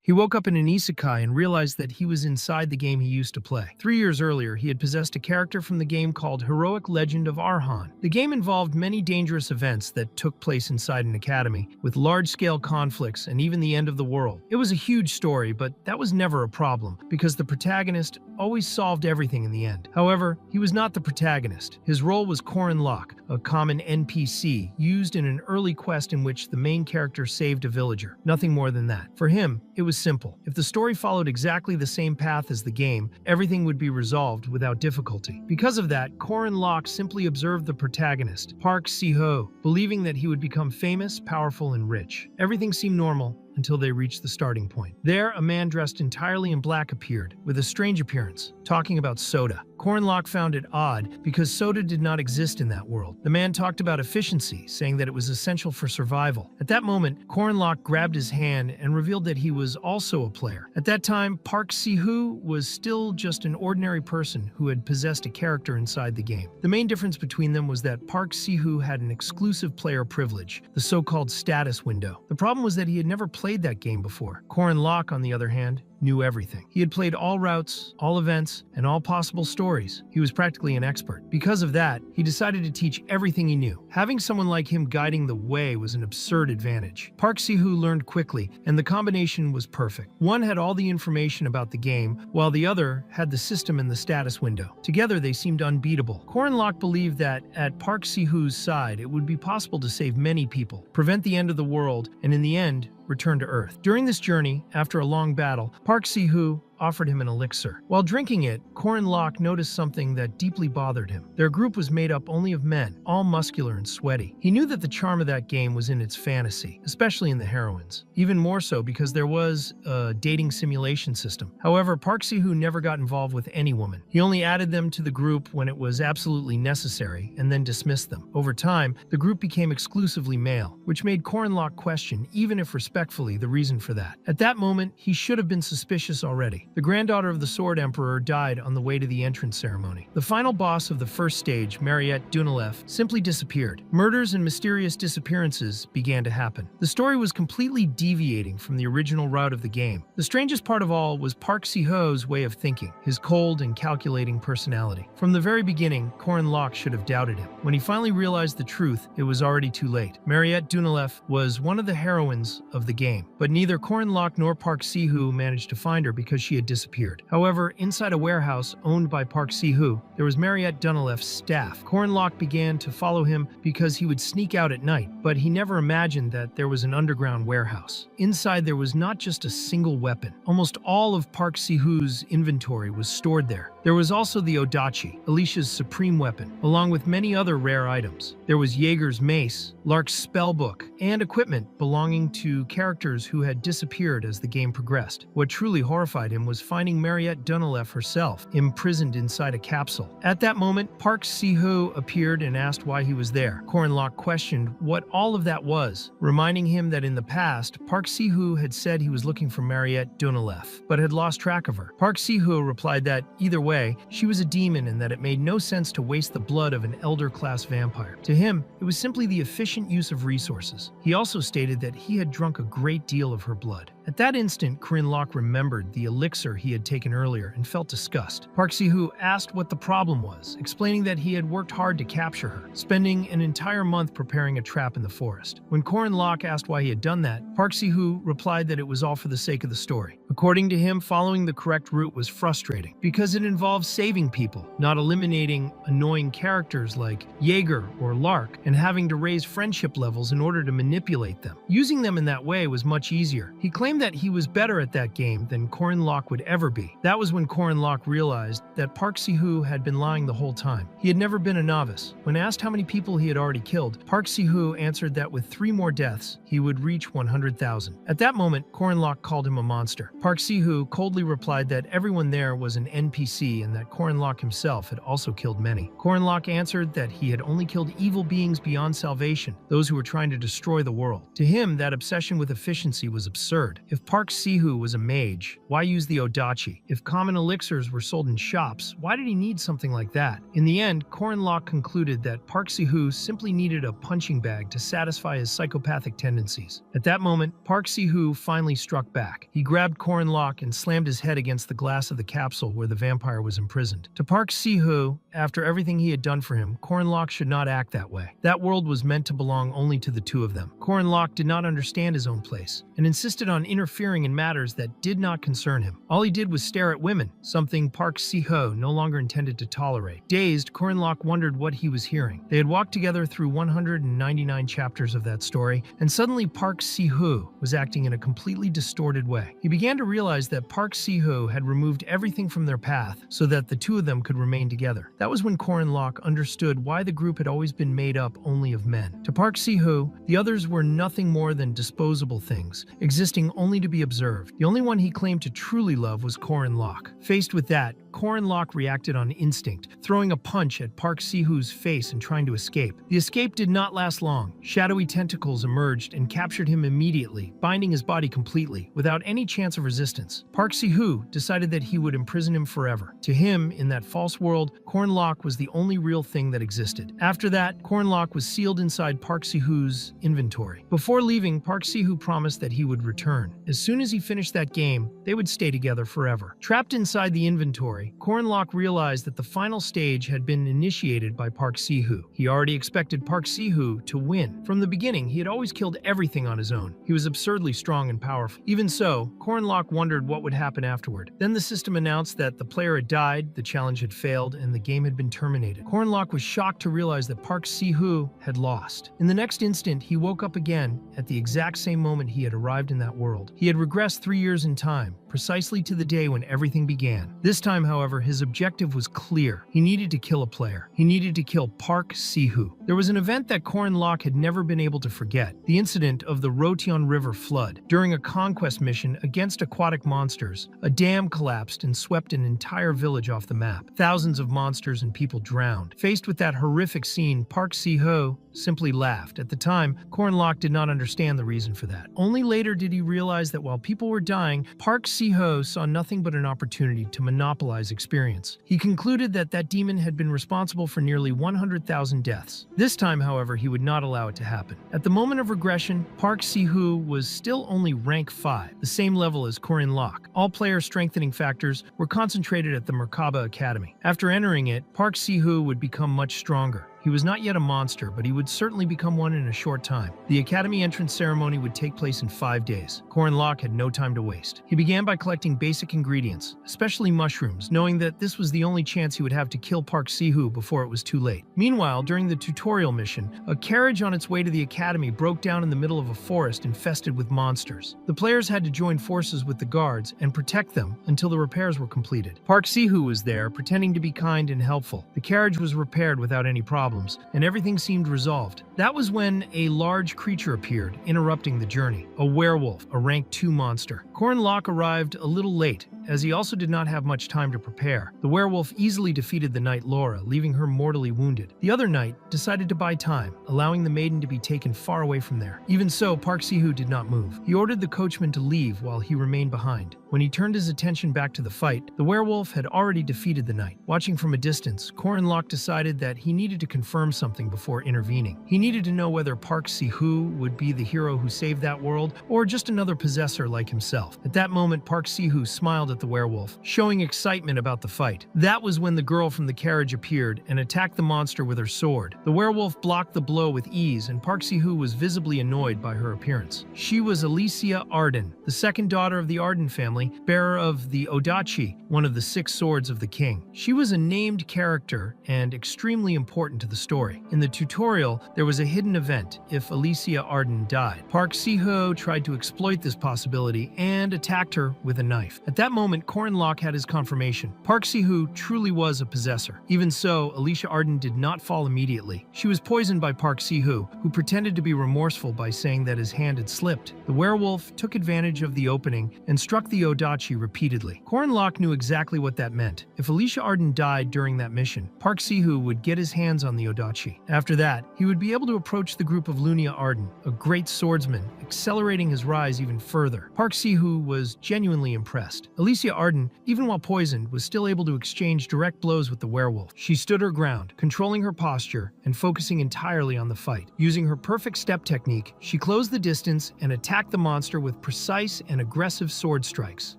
He woke up in an isekai and realized that he was inside the game he used to play. 3 years earlier, he had possessed a character from the game called Heroic Legend of Arhan. The game involved many dangerous events that took place inside an academy, with large-scale conflicts and even the end of the world. It was a huge story, but that was never a problem, because the protagonist always solved everything in the end. However, he was not the protagonist. His role was Korin Lok, a common NPC, used in an early quest in which the main character saved a villager. Nothing more than that. For him, it was simple. If the story followed exactly the same path as the game, everything would be resolved without difficulty. Because of that, Korin Lok simply observed the protagonist, Park Si-ho, believing that he would become famous, powerful, and rich. Everything seemed normal until they reached the starting point. There, a man dressed entirely in black appeared, with a strange appearance, talking about soda. Korin Lok found it odd because soda did not exist in that world. The man talked about efficiency, saying that it was essential for survival. At that moment, Korin Lok grabbed his hand and revealed that he was also a player. At that time, Park Si-ho was still just an ordinary person who had possessed a character inside the game. The main difference between them was that Park Si-ho had an exclusive player privilege, the so-called status window. The problem was that he had never played that game before. Korin Lok, on the other hand, knew everything. He had played all routes, all events, and all possible stories. He was practically an expert. Because of that, he decided to teach everything he knew. Having someone like him guiding the way was an absurd advantage. Park Si-ho learned quickly, and the combination was perfect. One had all the information about the game, while the other had the system and the status window. Together, they seemed unbeatable. Korin Lok believed that, at Park Si-ho's side, it would be possible to save many people, prevent the end of the world, and in the end, return to Earth. During this journey, after a long battle, Park Si-ho offered him an elixir. While drinking it, Korin Lok noticed something that deeply bothered him. Their group was made up only of men, all muscular and sweaty. He knew that the charm of that game was in its fantasy, especially in the heroines. Even more so because there was a dating simulation system. However, Park Si-ho never got involved with any woman. He only added them to the group when it was absolutely necessary and then dismissed them. Over time, the group became exclusively male, which made Korin Lok question, even if respectfully, the reason for that. At that moment, he should have been suspicious already. The granddaughter of the Sword Emperor died on the way to the entrance ceremony. The final boss of the first stage, Mariette Dunalev, simply disappeared. Murders and mysterious disappearances began to happen. The story was completely deviating from the original route of the game. The strangest part of all was Park Si-ho's way of thinking, his cold and calculating personality. From the very beginning, Korin Lok should have doubted him. When he finally realized the truth, it was already too late. Mariette Dunalev was one of the heroines of the game, but neither Korin Lok nor Park Si-ho managed to find her because she had disappeared. However, inside a warehouse owned by Park Si-ho, there was Mariette Dunalev's staff. Korin Lok began to follow him because he would sneak out at night, but he never imagined that there was an underground warehouse. Inside there was not just a single weapon. Almost all of Park Si-ho's inventory was stored there. There was also the Odachi, Alicia's supreme weapon, along with many other rare items. There was Jaeger's mace, Lark's spellbook, and equipment belonging to characters who had disappeared as the game progressed. What truly horrified him was finding Mariette Dunalev herself, imprisoned inside a capsule. At that moment, Park Si-ho appeared and asked why he was there. Korin Lok questioned what all of that was, reminding him that in the past, Park Si-ho had said he was looking for Mariette Dunalev, but had lost track of her. Park Si-ho replied that, either way, she was a demon and that it made no sense to waste the blood of an elder-class vampire. To him, it was simply the efficient use of resources. He also stated that he had drunk a great deal of her blood. At that instant, Korin Lok remembered the elixir he had taken earlier and felt disgust. Park Si-ho asked what the problem was, explaining that he had worked hard to capture her, spending an entire month preparing a trap in the forest. When Korin Lok asked why he had done that, Park Si-ho replied that it was all for the sake of the story. According to him, following the correct route was frustrating because it involved saving people, not eliminating annoying characters like Jaeger or Lark and having to raise friendship levels in order to manipulate them. Using them in that way was much easier. He claimed that he was better at that game than Korin Lok would ever be. That was when Korin Lok realized that Park Si-ho had been lying the whole time. He had never been a novice. When asked how many people he had already killed, Park Si-ho answered that with 3 more deaths, he would reach 100,000. At that moment, Korin Lok called him a monster. Park Si-ho coldly replied that everyone there was an NPC and that Korin Lok himself had also killed many. Korin Lok answered that he had only killed evil beings beyond salvation, those who were trying to destroy the world. To him, that obsession with efficiency was absurd. If Park Sihu was a mage, why use the Odachi? If common elixirs were sold in shops, why did he need something like that? In the end, Locke concluded that Park Sihu simply needed a punching bag to satisfy his psychopathic tendencies. At that moment, Park Sihu finally struck back. He grabbed Locke and slammed his head against the glass of the capsule where the vampire was imprisoned. To Park Sihu, after everything he had done for him, Locke should not act that way. That world was meant to belong only to the two of them. Locke did not understand his own place and insisted on interfering in matters that did not concern him. All he did was stare at women, something Park Siho no longer intended to tolerate. Dazed, Locke wondered what he was hearing. They had walked together through 199 chapters of that story, and suddenly Park Sihu was acting in a completely distorted way. He began to realize that Park Sihu had removed everything from their path so that the two of them could remain together. That was when Locke understood why the group had always been made up only of men. To Park Sihu, the others were nothing more than disposable things, existing only to be observed. The only one he claimed to truly love was Locke. Faced with that, Locke reacted on instinct, throwing a punch at Park Sihu's face and trying to escape. The escape did not last long. Shadowy tentacles emerged and captured him immediately, binding his body completely, without any chance of resistance. Park Sihu decided that he would imprison him forever. To him, in that false world, Locke was the only real thing that existed. After that, Locke was sealed inside Park Sihu's inventory. Before leaving, Park Sihu promised that he would return. As soon as he finished that game, they would stay together forever. Trapped inside the inventory, Locke realized that the final stage had been initiated by Park Sihu. He already expected Park Sihu to win. From the beginning, he had always killed everything on his own. He was absurdly strong and powerful. Even so, Locke wondered what would happen afterward. Then the system announced that the player had died, the challenge had failed, and the game had been terminated. Locke was shocked to realize that Park Sihu had lost. In the next instant, he woke up again at the exact same moment he had arrived in that world. He had regressed 3 years in time, precisely to the day when everything began. This time, however, his objective was clear. He needed to kill a player. He needed to kill Park Sihu. There was an event that Locke had never been able to forget, the incident of the Rotion River flood. During a conquest mission against aquatic monsters, a dam collapsed and swept an entire village off the map. Thousands of monsters and people drowned. Faced with that horrific scene, Park Sihu simply laughed. At the time, Locke did not understand the reason for that. Only later did he realize that while people were dying, Park Sihu saw nothing but an opportunity to monopolize experience. He concluded that that demon had been responsible for nearly 100,000 deaths. This time, however, he would not allow it to happen. At the moment of regression, Park Sihu was still only rank 5, the same level as Locke. All player strengthening factors were concentrated at the Merkaba Academy. After entering it, Park Sihu would become much stronger. He was not yet a monster, but he would certainly become one in a short time. The Academy entrance ceremony would take place in 5 days. Locke had no time to waste. He began by collecting basic ingredients, especially mushrooms, knowing that this was the only chance he would have to kill Park Sihu before it was too late. Meanwhile, during the tutorial mission, a carriage on its way to the Academy broke down in the middle of a forest infested with monsters. The players had to join forces with the guards and protect them until the repairs were completed. Park Sihu was there, pretending to be kind and helpful. The carriage was repaired without any problem, and everything seemed resolved. That was when a large creature appeared, interrupting the journey. A werewolf, a rank 2 monster. Locke arrived a little late, as he also did not have much time to prepare. The werewolf easily defeated the knight Laura, leaving her mortally wounded. The other knight decided to buy time, allowing the maiden to be taken far away from there. Even so, Park Sihu did not move. He ordered the coachman to leave while he remained behind. When he turned his attention back to the fight, the werewolf had already defeated the knight. Watching from a distance, Locke decided that he needed to confirm something before intervening. He needed to know whether Park Sihu would be the hero who saved that world, or just another possessor like himself. At that moment, Park Sihu smiled at the werewolf, showing excitement about the fight. That was when the girl from the carriage appeared and attacked the monster with her sword. The werewolf blocked the blow with ease, and Park Sihu was visibly annoyed by her appearance. She was Alicia Arden, the second daughter of the Arden family, bearer of the Odachi, one of the 6 swords of the king. She was a named character and extremely important to the story. In the tutorial, there was a hidden event if Alicia Arden died. Park Sihu tried to exploit this possibility and attacked her with a knife. At that moment, moment, Corin Locke had his confirmation. Park Si-hoo truly was a possessor. Even so, Alicia Arden did not fall immediately. She was poisoned by Park Si-hoo, who pretended to be remorseful by saying that his hand had slipped. The werewolf took advantage of the opening and struck the odachi repeatedly. Corin Locke knew exactly what that meant. If Alicia Arden died during that mission, Park Si-hoo would get his hands on the odachi. After that, he would be able to approach the group of Lunia Arden, a great swordsman, accelerating his rise even further. Park Si-hoo was genuinely impressed. Alicia Arden, even while poisoned, was still able to exchange direct blows with the werewolf. She stood her ground, controlling her posture and focusing entirely on the fight. Using her perfect step technique, she closed the distance and attacked the monster with precise and aggressive sword strikes.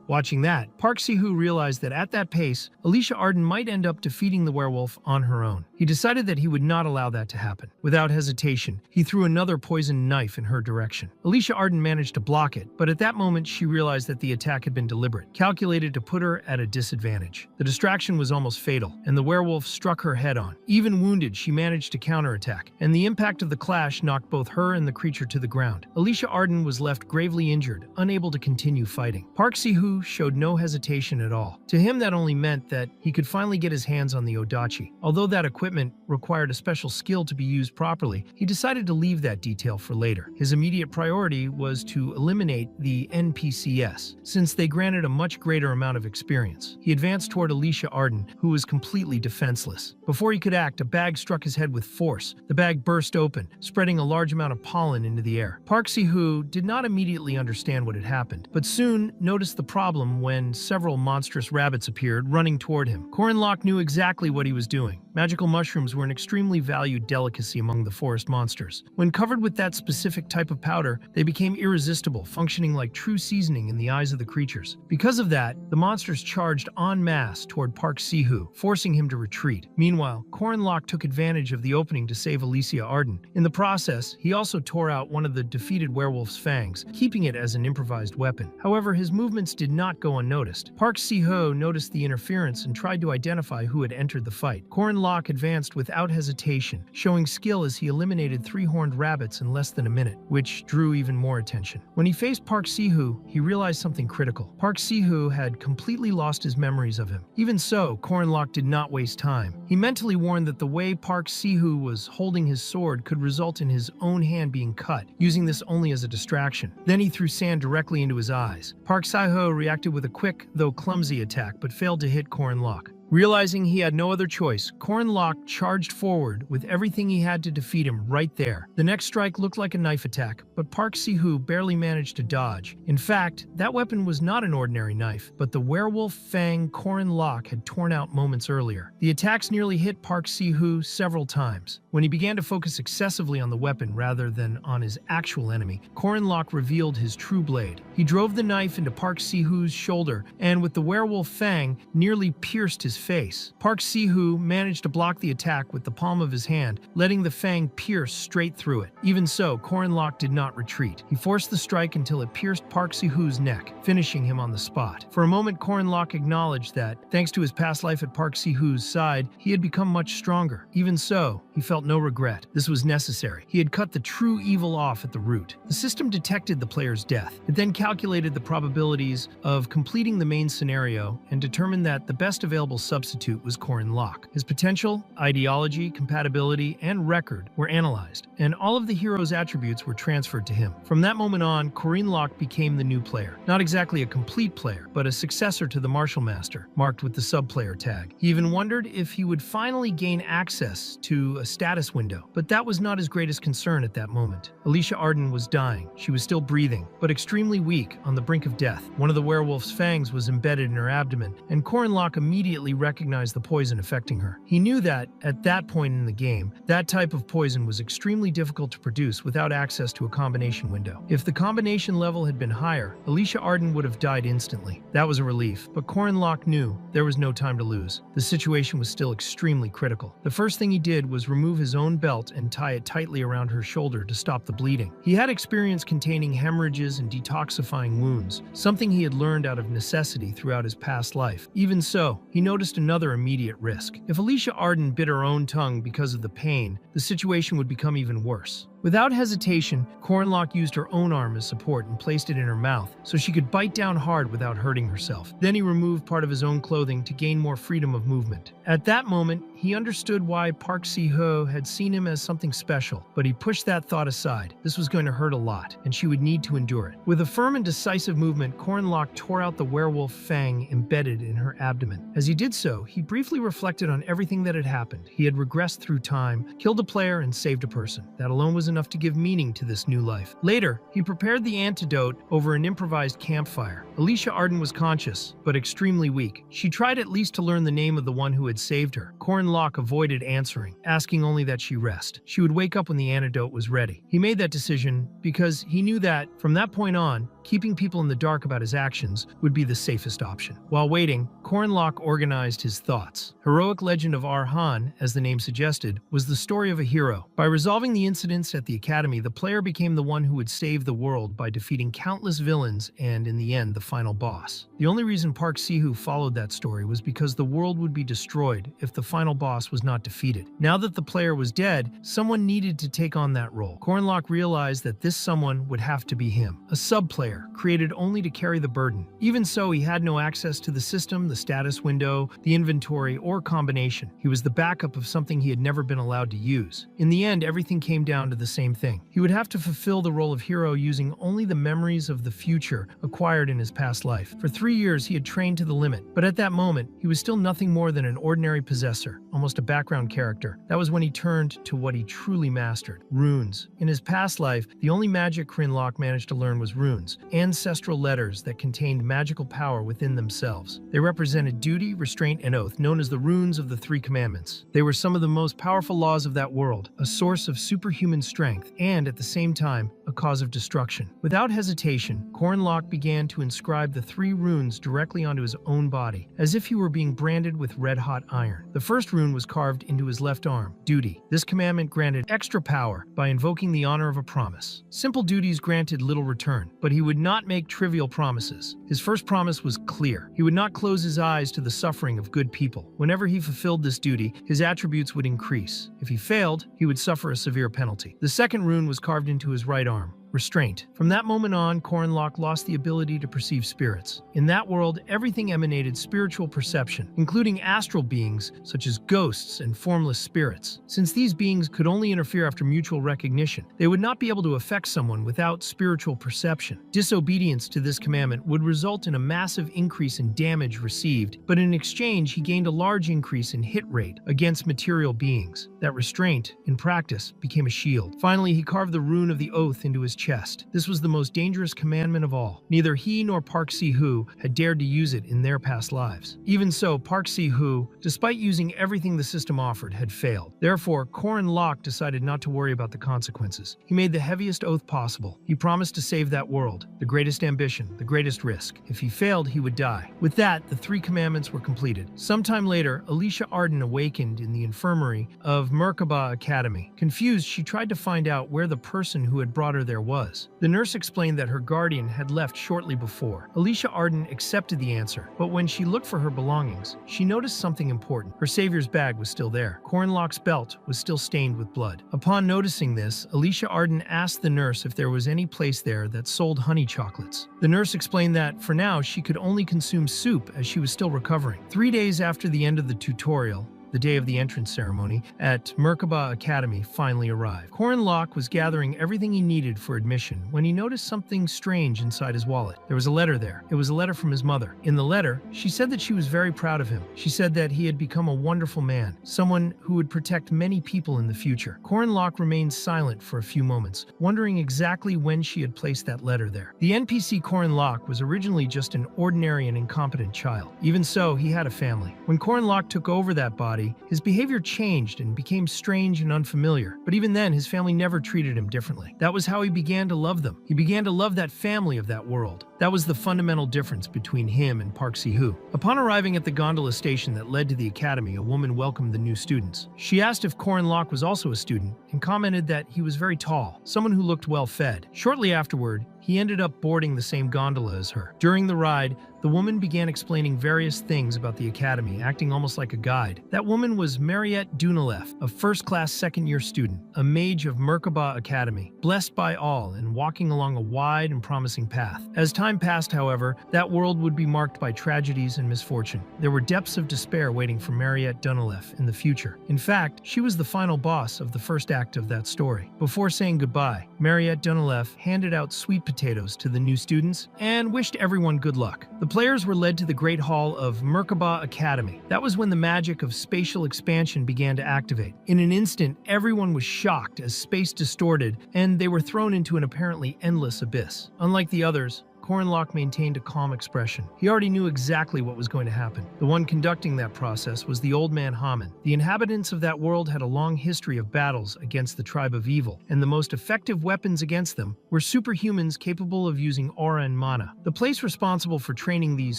Watching that, Park Si-hoo realized that at that pace, Alicia Arden might end up defeating the werewolf on her own. He decided that he would not allow that to happen. Without hesitation, he threw another poisoned knife in her direction. Alicia Arden managed to block it, but at that moment she realized that the attack had been deliberate, calculated to put her at a disadvantage. The distraction was almost fatal, and the werewolf struck her head on. Even wounded, she managed to counterattack, and the impact of the clash knocked both her and the creature to the ground. Alicia Arden was left gravely injured, unable to continue fighting. Park Si-hoo showed no hesitation at all. To him, that only meant that he could finally get his hands on the odachi. Although that equipment required a special skill to be used properly, he decided to leave that detail for later. His immediate priority was to eliminate the NPCs, since they granted a much greater amount of experience. He advanced toward Alicia Arden, who was completely defenseless. Before he could act, a bag struck his head with force. The bag burst open, spreading a large amount of pollen into the air. Park Si-hoo did not immediately understand what had happened, but soon noticed the problem when several monstrous rabbits appeared, running toward him. Corin Locke knew exactly what he was doing. Magical mushrooms were an extremely valued delicacy among the forest monsters. When covered with that specific type of powder, they became irresistible, functioning like true seasoning in the eyes of the creatures. Because of that, the monsters charged en masse toward Park Si-hoo, forcing him to retreat. Meanwhile, Corin Locke took advantage of the opening to save Alicia Arden. In the process, he also tore out one of the defeated werewolf's fangs, keeping it as an improvised weapon. However, his movements did not go unnoticed. Park Si-hoo noticed the interference and tried to identify who had entered the fight. Corin Locke advanced without hesitation, showing skill as he eliminated 3 horned rabbits in less than a minute, which drew even more attention. When he faced Park Si-hoo, he realized something critical. Park Si-hoo had completely lost his memories of him. Even so, Corin Locke did not waste time. He mentally warned that the way Park Si-hoo was holding his sword could result in his own hand being cut, using this only as a distraction. Then he threw sand directly into his eyes. Park Si-hoo reacted with a quick, though clumsy attack, but failed to hit Corin Locke. Realizing he had no other choice, Corin Locke charged forward with everything he had to defeat him right there. The next strike looked like a knife attack, but Park Si-hoo barely managed to dodge. In fact, that weapon was not an ordinary knife, but the werewolf fang Corin Locke had torn out moments earlier. The attacks nearly hit Park Si-hoo several times. When he began to focus excessively on the weapon rather than on his actual enemy, Corin Locke revealed his true blade. He drove the knife into Park Si-hoo's shoulder, and with the werewolf fang, nearly pierced his face. Park Si-hoo managed to block the attack with the palm of his hand, letting the fang pierce straight through it. Even so, Corin Locke did not retreat. He forced the strike until it pierced Park Si-hoo's neck, finishing him on the spot. For a moment, Corin Locke acknowledged that, thanks to his past life at Park Si-hoo's side, he had become much stronger. Even so, he felt no regret. This was necessary. He had cut the true evil off at the root. The system detected the player's death. It then calculated the probabilities of completing the main scenario and determined that the best available substitute was Corin Locke. His potential, ideology, compatibility, and record were analyzed, and all of the hero's attributes were transferred to him. From that moment on, Corin Locke became the new player. Not exactly a complete player, but a successor to the Martial Master, marked with the sub-player tag. He even wondered if he would finally gain access to a status window, but that was not his greatest concern at that moment. Alicia Arden was dying. She was still breathing, but extremely weak, on the brink of death. One of the werewolf's fangs was embedded in her abdomen, and Corin Locke immediately recognized the poison affecting her. He knew that, at that point in the game, that type of poison was extremely difficult to produce without access to a combination window. If the combination level had been higher, Alicia Arden would have died instantly. That was a relief, but Corin Locke knew there was no time to lose. The situation was still extremely critical. The first thing he did was remove his own belt and tie it tightly around her shoulder to stop the bleeding. He had experience containing hemorrhages and detoxifying wounds, something he had learned out of necessity throughout his past life. Even so, he noticed another immediate risk. If Alicia Arden bit her own tongue because of the pain, the situation would become even worse. Without hesitation, Cornlock used her own arm as support and placed it in her mouth so she could bite down hard without hurting herself. Then he removed part of his own clothing to gain more freedom of movement. At that moment, he understood why Park Si-ho had seen him as something special, but he pushed that thought aside. This was going to hurt a lot, and she would need to endure it. With a firm and decisive movement, Cornlock tore out the werewolf fang embedded in her abdomen. As he did so, he briefly reflected on everything that had happened. He had regressed through time, killed a player, and saved a person. That alone was enough to give meaning to this new life. Later, he prepared the antidote over an improvised campfire. Alicia Arden was conscious, but extremely weak. She tried at least to learn the name of the one who had saved her. Cornlock avoided answering, asking only that she rest. She would wake up when the antidote was ready. He made that decision because he knew that, from that point on, keeping people in the dark about his actions would be the safest option. While waiting, Cornlock organized his thoughts. Heroic Legend of Arhan, as the name suggested, was the story of a hero. By resolving the incidents at the academy, the player became the one who would save the world by defeating countless villains and, in the end, the final boss. The only reason Park Si-ho followed that story was because the world would be destroyed if the final boss was not defeated. Now that the player was dead, someone needed to take on that role. Cornlock realized that this someone would have to be him, a sub-player created only to carry the burden. Even so, he had no access to the system, the status window, the inventory, or combination. He was the backup of something he had never been allowed to use. In the end, everything came down to the same thing. He would have to fulfill the role of hero using only the memories of the future acquired in his past life. For 3 years, he had trained to the limit, but at that moment, he was still nothing more than an ordinary possessor, almost a background character. That was when he turned to what he truly mastered: runes. In his past life, the only magic Cornlock managed to learn was runes, ancestral letters that contained magical power within themselves. They represented duty, restraint, and oath, known as the runes of the Three Commandments. They were some of the most powerful laws of that world, a source of superhuman strength, and at the same time, a cause of destruction. Without hesitation, Cornlock began to inscribe the 3 runes directly onto his own body, as if he were being branded with red-hot iron. The first rune was carved into his left arm, duty. This commandment granted extra power by invoking the honor of a promise. Simple duties granted little return, but he would not make trivial promises. His first promise was clear. He would not close his eyes to the suffering of good people. Whenever he fulfilled this duty, his attributes would increase. If he failed, he would suffer a severe penalty. The second rune was carved into his right arm, restraint. From that moment on, Cornlock lost the ability to perceive spirits. In that world, everything emanated spiritual perception, including astral beings such as ghosts and formless spirits. Since these beings could only interfere after mutual recognition, they would not be able to affect someone without spiritual perception. Disobedience to this commandment would result in a massive increase in damage received, but in exchange, he gained a large increase in hit rate against material beings. That restraint, in practice, became a shield. Finally, he carved the rune of the oath into his chest. This was the most dangerous commandment of all. Neither he nor Park Si-ho had dared to use it in their past lives. Even so, Park Si-ho, despite using everything the system offered, had failed. Therefore, Cornlock decided not to worry about the consequences. He made the heaviest oath possible. He promised to save that world, the greatest ambition, the greatest risk. If he failed, he would die. With that, the 3 commandments were completed. Sometime later, Alicia Arden awakened in the infirmary of Merkaba Academy. Confused, she tried to find out where the person who had brought her there was. The nurse explained that her guardian had left shortly before. Alicia Arden accepted the answer, but when she looked for her belongings, she noticed something important. Her savior's bag was still there. Cornlock's belt was still stained with blood. Upon noticing this, Alicia Arden asked the nurse if there was any place there that sold honey chocolates. The nurse explained that, for now, she could only consume soup as she was still recovering. 3 days after the end of the tutorial, the day of the entrance ceremony at Merkaba Academy finally arrived. Cornlock was gathering everything he needed for admission when he noticed something strange inside his wallet. There was a letter there. It was a letter from his mother. In the letter, she said that she was very proud of him. She said that he had become a wonderful man, someone who would protect many people in the future. Cornlock remained silent for a few moments, wondering exactly when she had placed that letter there. The NPC Cornlock was originally just an ordinary and incompetent child. Even so, he had a family. When Cornlock took over that body, his behavior changed and became strange and unfamiliar. But even then, his family never treated him differently. That was how he began to love them. He began to love that family of that world. That was the fundamental difference between him and Park Si-ho. Upon arriving at the gondola station that led to the academy, a woman welcomed the new students. She asked if Cornlock was also a student and commented that he was very tall, someone who looked well fed. Shortly afterward, he ended up boarding the same gondola as her. During the ride, the The woman began explaining various things about the academy, acting almost like a guide. That woman was Mariette Dunaleff, a first-class second-year student, a mage of Merkaba Academy, blessed by all and walking along a wide and promising path. As time passed, however, that world would be marked by tragedies and misfortune. There were depths of despair waiting for Mariette Dunaleff in the future. In fact, she was the final boss of the first act of that story. Before saying goodbye, Mariette Dunaleff handed out sweet potatoes to the new students and wished everyone good luck. The players were led to the Great Hall of Merkaba Academy. That was when the magic of spatial expansion began to activate. In an instant, everyone was shocked as space distorted, and they were thrown into an apparently endless abyss. Unlike the others, Cornlock maintained a calm expression. He already knew exactly what was going to happen. The one conducting that process was the old man Haman. The inhabitants of that world had a long history of battles against the tribe of evil, and the most effective weapons against them were superhumans capable of using aura and mana. The place responsible for training these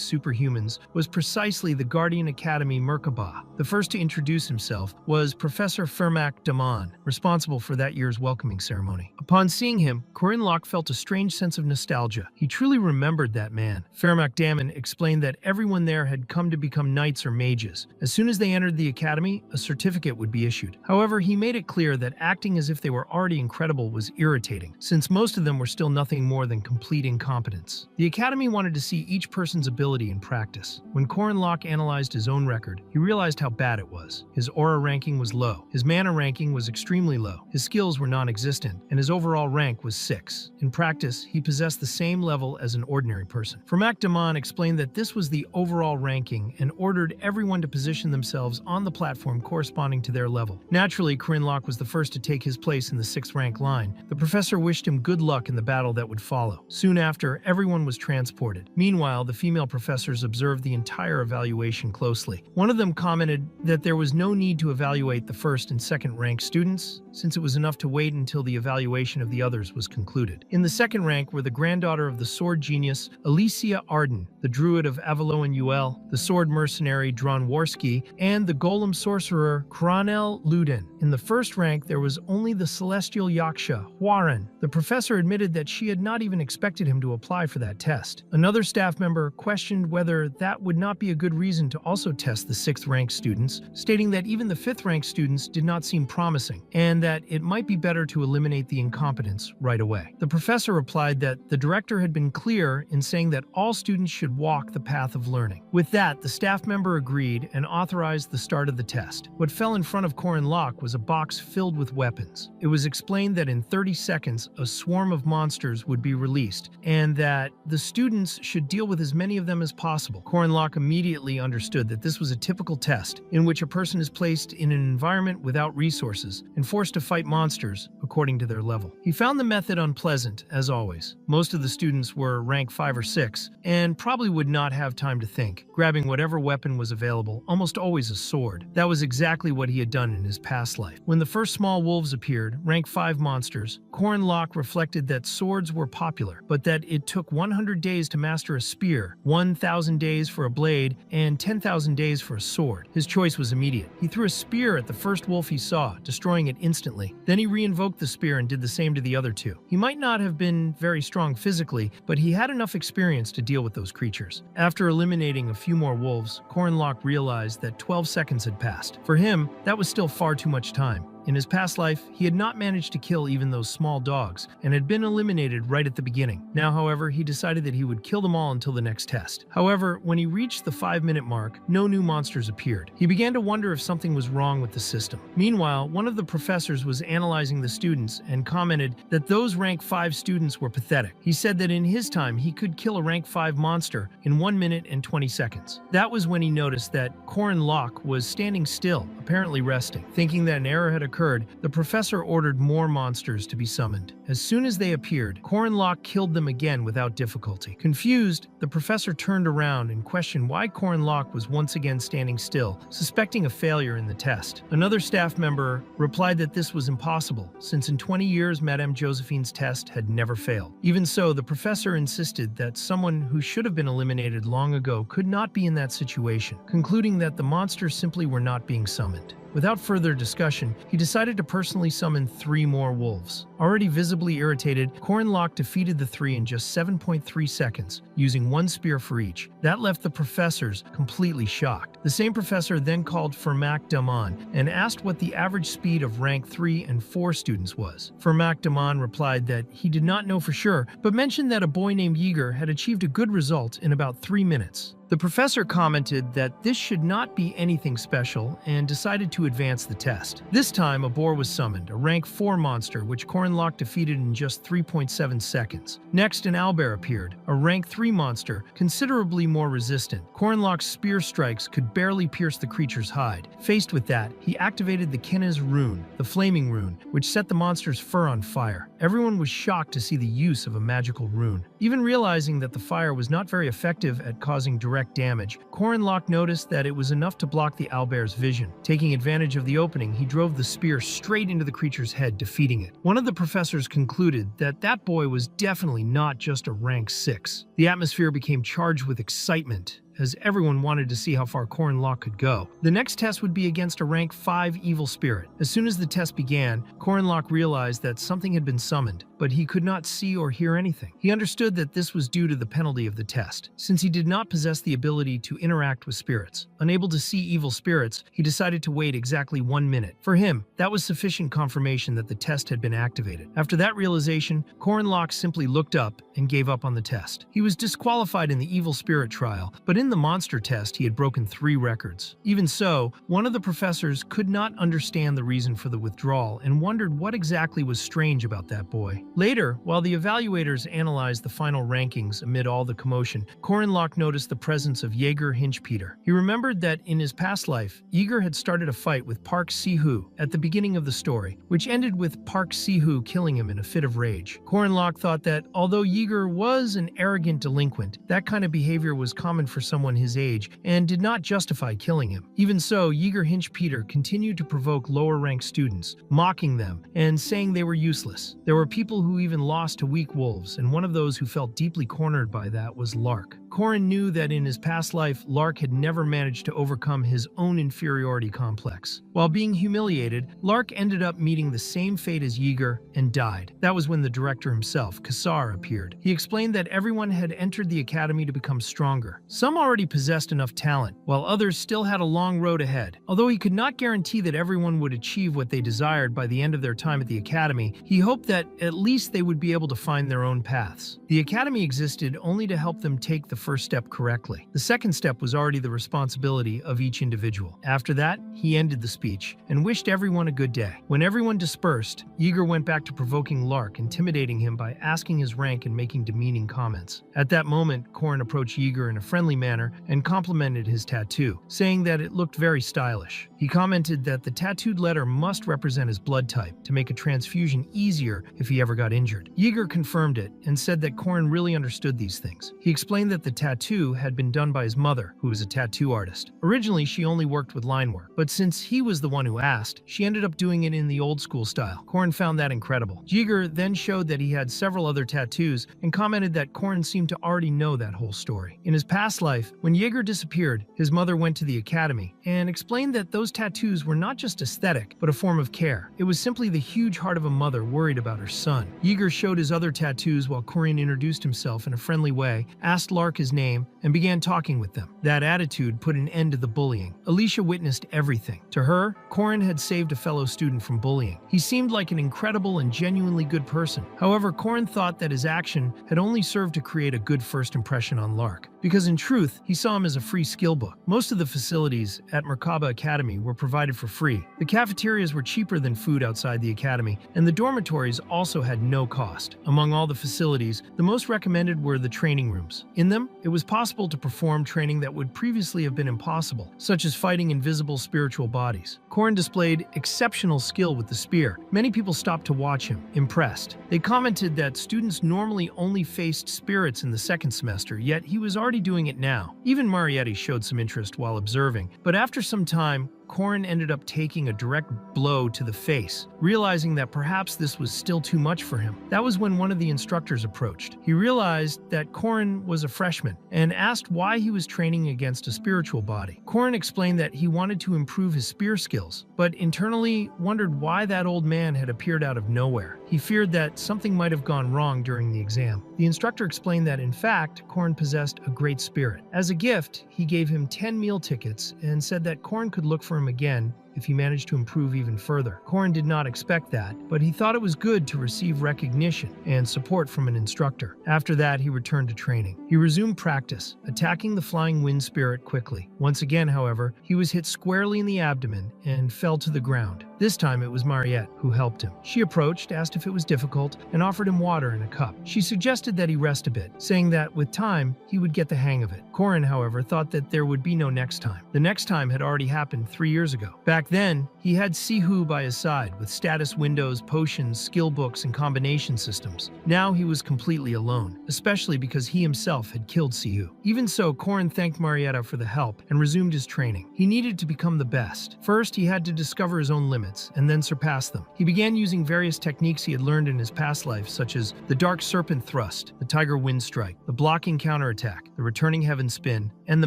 superhumans was precisely the Guardian Academy Merkaba. The first to introduce himself was Professor Fermac Damon, responsible for that year's welcoming ceremony. Upon seeing him, Cornlock felt a strange sense of nostalgia. He truly remembered that man. Fermac Damon explained that everyone there had come to become knights or mages. As soon as they entered the academy, a certificate would be issued. However, he made it clear that acting as if they were already incredible was irritating, since most of them were still nothing more than complete incompetence. The academy wanted to see each person's ability in practice. When Cornlock analyzed his own record, he realized how bad it was. His aura ranking was low, his mana ranking was extremely low, his skills were non-existent, and his overall rank was 6. In practice, he possessed the same level as an ordinary person. Fermac Damon explained that this was the overall ranking and ordered everyone to position themselves on the platform corresponding to their level. Naturally, Cornlock was the first to take his place in the 6th rank line. The professor wished him good luck in the battle that would follow. Soon after, everyone was transported. Meanwhile, the female professors observed the entire evaluation closely. One of them commented that there was no need to evaluate the 1st and 2nd rank students, since it was enough to wait until the evaluation of the others was concluded. In the 2nd rank were the granddaughter of the sword genius Alicia Arden, the druid of Yahello and Uel, the sword mercenary Dronzer, and the golem sorcerer Kranel Luden. In the 1st rank, there was only the celestial yaksha Huaren. The professor admitted that she had not even expected him to apply for that test. Another staff member questioned whether that would not be a good reason to also test the 6th rank students, stating that even the 5th rank students did not seem promising, and that it might be better to eliminate the incompetence right away. The professor replied that the director had been clear in saying that all students should walk the path of learning. With that, the staff member agreed and authorized the start of the test. What fell in front of Cornlock was a box filled with weapons. It was explained that in 30 seconds, a swarm of monsters would be released, and that the students should deal with as many of them as possible. Cornlock immediately understood that this was a typical test, in which a person is placed in an environment without resources and forced to fight monsters according to their level. He found the method unpleasant, as always. Most of the students were rank 5 or 6, and probably would not have time to think, grabbing whatever weapon was available, almost always a sword. That was exactly what he had done in his past life. When the first small wolves appeared, rank 5 monsters, Cornlock reflected that swords were popular, but that it took 100 days to master a spear, 1,000 days for a blade, and 10,000 days for a sword. His choice was immediate. He threw a spear at the first wolf he saw, destroying it instantly. Then he reinvoked the spear and did the same to the other 2. He might not have been very strong physically, but he had enough experience to deal with those creatures. After eliminating a few more wolves, Cornlock realized that 12 seconds had passed. For him, that was still far too much time. In his past life, he had not managed to kill even those small dogs and had been eliminated right at the beginning. Now, however, he decided that he would kill them all until the next test. However, when he reached the 5-minute mark, no new monsters appeared. He began to wonder if something was wrong with the system. Meanwhile, one of the professors was analyzing the students and commented that those rank 5 students were pathetic. He said that in his time, he could kill a rank 5 monster in 1 minute and 20 seconds. That was when he noticed that Cornlock was standing still, apparently resting. Thinking that an error had occurred, the professor ordered more monsters to be summoned. As soon as they appeared, Cornlock killed them again without difficulty. Confused, the professor turned around and questioned why Cornlock was once again standing still, suspecting a failure in the test. Another staff member replied that this was impossible, since in 20 years Madame Josephine's test had never failed. Even so, the professor insisted that someone who should have been eliminated long ago could not be in that situation, concluding that the monsters simply were not being summoned. Without further discussion, he decided to personally summon 3 more wolves. Already visibly irritated, Cornlock defeated the 3 in just 7.3 seconds, using 1 spear for each. That left the professors completely shocked. The same professor then called Fermac Damon and asked what the average speed of rank 3 and 4 students was. Fermac Damon replied that he did not know for sure, but mentioned that a boy named Yeager had achieved a good result in about 3 minutes. The professor commented that this should not be anything special and decided to advance the test. This time, a boar was summoned, a rank 4 monster, which Cornlock defeated in just 3.7 seconds. Next, an owlbear appeared, a rank 3 monster, considerably more resistant. Cornlock's spear strikes could barely pierce the creature's hide. Faced with that, he activated the Kenna's rune, the flaming rune, which set the monster's fur on fire. Everyone was shocked to see the use of a magical rune. Even realizing that the fire was not very effective at causing direct damage, Cornlock noticed that it was enough to block the owlbear's vision. Taking advantage of the opening, he drove the spear straight into the creature's head, defeating it. One of the professors concluded that that boy was definitely not just a rank 6. The atmosphere became charged with excitement, as everyone wanted to see how far Cornlock could go. The next test would be against a rank 5 evil spirit. As soon as the test began, Cornlock realized that something had been summoned, but he could not see or hear anything. He understood that this was due to the penalty of the test, since he did not possess the ability to interact with spirits. Unable to see evil spirits, he decided to wait exactly 1 minute. For him, that was sufficient confirmation that the test had been activated. After that realization, Cornlock simply looked up and gave up on the test. He was disqualified in the evil spirit trial, but in the monster test, he had broken 3 records. Even so, one of the professors could not understand the reason for the withdrawal and wondered what exactly was strange about that boy. Later, while the evaluators analyzed the final rankings amid all the commotion, Cornlock noticed the presence of Yeager Hinchpeter. He remembered that in his past life, Yeager had started a fight with Park Si-hoo at the beginning of the story, which ended with Park Si-hoo killing him in a fit of rage. Cornlock thought that although Yeager was an arrogant delinquent, that kind of behavior was common for someone his age and did not justify killing him. Even so, Yeager Hinchpeter continued to provoke lower-ranked students, mocking them and saying they were useless. There were people who even lost to weak wolves, and one of those who felt deeply cornered by that was Lark. Corin knew that in his past life, Lark had never managed to overcome his own inferiority complex. While being humiliated, Lark ended up meeting the same fate as Yeager and died. That was when the director himself, Kassar, appeared. He explained that everyone had entered the academy to become stronger. Some already possessed enough talent, while others still had a long road ahead. Although he could not guarantee that everyone would achieve what they desired by the end of their time at the academy, he hoped that at least they would be able to find their own paths. The academy existed only to help them take the first step correctly. The second step was already the responsibility of each individual. After that, he ended the speech and wished everyone a good day. When everyone dispersed, Yeager went back to provoking Lark, intimidating him by asking his rank and making demeaning comments. At that moment, Corin approached Yeager in a friendly manner and complimented his tattoo, saying that it looked very stylish. He commented that the tattooed letter must represent his blood type to make a transfusion easier if he ever got injured. Yeager confirmed it and said that Corin really understood these things. He explained that the tattoo had been done by his mother, who was a tattoo artist. Originally, she only worked with line work, but since he was the one who asked, she ended up doing it in the old school style. Corin found that incredible. Yeager then showed that he had several other tattoos and commented that Corin seemed to already know that whole story. In his past life, when Yeager disappeared, his mother went to the academy and explained that those tattoos were not just aesthetic, but a form of care. It was simply the huge heart of a mother worried about her son. Yeager showed his other tattoos while Corin introduced himself in a friendly way, asked Lark his name, and began talking with them. That attitude put an end to the bullying. Alicia witnessed everything. To her, Corin had saved a fellow student from bullying. He seemed like an incredible and genuinely good person. However, Corin thought that his action had only served to create a good first impression on Lark, because in truth, he saw him as a free skill book. Most of the facilities at Merkaba Academy were provided for free. The cafeterias were cheaper than food outside the academy, and the dormitories also had no cost. Among all the facilities, the most recommended were the training rooms. In them, it was possible to perform training that would previously have been impossible, such as fighting invisible spiritual bodies. Corin displayed exceptional skill with the spear. Many people stopped to watch him, impressed. They commented that students normally only faced spirits in the second semester, yet he was already doing it now. Even Marietti showed some interest while observing, but after some time, Korin ended up taking a direct blow to the face, realizing that perhaps this was still too much for him. That was when one of the instructors approached. He realized that Korin was a freshman and asked why he was training against a spiritual body. Korin explained that he wanted to improve his spear skills, but internally wondered why that old man had appeared out of nowhere. He feared that something might have gone wrong during the exam. The instructor explained that, in fact, Korin possessed a great spirit. As a gift, he gave him 10 meal tickets and said that Korin could look for him again if he managed to improve even further. Korin did not expect that, but he thought it was good to receive recognition and support from an instructor. After that, he returned to training. He resumed practice, attacking the flying wind spirit quickly. Once again, however, he was hit squarely in the abdomen and fell to the ground. This time it was Mariette who helped him. She approached, asked if it was difficult, and offered him water in a cup. She suggested that he rest a bit, saying that with time, he would get the hang of it. Korin, however, thought that there would be no next time. The next time had already happened 3 years ago. Back then, he had Sihu by his side with status windows, potions, skill books, and combination systems. Now he was completely alone, especially because he himself had killed Sihu. Even so, Korin thanked Marietta for the help and resumed his training. He needed to become the best. First, he had to discover his own limits and then surpass them. He began using various techniques he had learned in his past life, such as the Dark Serpent Thrust, the Tiger Wind Strike, the Blocking Counterattack, the Returning Heaven Spin, and the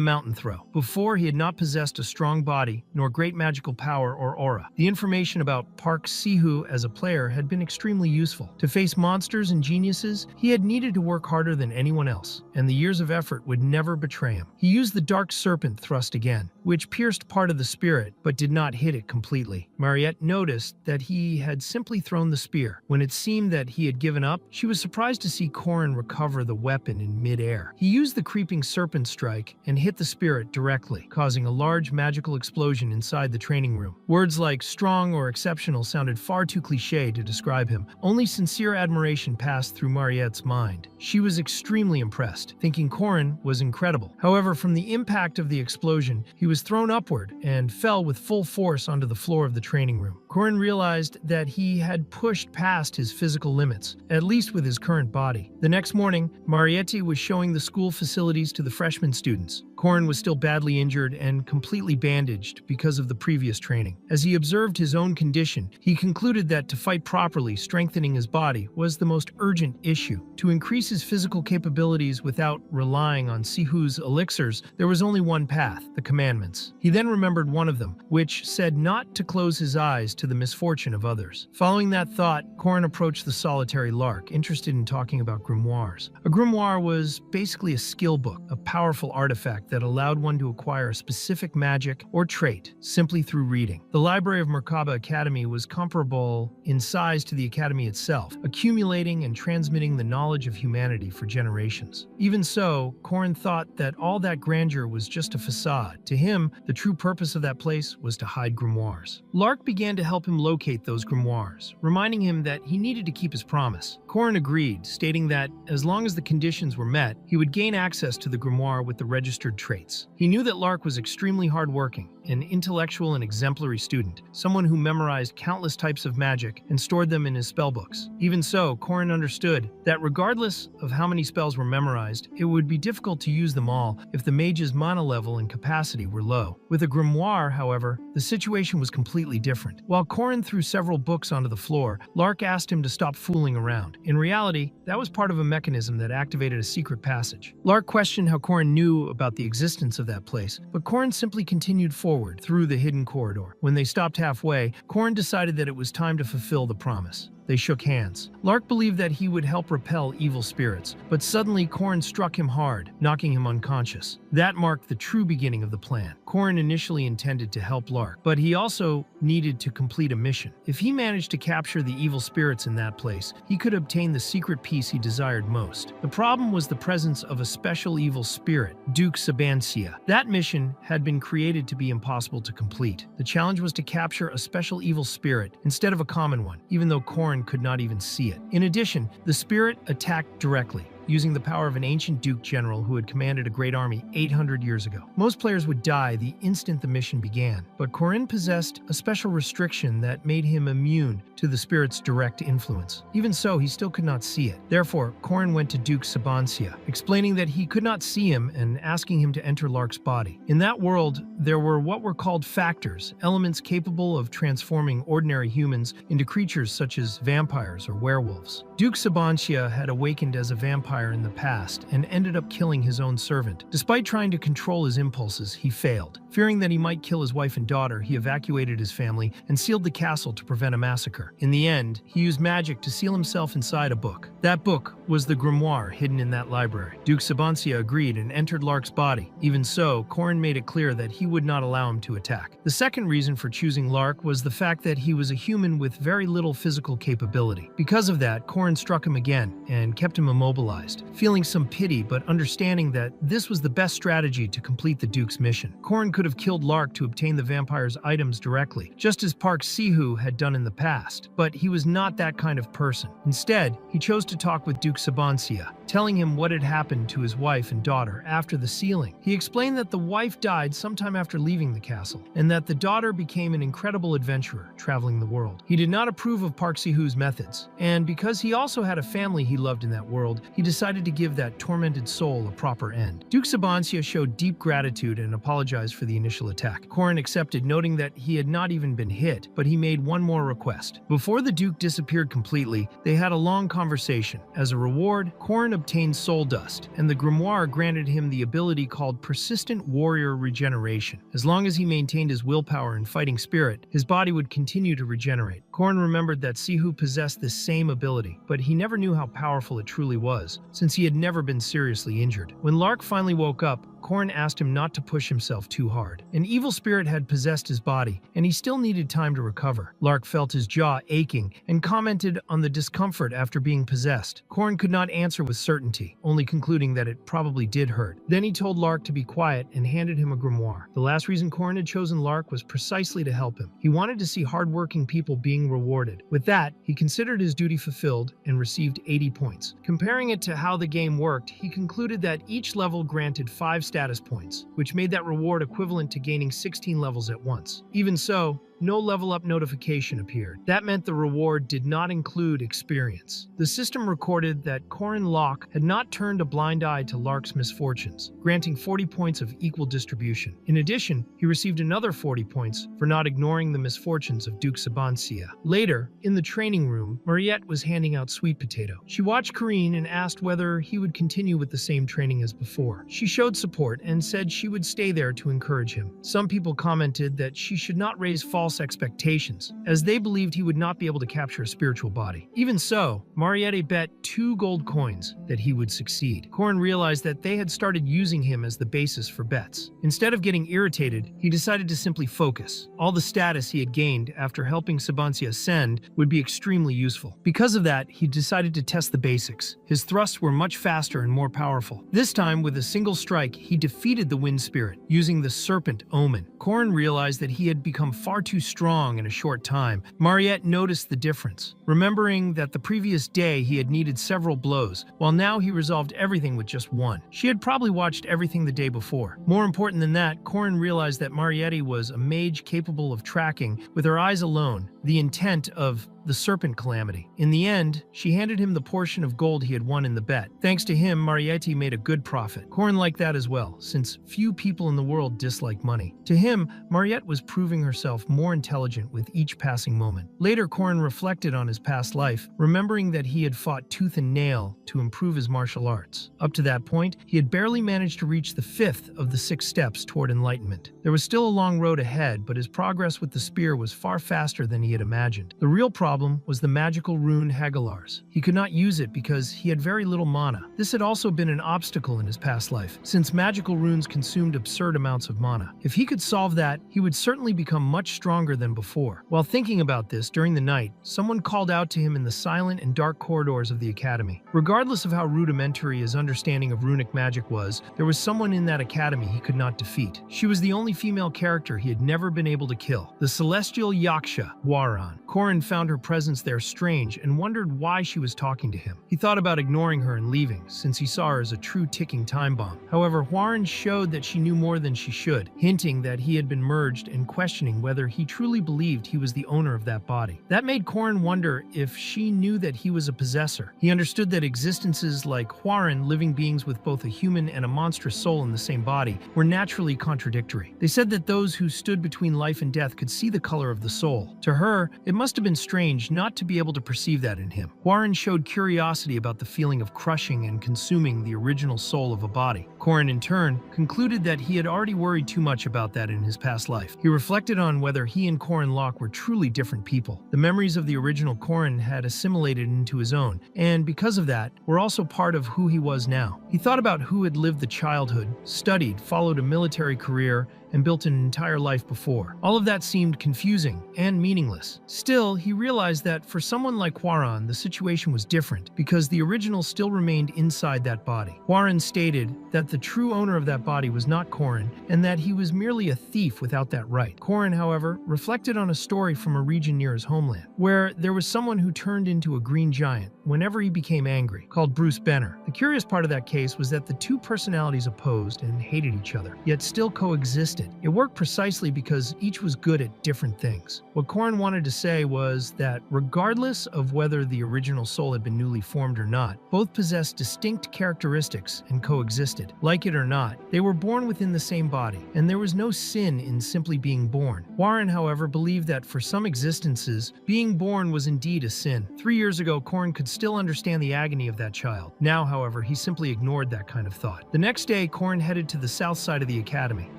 Mountain Throw. Before, he had not possessed a strong body nor great magical power or aura. The information about Park Sihu as a player had been extremely useful. To face monsters and geniuses, he had needed to work harder than anyone else, and the years of effort would never betray him. He used the Dark Serpent Thrust again, which pierced part of the spirit but did not hit it completely. Mariette noticed that he had simply thrown the spear. When it seemed that he had given up, she was surprised to see Korin recover the weapon in midair. He used the Creeping Serpent Strike and hit the spirit directly, causing a large magical explosion inside the training room. Words like strong or exceptional sounded far too cliché to describe him. Only sincere admiration passed through Mariette's mind. She was extremely impressed, thinking Korin was incredible. However, from the impact of the explosion, he was thrown upward and fell with full force onto the floor of the training room. Korin realized that he had pushed past his physical limits, at least with his current body. The next morning, Mariette was showing the school facilities to the freshman students. Korin was still badly injured and completely bandaged because of the previous training. As he observed his own condition, he concluded that to fight properly, strengthening his body was the most urgent issue. To increase his physical capabilities without relying on Sihu's elixirs, there was only one path: the commandments. He then remembered one of them, which said not to close his eyes to the misfortune of others. Following that thought, Korin approached the solitary Lark, interested in talking about grimoires. A grimoire was basically a skill book, a powerful artifact that allowed one to acquire a specific magic or trait simply through reading. The library of Merkaba Academy was comparable in size to the academy itself, accumulating and transmitting the knowledge of humanity for generations. Even so, Korin thought that all that grandeur was just a facade. To him, the true purpose of that place was to hide grimoires. Lark began to help him locate those grimoires, reminding him that he needed to keep his promise. Korin agreed, stating that as long as the conditions were met, he would gain access to the grimoire with the registered traits. He knew that Lark was extremely hardworking, an intellectual and exemplary student, someone who memorized countless types of magic and stored them in his spellbooks. Even so, Korin understood that regardless of how many spells were memorized, it would be difficult to use them all if the mage's mana level and capacity were low. With a grimoire, however, the situation was completely different. While Korin threw several books onto the floor, Lark asked him to stop fooling around. In reality, that was part of a mechanism that activated a secret passage. Lark questioned how Korin knew about the existence of that place, but Korin simply continued forward through the hidden corridor. When they stopped halfway, Korin decided that it was time to fulfill the promise. They shook hands. Lark believed that he would help repel evil spirits, but suddenly Korin struck him hard, knocking him unconscious. That marked the true beginning of the plan. Korin initially intended to help Lark, but he also needed to complete a mission. If he managed to capture the evil spirits in that place, he could obtain the secret piece he desired most. The problem was the presence of a special evil spirit, Duke Sabancia. That mission had been created to be impossible to complete. The challenge was to capture a special evil spirit instead of a common one, even though Korin could not even see it. In addition, the spirit attacked directly, using the power of an ancient Duke general who had commanded a great army 800 years ago. Most players would die the instant the mission began, but Corin possessed a special restriction that made him immune to the spirit's direct influence. Even so, he still could not see it. Therefore, Corin went to Duke Sabancia, explaining that he could not see him and asking him to enter Lark's body. In that world, there were what were called factors, elements capable of transforming ordinary humans into creatures such as vampires or werewolves. Duke Sabancia had awakened as a vampire in the past and ended up killing his own servant. Despite trying to control his impulses, he failed. Fearing that he might kill his wife and daughter, he evacuated his family and sealed the castle to prevent a massacre. In the end, he used magic to seal himself inside a book. That book was the grimoire hidden in that library. Duke Sabancia agreed and entered Lark's body. Even so, Corin made it clear that he would not allow him to attack. The second reason for choosing Lark was the fact that he was a human with very little physical capability. Because of that, Corin struck him again and kept him immobilized, feeling some pity but understanding that this was the best strategy to complete the Duke's mission. Corin could have killed Lark to obtain the vampire's items directly, just as Park Sihu had done in the past, but he was not that kind of person. Instead, he chose to talk with Duke Sabancia, telling him what had happened to his wife and daughter after the sealing. He explained that the wife died sometime after leaving the castle, and that the daughter became an incredible adventurer, traveling the world. He did not approve of Park Sihu's methods, and because he also had a family he loved in that world, he decided to give that tormented soul a proper end. Duke Sabancia showed deep gratitude and apologized for the initial attack. Corin accepted, noting that he had not even been hit, but he made one more request. Before the Duke disappeared completely, they had a long conversation. As a reward, Corin obtained soul dust, and the grimoire granted him the ability called Persistent Warrior Regeneration. As long as he maintained his willpower and fighting spirit, his body would continue to regenerate. Corin remembered that Sihu possessed this same ability, but he never knew how powerful it truly was, since he had never been seriously injured. When Lark finally woke up, Corin asked him not to push himself too hard. An evil spirit had possessed his body, and he still needed time to recover. Lark felt his jaw aching and commented on the discomfort after being possessed. Corin could not answer with certainty, only concluding that it probably did hurt. Then he told Lark to be quiet and handed him a grimoire. The last reason Corin had chosen Lark was precisely to help him. He wanted to see hardworking people being rewarded. With that, he considered his duty fulfilled and received 80 points. Comparing it to how the game worked, he concluded that each level granted 5 status points, which made that reward equivalent to gaining 16 levels at once. Even so, no level up notification appeared. That meant the reward did not include experience. The system recorded that Corin Locke had not turned a blind eye to Lark's misfortunes, granting 40 points of equal distribution. In addition, he received another 40 points for not ignoring the misfortunes of Duke Sabancia. Later, in the training room, Mariette was handing out sweet potato. She watched Corin and asked whether he would continue with the same training as before. She showed support and said she would stay there to encourage him. Some people commented that she should not raise false expectations, as they believed he would not be able to capture a spiritual body. Even so, Mariette bet 2 gold coins that he would succeed. Corin realized that they had started using him as the basis for bets. Instead of getting irritated, he decided to simply focus. All the status he had gained after helping Sabancia ascend would be extremely useful. Because of that, he decided to test the basics. His thrusts were much faster and more powerful. This time, with a single strike, he defeated the wind spirit, using the serpent omen. Corin realized that he had become far too strong in a short time. Mariette noticed the difference, remembering that the previous day he had needed several blows, while now he resolved everything with just one. She had probably watched everything the day before. More important than that, Corin realized that Mariette was a mage capable of tracking, with her eyes alone, the intent of the serpent calamity. In the end, she handed him the portion of gold he had won in the bet. Thanks to him, Mariette made a good profit. Corin liked that as well, since few people in the world dislike money. To him, Mariette was proving herself more intelligent with each passing moment. Later, Corin reflected on his past life, remembering that he had fought tooth and nail to improve his martial arts. Up to that point, he had barely managed to reach the 5th of the 6 steps toward enlightenment. There was still a long road ahead, but his progress with the spear was far faster than he had imagined. The real problem was the magical rune Hagalars. He could not use it because he had very little mana. This had also been an obstacle in his past life, since magical runes consumed absurd amounts of mana. If he could solve that, he would certainly become much stronger than before. While thinking about this during the night, someone called out to him in the silent and dark corridors of the academy. Regardless of how rudimentary his understanding of runic magic was, there was someone in that academy he could not defeat. She was the only female character he had never been able to kill, the celestial Yaksha, War Hwaran. Korin found her presence there strange and wondered why she was talking to him. He thought about ignoring her and leaving, since he saw her as a true ticking time bomb. However, Hwaran showed that she knew more than she should, hinting that he had been merged and questioning whether he truly believed he was the owner of that body. That made Korin wonder if she knew that he was a possessor. He understood that existences like Hwaran, living beings with both a human and a monstrous soul in the same body, were naturally contradictory. They said that those who stood between life and death could see the color of the soul. To her, it must have been strange not to be able to perceive that in him. Hwaran showed curiosity about the feeling of crushing and consuming the original soul of a body. Korin, in turn, concluded that he had already worried too much about that in his past life. He reflected on whether he and Korin Locke were truly different people. The memories of the original Korin had assimilated into his own, and because of that, were also part of who he was now. He thought about who had lived the childhood, studied, followed a military career, and built an entire life before. All of that seemed confusing and meaningless. Still, he realized that for someone like Hwaran, the situation was different because the original still remained inside that body. Hwaran stated that the true owner of that body was not Korin and that he was merely a thief without that right. Korin, however, reflected on a story from a region near his homeland, where there was someone who turned into a green giant whenever he became angry, called Bruce Benner. The curious part of that case was that the two personalities opposed and hated each other, yet still coexisted. It worked precisely because each was good at different things. What Korin wanted to say was that regardless of whether the original soul had been newly formed or not, both possessed distinct characteristics and coexisted. Like it or not, they were born within the same body, and there was no sin in simply being born. Hwaran, however, believed that for some existences, being born was indeed a sin. 3 years ago, Korin could still understand the agony of that child. Now, however, he simply ignored that kind of thought. The next day, Korin headed to the south side of the academy.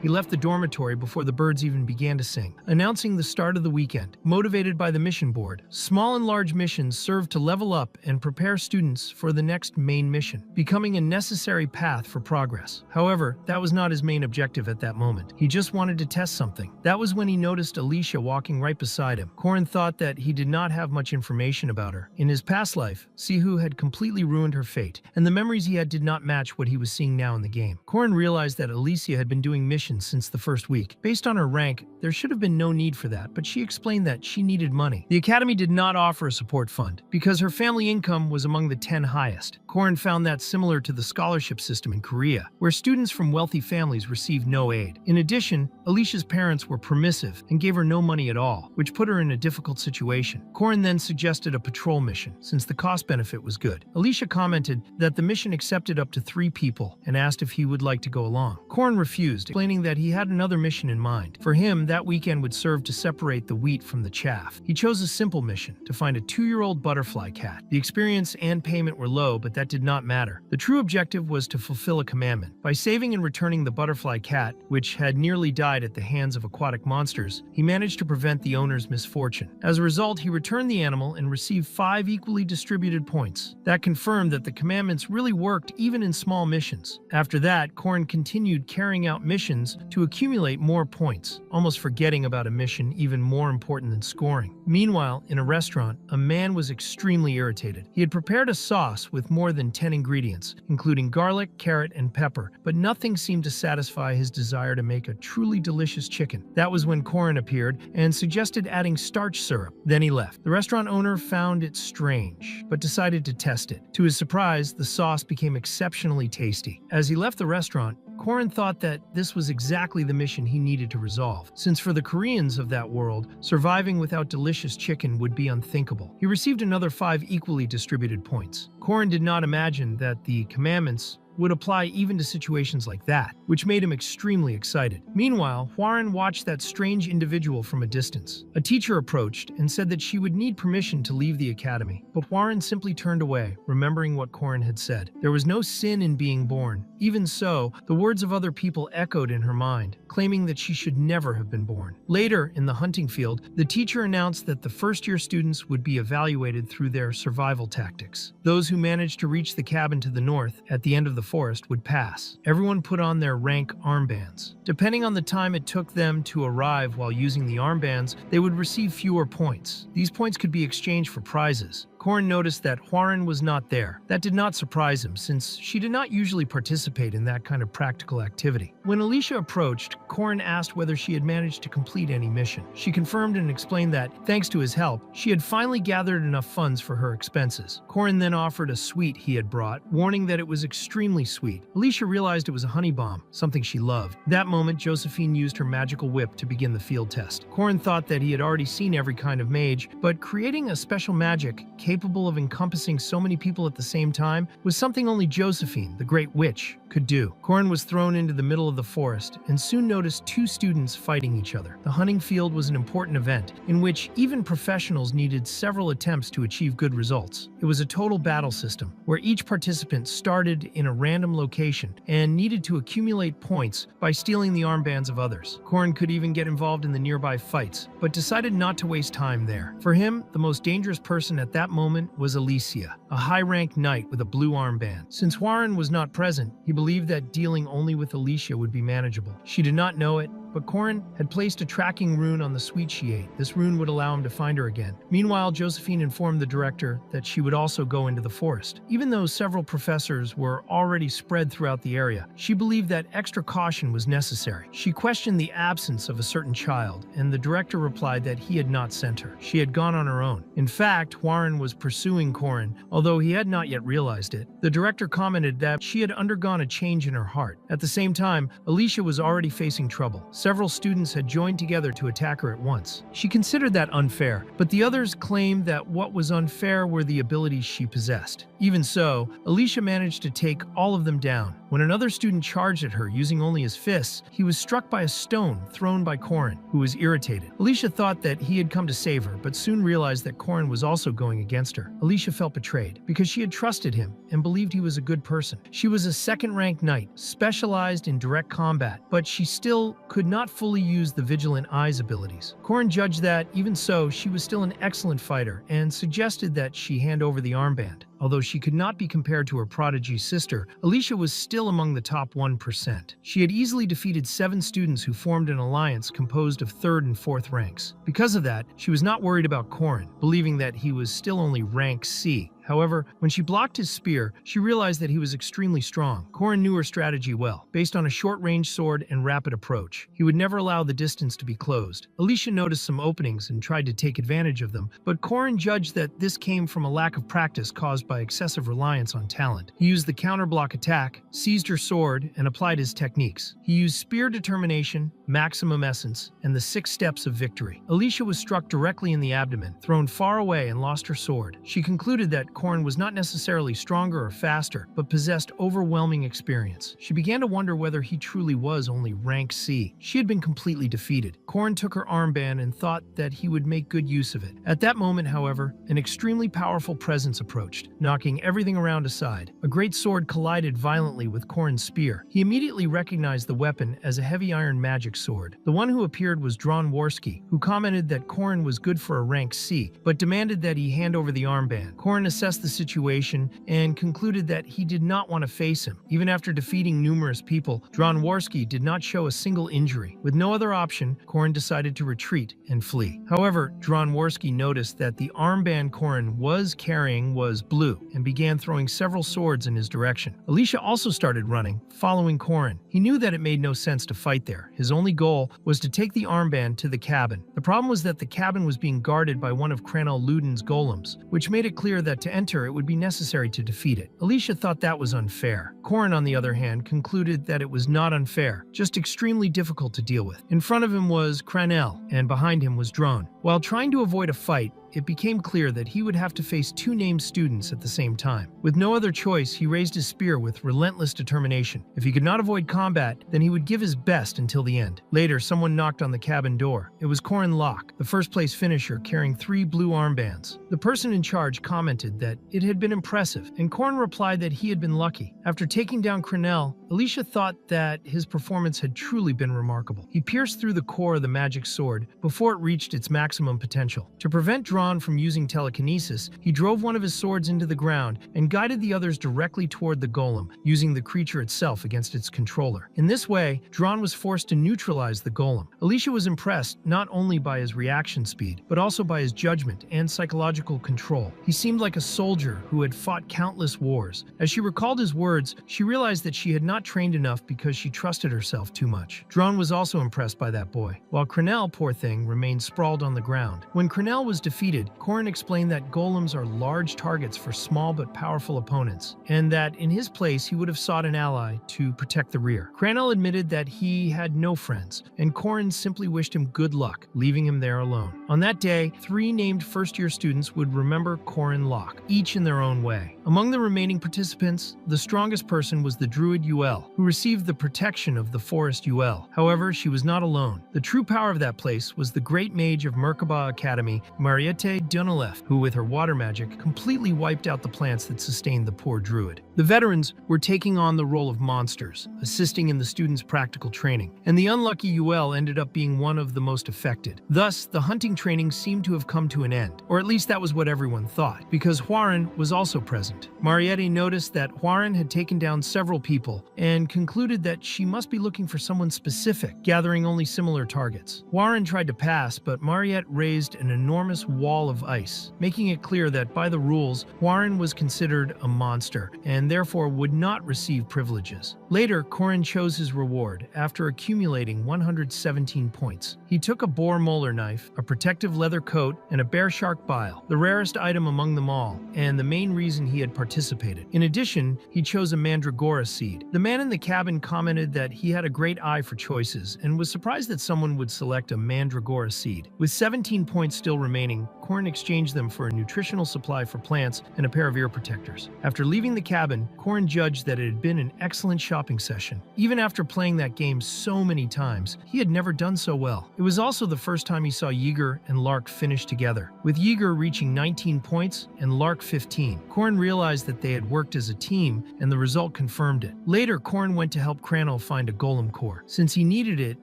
He left the dormitory before the birds even began to sing, announcing the start of the weekend. Motivated by the mission board, small and large missions serve to level up and prepare students for the next main mission, becoming a necessary path for progress. However, that was not his main objective at that moment. He just wanted to test something. That was when he noticed Alicia walking right beside him. Korin thought that he did not have much information about her. In his past life, Sihu had completely ruined her fate, and the memories he had did not match what he was seeing now in the game. Korin realized that Alicia had been doing missions since the first week. Based on her rank, there should have been no need for that, but she explained that she needed money. The academy did not offer a support fund because her family income was among the 10 highest. Korin found that similar to the scholarship system in Korea, where students from wealthy families received no aid. In addition, Alicia's parents were permissive and gave her no money at all, which put her in a difficult situation. Korin then suggested a patrol mission, since the cost-benefit was good. Alicia commented that the mission accepted up to 3 people and asked if he would like to go along. Korin refused, explaining that he had another mission in mind. For him, that weekend would serve to separate the wheat from the chaff. He chose a simple mission, to find a 2-year-old butterfly cat. The experience and payment were low, but that did not matter. The true objective was to fulfill a commandment. By saving and returning the butterfly cat, which had nearly died at the hands of aquatic monsters, he managed to prevent the owner's misfortune. As a result, he returned the animal and received 5 equally distributed points. That confirmed that the commandments really worked even in small missions. After that, Korin continued carrying out missions to accumulate more points, almost forgetting about a mission even more important than scoring. Meanwhile, in a restaurant, a man was extremely irritated. He had prepared a sauce with more than 10 ingredients, including garlic, carrot, and pepper, but nothing seemed to satisfy his desire to make a truly delicious chicken. That was when Korin appeared and suggested adding starch syrup. Then he left. The restaurant owner found it strange, but decided to test it. To his surprise, the sauce became exceptionally tasty. As he left the restaurant, Korin thought that this was exactly the mission he needed to resolve, since for the Koreans of that world, surviving without delicious chicken would be unthinkable. He received another 5 equally distributed points. Korin did not imagine that the commandments would apply even to situations like that, which made him extremely excited. Meanwhile, Hwaran watched that strange individual from a distance. A teacher approached and said that she would need permission to leave the academy, but Hwaran simply turned away, remembering what Korin had said. There was no sin in being born. Even so, the words of other people echoed in her mind, claiming that she should never have been born. Later, in the hunting field, the teacher announced that the first-year students would be evaluated through their survival tactics. Those who managed to reach the cabin to the north at the end of the forest would pass. Everyone put on their rank armbands. Depending on the time it took them to arrive while using the armbands, they would receive fewer points. These points could be exchanged for prizes. Corin noticed that Hwarin was not there. That did not surprise him, since she did not usually participate in that kind of practical activity. When Alicia approached, Corin asked whether she had managed to complete any mission. She confirmed and explained that, thanks to his help, she had finally gathered enough funds for her expenses. Corin then offered a sweet he had brought, warning that it was extremely sweet. Alicia realized it was a honey bomb, something she loved. At that moment, Josephine used her magical whip to begin the field test. Corin thought that he had already seen every kind of mage, but creating a special magic capable of encompassing so many people at the same time was something only Josephine, the Great Witch, could do. Corin was thrown into the middle of the forest and soon noticed two students fighting each other. The hunting field was an important event in which even professionals needed several attempts to achieve good results. It was a total battle system where each participant started in a random location and needed to accumulate points by stealing the armbands of others. Corin could even get involved in the nearby fights, but decided not to waste time there. For him, the most dangerous person at that moment was Alicia, a high-ranked knight with a blue armband. Since Hwarin was not present, he believed that dealing only with Alicia would be manageable. She did not know it, but Corin had placed a tracking rune on the sweet she ate. This rune would allow him to find her again. Meanwhile, Josephine informed the director that she would also go into the forest. Even though several professors were already spread throughout the area, she believed that extra caution was necessary. She questioned the absence of a certain child, and the director replied that he had not sent her. She had gone on her own. In fact, Hwarin was pursuing Corin, although he had not yet realized it. The director commented that she had undergone a change in her heart. At the same time, Alicia was already facing trouble. Several students had joined together to attack her at once. She considered that unfair, but the others claimed that what was unfair were the abilities she possessed. Even so, Alicia managed to take all of them down. When another student charged at her using only his fists, he was struck by a stone thrown by Corin, who was irritated. Alicia thought that he had come to save her, but soon realized that Corin was also going against her. Alicia felt betrayed because she had trusted him and believed he was a good person. She was a second-ranked knight, specialized in direct combat, but she still could not fully use the Vigilant Eyes abilities. Corin judged that, even so, she was still an excellent fighter and suggested that she hand over the armband. Although she could not be compared to her prodigy sister, Alicia was still among the top 1%. She had easily defeated 7 students who formed an alliance composed of 3rd and 4th ranks. Because of that, she was not worried about Corin, believing that he was still only rank C. However, when she blocked his spear, she realized that he was extremely strong. Corin knew her strategy well, based on a short-range sword and rapid approach. He would never allow the distance to be closed. Alicia noticed some openings and tried to take advantage of them, but Corin judged that this came from a lack of practice caused by excessive reliance on talent. He used the counterblock attack, seized her sword, and applied his techniques. He used spear determination, maximum essence, and the 6 steps of victory. Alicia was struck directly in the abdomen, thrown far away, and lost her sword. She concluded that Corin was not necessarily stronger or faster, but possessed overwhelming experience. She began to wonder whether he truly was only rank C. She had been completely defeated. Corin took her armband and thought that he would make good use of it. At that moment, however, an extremely powerful presence approached, knocking everything around aside. A great sword collided violently with Corin's spear. He immediately recognized the weapon as a heavy iron magic sword. The one who appeared was Dronzer, who commented that Corin was good for a rank C, but demanded that he hand over the armband. Corin assessed the situation and concluded that he did not want to face him. Even after defeating numerous people, Dronzer did not show a single injury. With no other option, Corin decided to retreat and flee. However, Dronzer noticed that the armband Corin was carrying was blue and began throwing several swords in his direction. Alicia also started running, following Corin. He knew that it made no sense to fight there. His only goal was to take the armband to the cabin. The problem was that the cabin was being guarded by one of Cranel Luden's golems, which made it clear that to enter, it would be necessary to defeat it. Alicia thought that was unfair. Corin, on the other hand, concluded that it was not unfair, just extremely difficult to deal with. In front of him was Cranel, and behind him was Drone. While trying to avoid a fight, it became clear that he would have to face 2 named students at the same time. With no other choice, he raised his spear with relentless determination. If he could not avoid combat, then he would give his best until the end. Later, someone knocked on the cabin door. It was Corin Locke, the first-place finisher, carrying 3 blue armbands. The person in charge commented that it had been impressive, and Corin replied that he had been lucky. After taking down Cranel, Alicia thought that his performance had truly been remarkable. He pierced through the core of the magic sword before it reached its maximum potential. To prevent Dron from using telekinesis, he drove one of his swords into the ground and guided the others directly toward the golem, using the creature itself against its controller. In this way, Dron was forced to neutralize the golem. Alicia was impressed not only by his reaction speed, but also by his judgment and psychological control. He seemed like a soldier who had fought countless wars. As she recalled his words, she realized that she had not trained enough because she trusted herself too much. Dron was also impressed by that boy, while Crenel, poor thing, remained sprawled on the ground. When Crenel was defeated, Corin explained that golems are large targets for small but powerful opponents, and that in his place he would have sought an ally to protect the rear. Crenel admitted that he had no friends, and Corin simply wished him good luck, leaving him there alone. On that day, 3 named first-year students would remember Corin Locke, each in their own way. Among the remaining participants, the strongest person was the druid Yahello, who received the protection of the forest Yahello. However, she was not alone. The true power of that place was the great mage of Merkaba Academy, Mariette Dunalef, who with her water magic completely wiped out the plants that sustained the poor druid. The veterans were taking on the role of monsters, assisting in the students' practical training, and the unlucky Yahello ended up being one of the most affected. Thus, the hunting training seemed to have come to an end, or at least that was what everyone thought, because Huaran was also present. Mariette noticed that Huaran had taken down several people and concluded that she must be looking for someone specific, gathering only similar targets. Huaran tried to pass, but Mariette raised an enormous wall of ice, making it clear that by the rules, Huaran was considered a monster and therefore would not receive privileges. Later, Corin chose his reward after accumulating 117 points. He took a boar molar knife, a protective leather coat, and a bear shark bile, the rarest item among them all, and the main reason he had participated. In addition, he chose a mandragora seed. The man in the cabin commented that he had a great eye for choices and was surprised that someone would select a mandragora seed. With 17 points still remaining, Corin exchanged them for a nutritional supply for plants and a pair of ear protectors. After leaving the cabin, Corin judged that it had been an excellent shopping session. Even after playing that game so many times, he had never done so well. It was also the first time he saw Yeager and Lark finish together, with Yeager reaching 19 points and Lark 15. Corin realized that they had worked as a team, and the result confirmed it. Later, Corin went to help Cranel find a golem core, since he needed it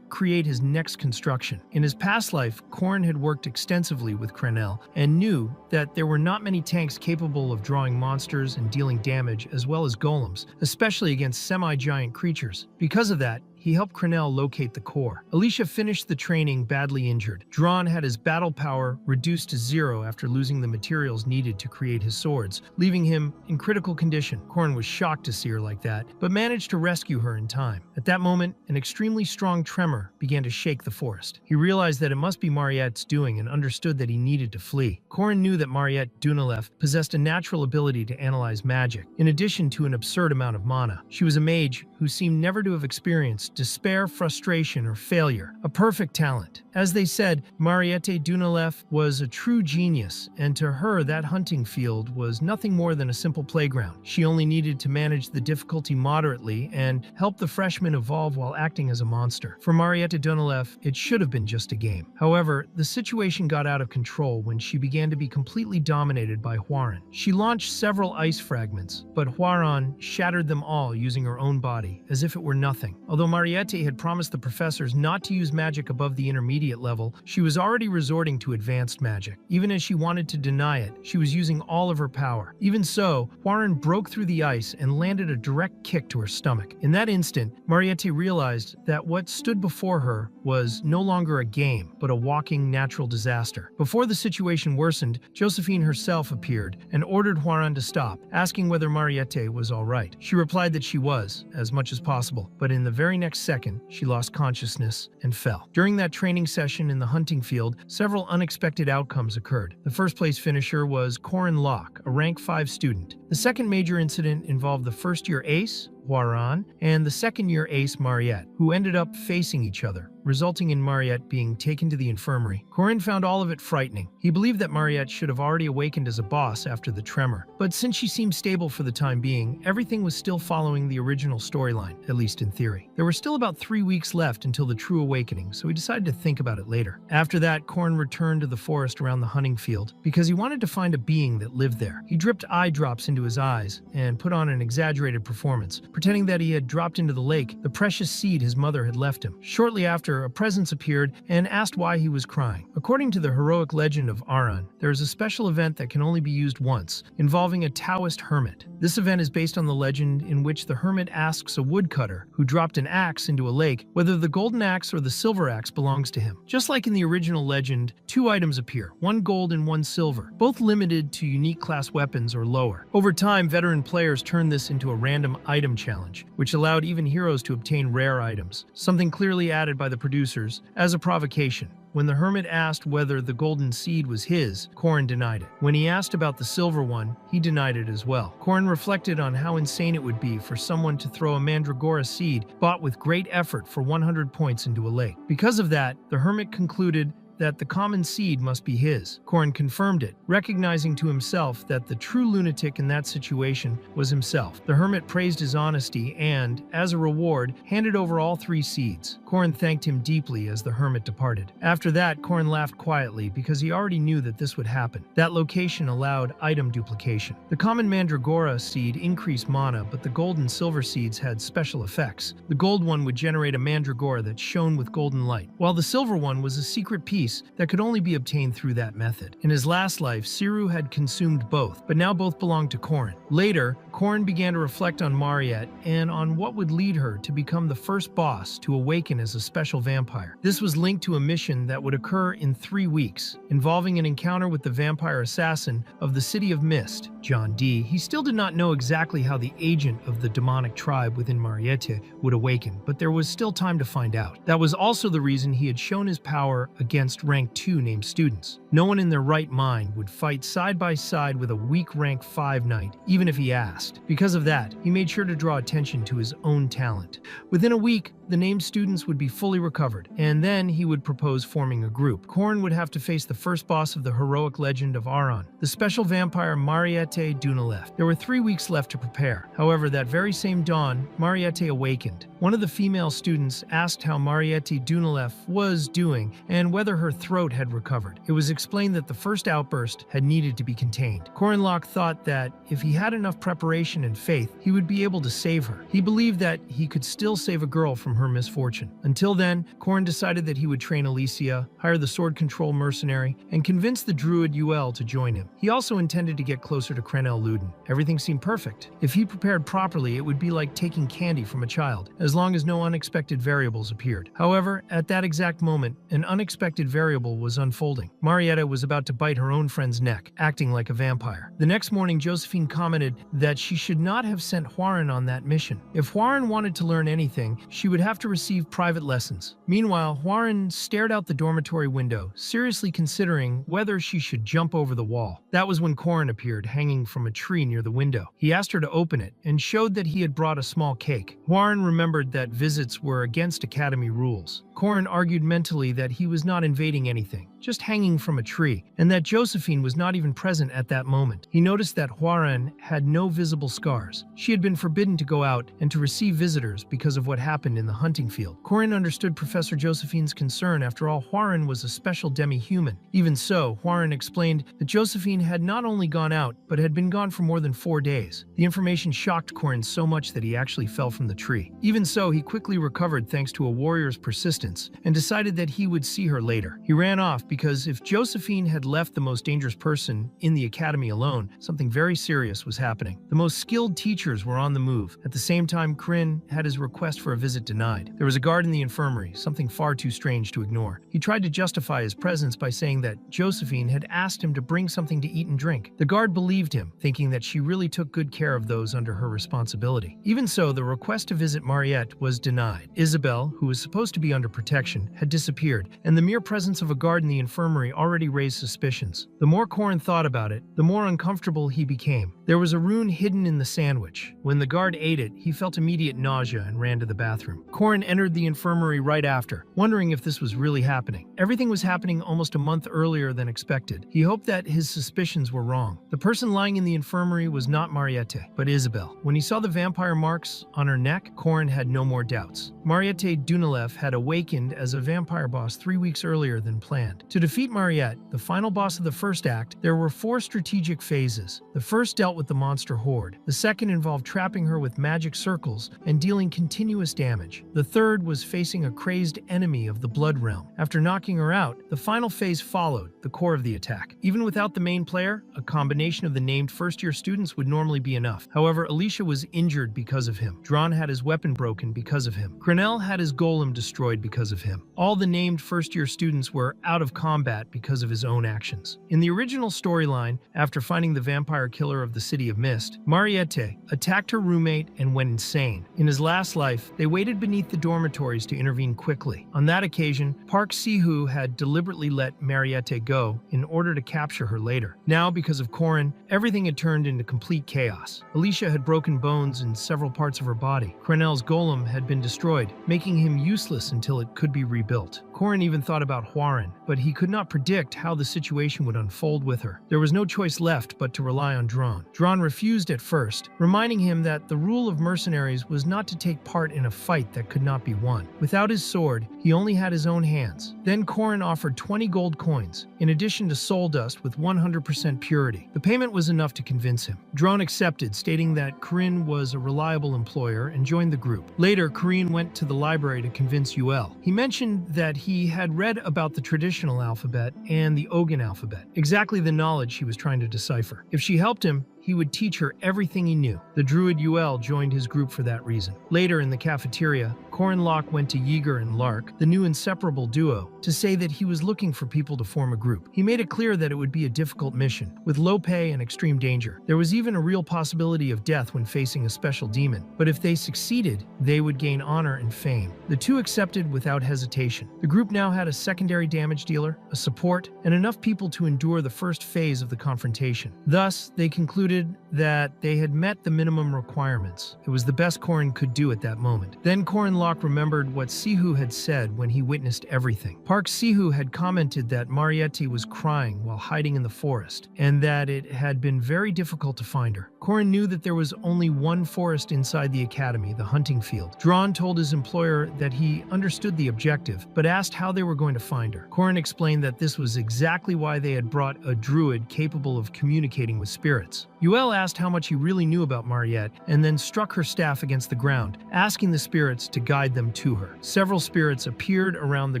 create his next construction. In his past life, Corin had worked extensively with Cranel and knew that there were not many tanks capable of drawing monsters and dealing damage as well as golems, especially against semi-giant creatures. Because of that, he helped Cranel locate the core. Alicia finished the training badly injured. Dron had his battle power reduced to 0 after losing the materials needed to create his swords, leaving him in critical condition. Corin was shocked to see her like that, but managed to rescue her in time. At that moment, an extremely strong tremor began to shake the forest. He realized that it must be Mariette's doing and understood that he needed to flee. Corin knew that Mariette Dunalef possessed a natural ability to analyze magic, in addition to an absurd amount of mana. She was a mage who seemed never to have experienced despair, frustration, or failure. A perfect talent. As they said, Mariette Dunalef was a true genius, and to her that hunting field was nothing more than a simple playground. She only needed to manage the difficulty moderately and help the freshmen evolve while acting as a monster. For Mariette Dunalef, it should have been just a game. However, the situation got out of control when she began to be completely dominated by Huaran. She launched several ice fragments, but Huaran shattered them all using her own body, as if it were nothing. Although Mariette had promised the professors not to use magic above the intermediate level, she was already resorting to advanced magic. Even as she wanted to deny it, she was using all of her power. Even so, Huaran broke through the ice and landed a direct kick to her stomach. In that instant, Mariette realized that what stood before her was no longer a game, but a walking natural disaster. Before the situation worsened, Josephine herself appeared and ordered Huaran to stop, asking whether Mariette was all right. She replied that she was, as much as possible, but in the very next second, she lost consciousness and fell. During that training session in the hunting field, several unexpected outcomes occurred. The first place finisher was Corin Locke, a rank 5 student. The second major incident involved the first-year ace, Huaran, and the second-year ace, Mariette, who ended up facing each other. resulting in Mariette being taken to the infirmary. Corin found all of it frightening. He believed that Mariette should have already awakened as a boss after the tremor, but since she seemed stable for the time being, everything was still following the original storyline, at least in theory. There were still about 3 weeks left until the true awakening, so he decided to think about it later. After that, Corin returned to the forest around the hunting field because he wanted to find a being that lived there. He dripped eye drops into his eyes and put on an exaggerated performance, pretending that he had dropped into the lake the precious seed his mother had left him. Shortly after, a presence appeared and asked why he was crying. According to the heroic legend of Aran, there is a special event that can only be used once, involving a Taoist hermit. This event is based on the legend in which the hermit asks a woodcutter who dropped an axe into a lake whether the golden axe or the silver axe belongs to him. Just like in the original legend, 2 items appear, 1 gold and 1 silver, both limited to unique class weapons or lower. Over time, veteran players turned this into a random item challenge, which allowed even heroes to obtain rare items, something clearly added by the producers as a provocation. When the hermit asked whether the golden seed was his, Corin denied it. When he asked about the silver one, he denied it as well. Corin reflected on how insane it would be for someone to throw a mandragora seed bought with great effort for 100 points into a lake. Because of that, the hermit concluded that the common seed must be his. Corin confirmed it, recognizing to himself that the true lunatic in that situation was himself. The hermit praised his honesty and, as a reward, handed over all 3 seeds. Corin thanked him deeply as the hermit departed. After that, Corin laughed quietly because he already knew that this would happen. That location allowed item duplication. The common mandragora seed increased mana, but the gold and silver seeds had special effects. The gold one would generate a mandragora that shone with golden light, while the silver one was a secret piece that could only be obtained through that method. In his last life, Siru had consumed both, but now both belonged to Corin. Later, Corin began to reflect on Mariette and on what would lead her to become the first boss to awaken as a special vampire. This was linked to a mission that would occur in 3 weeks, involving an encounter with the vampire assassin of the City of Mist, John D. He still did not know exactly how the agent of the demonic tribe within Mariette would awaken, but there was still time to find out. That was also the reason he had shown his power against rank 2 named students. No one in their right mind would fight side by side with a weak rank 5 knight, even if he asked. Because of that, he made sure to draw attention to his own talent. Within a week, the named students would be fully recovered, and then he would propose forming a group. Corin would have to face the first boss of the heroic legend of Aran, the special vampire Mariette Dunalef. There were 3 weeks left to prepare. However, that very same dawn, Mariette awakened. One of the female students asked how Mariette Dunalef was doing and whether her throat had recovered. It was explained that the first outburst had needed to be contained. Corin Locke thought that if he had enough preparation and faith, he would be able to save her. He believed that he could still save a girl from her misfortune. Until then, Corin decided that he would train Alicia, hire the sword control mercenary, and convince the druid Yahello to join him. He also intended to get closer to Crenel Luden. Everything seemed perfect. If he prepared properly, it would be like taking candy from a child, as long as no unexpected variables appeared. However, at that exact moment, an unexpected variable was unfolding. Mariette was about to bite her own friend's neck, acting like a vampire. The next morning, Josephine commented that she should not have sent Huaran on that mission. If Huaran wanted to learn anything, she would have to receive private lessons. Meanwhile, Huaran stared out the dormitory window, seriously considering whether she should jump over the wall. That was when Corin appeared, hanging from a tree near the window. He asked her to open it and showed that he had brought a small cake. Huaran remembered that visits were against Academy rules. Corin argued mentally that he was not invading anything, just hanging from a tree, and that Josephine was not even present at that moment. He noticed that Huaran had no visible scars. She had been forbidden to go out and to receive visitors because of what happened in the hunting field. Corin understood Professor Josephine's concern. After all, Huaran was a special demi-human. Even so, Huaran explained that Josephine had not only gone out, but had been gone for more than 4 days. The information shocked Corin so much that he actually fell from the tree. Even so, he quickly recovered thanks to a warrior's persistence and decided that he would see her later. He ran off because if Josephine had left the most dangerous person in the academy alone, something very serious was happening. The most skilled teachers were on the move. At the same time, Kryn had his request for a visit denied. There was a guard in the infirmary, something far too strange to ignore. He tried to justify his presence by saying that Josephine had asked him to bring something to eat and drink. The guard believed him, thinking that she really took good care of those under her responsibility. Even so, the request to visit Mariette was denied. Isabel, who was supposed to be under protection, had disappeared, and the mere presence of a guard in the infirmary already raised suspicions. The more Corin thought about it, the more uncomfortable he became. There was a rune hidden in the sandwich. When the guard ate it, he felt immediate nausea and ran to the bathroom. Corin entered the infirmary right after, wondering if this was really happening. Everything was happening almost a month earlier than expected. He hoped that his suspicions were wrong. The person lying in the infirmary was not Mariette, but Isabel. When he saw the vampire marks on her neck, Corin had no more doubts. Mariette Dunilev had awakened as a vampire boss 3 weeks earlier than planned. To defeat Mariette, the final boss of the first act, there were 4 strategic phases. The first dealt with the monster horde. The second involved trapping her with magic circles and dealing continuous damage. The third was facing a crazed enemy of the Blood Realm. After knocking her out, the final phase followed, the core of the attack. Even without the main player, a combination of the named first-year students would normally be enough. However, Alicia was injured because of him. Dron had his weapon broken because of him. Crenel had his golem destroyed because of him. All the named first-year students were out of combat because of his own actions. In the original storyline, after finding the vampire killer of the City of Mist, Mariette attacked her roommate and went insane. In his last life, they waited beneath the dormitories to intervene quickly. On that occasion, Park Si-hoo had deliberately let Mariette go in order to capture her later. Now, because of Corin, everything had turned into complete chaos. Alicia had broken bones in several parts of her body. Crenel's golem had been destroyed, making him useless until it could be rebuilt. Corin even thought about Hwarin, but he could not predict how the situation would unfold with her. There was no choice left but to rely on Dron. Dron refused at first, reminding him that the rule of mercenaries was not to take part in a fight that could not be won. Without his sword, he only had his own hands. Then Corin offered 20 gold coins, in addition to soul dust with 100% purity. The payment was enough to convince him. Dron accepted, stating that Corinne was a reliable employer and joined the group. Later, Corinne went to the library to convince Yahello. He mentioned that he had read about the traditional alphabet and the Ogan alphabet, exactly the knowledge he was trying to decipher. If she helped him, he would teach her everything he knew. The druid Yahello joined his group for that reason. Later in the cafeteria, Corin Locke went to Yeager and Lark, the new inseparable duo, to say that he was looking for people to form a group. He made it clear that it would be a difficult mission, with low pay and extreme danger. There was even a real possibility of death when facing a special demon, but if they succeeded, they would gain honor and fame. The two accepted without hesitation. The group now had a secondary damage dealer, a support, and enough people to endure the first phase of the confrontation. Thus, they concluded that they had met the minimum requirements. It was the best Corin could do at that moment. Then Corin Locke remembered what Si-hoo had said when he witnessed everything. Park Si-hoo had commented that Mariette was crying while hiding in the forest, and that it had been very difficult to find her. Corin knew that there was only one forest inside the academy, the hunting field. Dron told his employer that he understood the objective, but asked how they were going to find her. Corin explained that this was exactly why they had brought a druid capable of communicating with spirits. Yahello asked how much he really knew about Mariette, and then struck her staff against the ground, asking the spirits to guide them to her. Several spirits appeared around the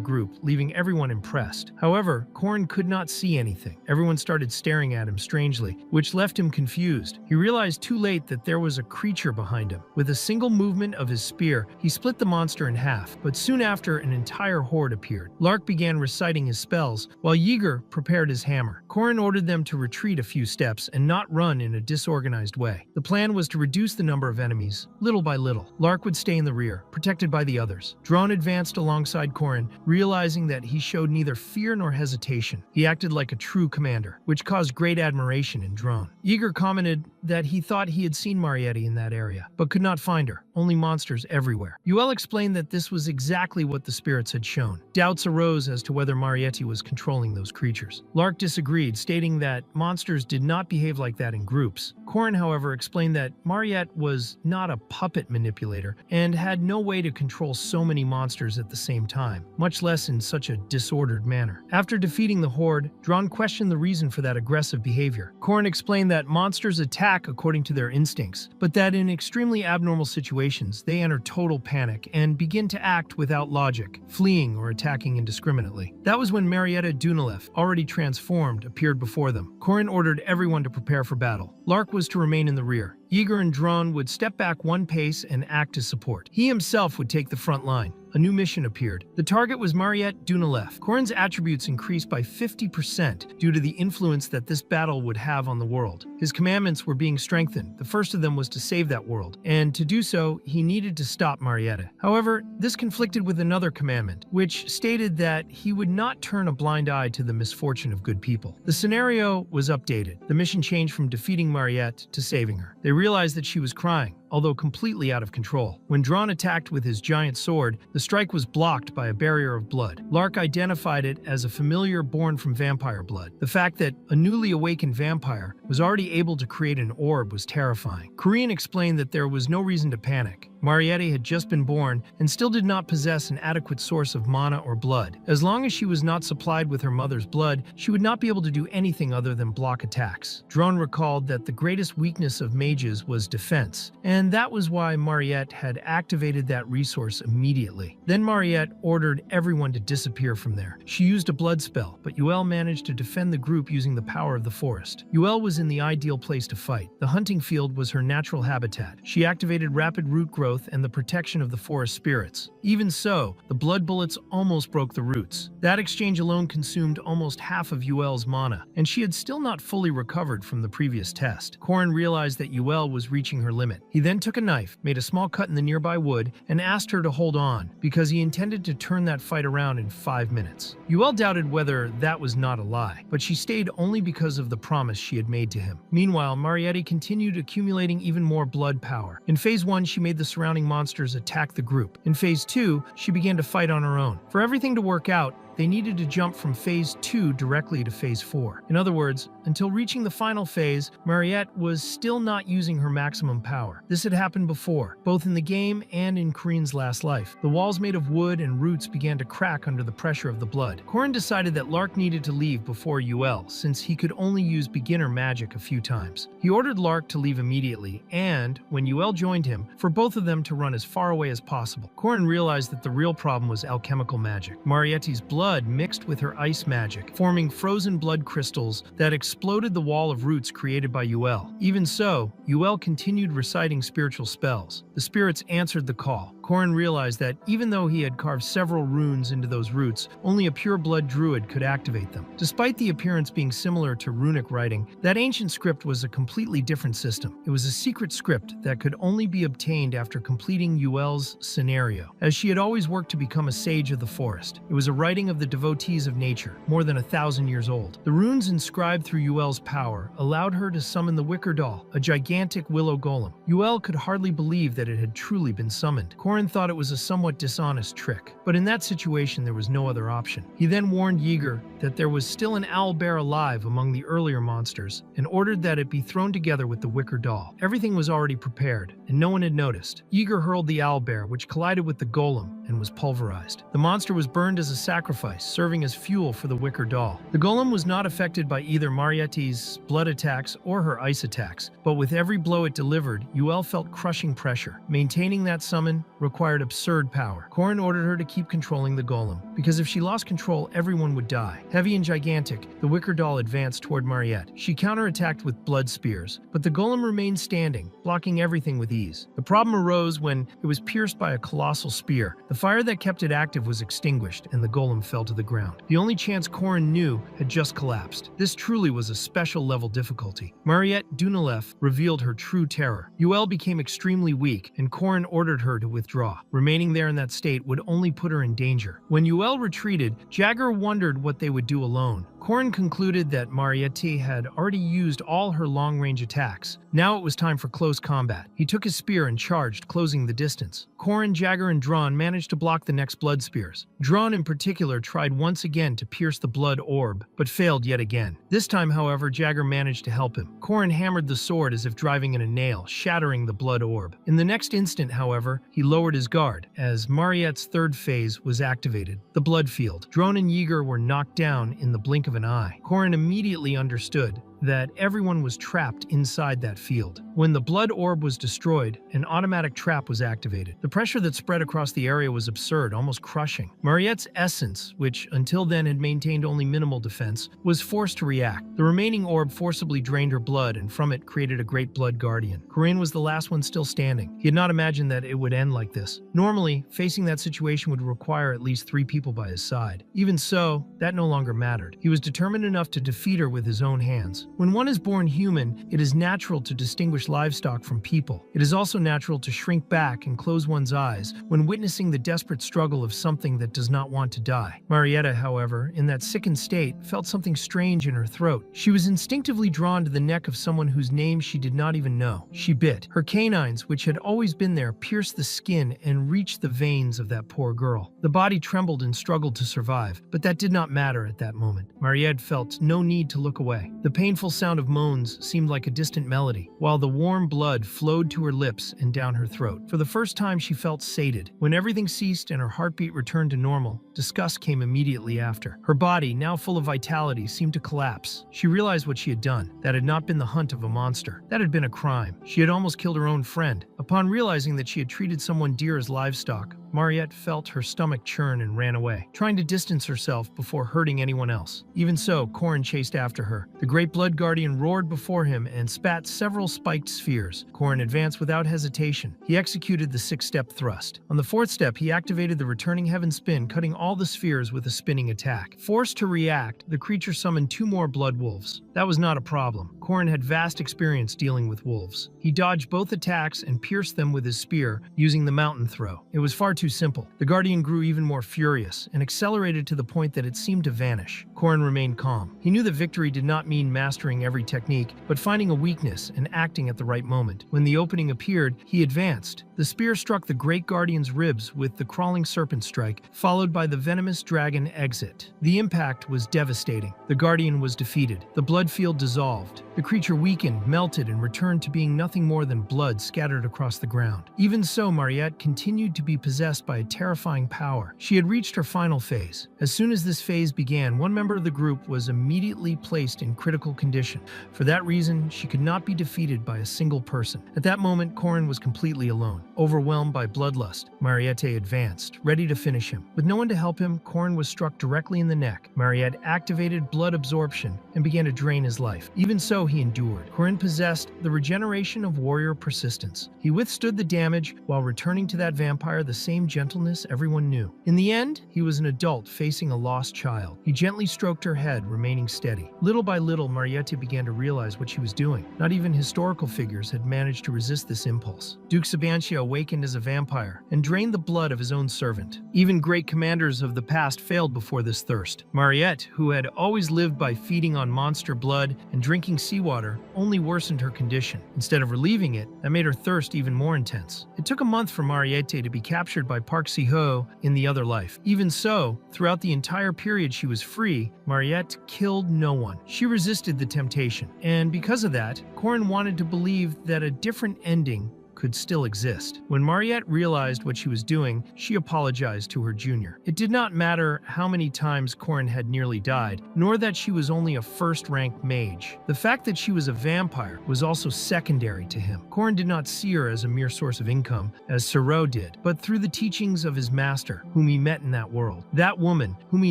group, leaving everyone impressed. However, Corin could not see anything. Everyone started staring at him strangely, which left him confused. He realized too late that there was a creature behind him. With a single movement of his spear, he split the monster in half, but soon after, an entire horde appeared. Lark began reciting his spells, while Yeager prepared his hammer. Corin ordered them to retreat a few steps and not run in a disorganized way. The plan was to reduce the number of enemies, little by little. Lark would stay in the rear, protected by the others. Dron advanced alongside Corin, realizing that he showed neither fear nor hesitation. He acted like a true commander, which caused great admiration in Dron. Yeager commented that he thought he had seen Mariette in that area, but could not find her. Only monsters everywhere. Yahello explained that this was exactly what the spirits had shown. Doubts arose as to whether Mariette was controlling those creatures. Lark disagreed, stating that monsters did not behave like that in groups. Corin, however, explained that Mariette was not a puppet manipulator and had no way to control so many monsters at the same time, much less in such a disordered manner. After defeating the horde, Dron questioned the reason for that aggressive behavior. Corin explained that monsters attack according to their instincts, but that in extremely abnormal situations, they enter total panic and begin to act without logic, fleeing or attacking indiscriminately. That was when Mariette Dunilev, already transformed, appeared before them. Corin ordered everyone to prepare for battle. Lark was to remain in the rear. Yeager and Dron would step back one pace and act as support. He himself would take the front line. a new mission appeared. The target was Mariette Dunalef. Corrin's attributes increased by 50% due to the influence that this battle would have on the world. His commandments were being strengthened. The first of them was to save that world, and to do so, he needed to stop Mariette. However, this conflicted with another commandment, which stated that he would not turn a blind eye to the misfortune of good people. The scenario was updated. The mission changed from defeating Mariette to saving her. They realized that she was crying, although completely out of control. When Dron attacked with his giant sword, the strike was blocked by a barrier of blood. Lark identified it as a familiar born from vampire blood. The fact that a newly awakened vampire was already able to create an orb was terrifying. Korean explained that there was no reason to panic. Mariette had just been born and still did not possess an adequate source of mana or blood. As long as she was not supplied with her mother's blood, she would not be able to do anything other than block attacks. Dron recalled that the greatest weakness of mages was defense, and that was why Mariette had activated that resource immediately. Then Mariette ordered everyone to disappear from there. She used a blood spell, but Yahello managed to defend the group using the power of the forest. Yahello was in the ideal place to fight. The hunting field was her natural habitat. She activated rapid root growth and the protection of the forest spirits. Even so, the blood bullets almost broke the roots. That exchange alone consumed almost half of Yahello's mana, and she had still not fully recovered from the previous test. Corrin realized that Yahello was reaching her limit. He then took a knife, made a small cut in the nearby wood, and asked her to hold on, because he intended to turn that fight around in 5 minutes. Yahello doubted whether that was not a lie, but she stayed only because of the promise she had made to him. Meanwhile, Mariette continued accumulating even more blood power. In Phase 1, she made the surrounding monsters attack the group. In Phase 2, she began to fight on her own. For everything to work out, they needed to jump from Phase 2 directly to Phase 4. In other words, until reaching the final phase, Mariette was still not using her maximum power. This had happened before, both in the game and in Korin's last life. The walls made of wood and roots began to crack under the pressure of the blood. Korin decided that Lark needed to leave before Yahello, since he could only use beginner magic a few times. He ordered Lark to leave immediately, and, when Yahello joined him, for both of them to run as far away as possible. Korin realized that the real problem was alchemical magic. Mariette's blood mixed with her ice magic, forming frozen blood crystals that exploded the wall of roots created by Yahello. Even so, Yahello continued reciting spiritual spells. The spirits answered the call. Korin realized that even though he had carved several runes into those roots, only a pure-blood druid could activate them. Despite the appearance being similar to runic writing, that ancient script was a completely different system. It was a secret script that could only be obtained after completing Yahello's scenario, as she had always worked to become a sage of the forest. It was a writing of the devotees of nature, more than 1,000 years old. The runes inscribed through Yahello's power allowed her to summon the Wicker Doll, a gigantic willow golem. Yahello could hardly believe that it had truly been summoned. Korin thought it was a somewhat dishonest trick, but in that situation there was no other option. He then warned Yeager that there was still an owlbear alive among the earlier monsters and ordered that it be thrown together with the Wicker Doll. Everything was already prepared, and no one had noticed. Yeager hurled the owlbear, which collided with the golem and was pulverized. The monster was burned as a sacrifice, serving as fuel for the Wicker Doll. The golem was not affected by either Mariette's blood attacks or her ice attacks, but with every blow it delivered, Yahello felt crushing pressure. Maintaining that summon required absurd power. Korin ordered her to keep controlling the golem, because if she lost control, everyone would die. Heavy and gigantic, the Wicker Doll advanced toward Mariette. She counterattacked with blood spears, but the golem remained standing, blocking everything with ease. The problem arose when it was pierced by a colossal spear. The fire that kept it active was extinguished, and the golem fell to the ground. The only chance Korin knew had just collapsed. This truly was a special level difficulty. Mariette Dunalef revealed her true terror. Yahello became extremely weak, and Korin ordered her to withdraw. Remaining there in that state would only put her in danger. When Yahello retreated, Jagger wondered what they would do alone. Korin concluded that Mariette had already used all her long-range attacks. Now it was time for close combat. He took his spear and charged, closing the distance. Korin, Jagger, and Dron managed to block the next blood spears. Dron in particular tried once again to pierce the blood orb, but failed yet again. This time, however, Jagger managed to help him. Korin hammered the sword as if driving in a nail, shattering the blood orb. In the next instant, however, he lowered his guard, as Mariette's third phase was activated, the blood field. Dron and Yeager were knocked down in the blink of an eye. Korin immediately understood that everyone was trapped inside that field. When the blood orb was destroyed, an automatic trap was activated. The pressure that spread across the area was absurd, almost crushing. Mariette's essence, which until then had maintained only minimal defense, was forced to react. The remaining orb forcibly drained her blood, and from it created a great blood guardian. Corinne was the last one still standing. He had not imagined that it would end like this. Normally, facing that situation would require at least 3 people by his side. Even so, that no longer mattered. He was determined enough to defeat her with his own hands. When one is born human, it is natural to distinguish livestock from people. It is also natural to shrink back and close one's eyes when witnessing the desperate struggle of something that does not want to die. Marietta, however, in that sickened state, felt something strange in her throat. She was instinctively drawn to the neck of someone whose name she did not even know. She bit. Her canines, which had always been there, pierced the skin and reached the veins of that poor girl. The body trembled and struggled to survive, but that did not matter at that moment. Mariette felt no need to look away. The painful sound of moans seemed like a distant melody, while the warm blood flowed to her lips and down her throat. For the first time, she felt sated. When everything ceased and her heartbeat returned to normal, disgust came immediately after. Her body, now full of vitality, seemed to collapse. She realized what she had done. That had not been the hunt of a monster. That had been a crime. She had almost killed her own friend. Upon realizing that she had treated someone dear as livestock, Mariette felt her stomach churn and ran away, trying to distance herself before hurting anyone else. Even so, Corin chased after her. The great blood guardian roared before him and spat several spiked spheres. Corin advanced without hesitation. He executed the 6-step thrust. On the 4th step, he activated the returning heaven spin, cutting all the spheres with a spinning attack. Forced to react, the creature summoned 2 more blood wolves. That was not a problem. Corin had vast experience dealing with wolves. He dodged both attacks and pierced them with his spear, using the mountain throw. It was far too simple. The guardian grew even more furious and accelerated to the point that it seemed to vanish. Corin remained calm. He knew that victory did not mean mastering every technique, but finding a weakness and acting at the right moment. When the opening appeared, he advanced. The spear struck the great guardian's ribs with the crawling serpent strike, followed by the venomous dragon exit. The impact was devastating. The guardian was defeated. The blood field dissolved. The creature weakened, melted, and returned to being nothing more than blood scattered across the ground. Even so, Mariette continued to be possessed by a terrifying power. She had reached her final phase. As soon as this phase began, one member of the group was immediately placed in critical condition. For that reason, she could not be defeated by a single person. At that moment, Corin was completely alone. Overwhelmed by bloodlust, Mariette advanced, ready to finish him. With no one to help him, Corin was struck directly in the neck. Mariette activated blood absorption and began to drain his life. Even so, he endured. Corin possessed the regeneration of warrior persistence. He withstood the damage while returning to that vampire the same gentleness everyone knew. In the end, he was an adult facing a lost child. He gently stroked her head, remaining steady. Little by little, Mariette began to realize what she was doing. Not even historical figures had managed to resist this impulse. Duke Sabantia awakened as a vampire and drained the blood of his own servant. Even great commanders of the past failed before this thirst. Mariette, who had always lived by feeding on monster blood and drinking seawater, only worsened her condition. Instead of relieving it, that made her thirst even more intense. It took a month for Mariette to be captured by Park Si-ho in the other life. Even so, throughout the entire period she was free, Mariette killed no one. She resisted the temptation, and because of that, Corin wanted to believe that a different ending could still exist. When Mariette realized what she was doing, she apologized to her junior. It did not matter how many times Corin had nearly died, nor that she was only a first-ranked mage. The fact that she was a vampire was also secondary to him. Corin did not see her as a mere source of income, as Suro did, but through the teachings of his master, whom he met in that world. That woman, whom he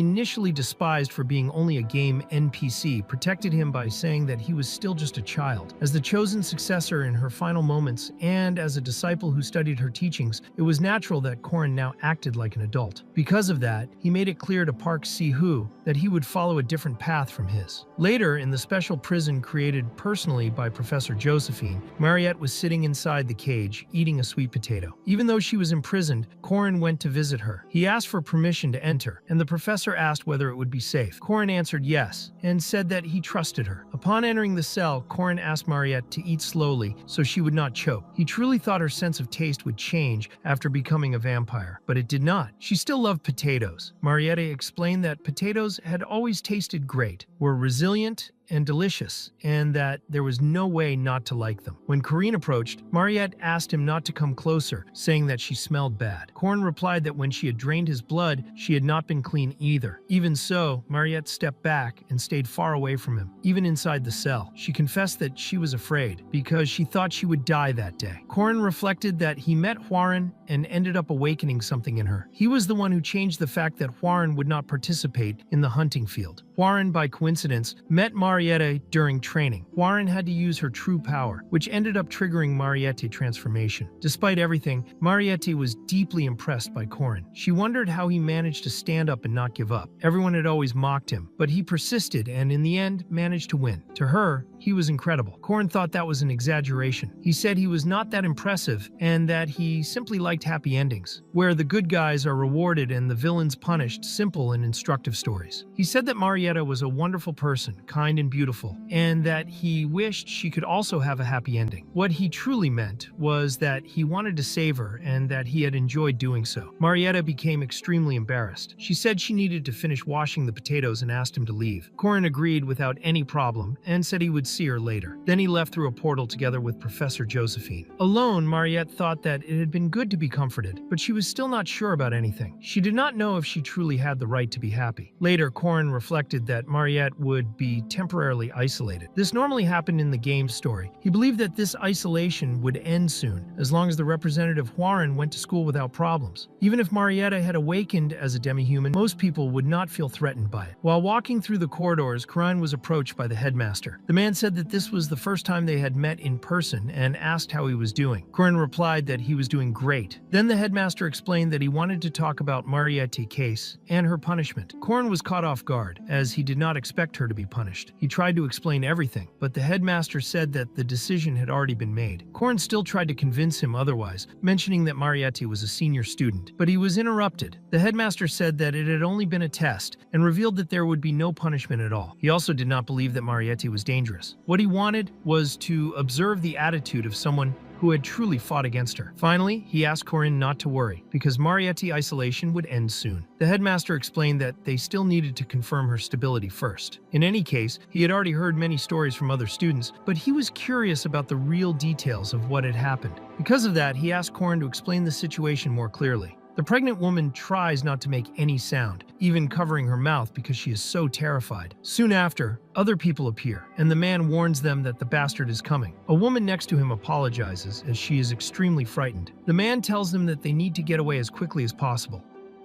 initially despised for being only a game NPC, protected him by saying that he was still just a child. As the chosen successor in her final moments, and as a disciple who studied her teachings, it was natural that Corin now acted like an adult. Because of that, he made it clear to Park Si-ho that he would follow a different path from his. Later, in the special prison created personally by Professor Josephine, Mariette was sitting inside the cage, eating a sweet potato. Even though she was imprisoned, Corin went to visit her. He asked for permission to enter, and the professor asked whether it would be safe. Corin answered yes, and said that he trusted her. Upon entering the cell, Corin asked Mariette to eat slowly so she would not choke. He truly thought her sense of taste would change after becoming a vampire, but it did not. She still loved potatoes. Mariette explained that potatoes had always tasted great, were resilient, and delicious, and that there was no way not to like them. When Corinne approached, Mariette asked him not to come closer, saying that she smelled bad. Corin replied that when she had drained his blood, she had not been clean either. Even so, Mariette stepped back and stayed far away from him, even inside the cell. She confessed that she was afraid, because she thought she would die that day. Corin reflected that he met Hwoarang and ended up awakening something in her. He was the one who changed the fact that Hwoarang would not participate in the hunting field. Hwoarang, by coincidence, met Mariette during training. Hwoarang had to use her true power, which ended up triggering Mariette transformation. Despite everything, Mariette was deeply impressed by Corin. She wondered how he managed to stand up and not give up. Everyone had always mocked him, but he persisted and in the end managed to win. To her, he was incredible. Corin thought that was an exaggeration. He said he was not that impressive and that he simply liked happy endings, where the good guys are rewarded and the villains punished, simple and instructive stories. He said that Mariette was a wonderful person, kind and beautiful, and that he wished she could also have a happy ending. What he truly meant was that he wanted to save her and that he had enjoyed doing so. Mariette became extremely embarrassed. She said she needed to finish washing the potatoes and asked him to leave. Corin agreed without any problem and said he would see her later. Then he left through a portal together with Professor Josephine. Alone, Mariette thought that it had been good to be comforted, but she was still not sure about anything. She did not know if she truly had the right to be happy. Later, Corin reflected that Mariette would be temporarily isolated. This normally happened in the game's story. He believed that this isolation would end soon, as long as the representative Hwoarang went to school without problems. Even if Mariette had awakened as a demi-human, most people would not feel threatened by it. While walking through the corridors, Corin was approached by the headmaster. The man said that this was the first time they had met in person and asked how he was doing. Corin replied that he was doing great. Then the headmaster explained that he wanted to talk about Mariette's case and her punishment. Corin was caught off guard, as he did not expect her to be punished. He tried to explain everything, but the headmaster said that the decision had already been made. Corin still tried to convince him otherwise, mentioning that Mariette was a senior student, but he was interrupted. The headmaster said that it had only been a test and revealed that there would be no punishment at all. He also did not believe that Mariette was dangerous. What he wanted was to observe the attitude of someone who had truly fought against her. Finally, he asked Corin not to worry, because Mariette's isolation would end soon. The headmaster explained that they still needed to confirm her stability first. In any case, he had already heard many stories from other students, but he was curious about the real details of what had happened. Because of that, he asked Corin to explain the situation more clearly. The pregnant woman tries not to make any sound, even covering her mouth because she is so terrified. Soon after, other people appear, and the man warns them that the bastard is coming. A woman next to him apologizes, as she is extremely frightened. The man tells them that they need to get away as quickly as possible.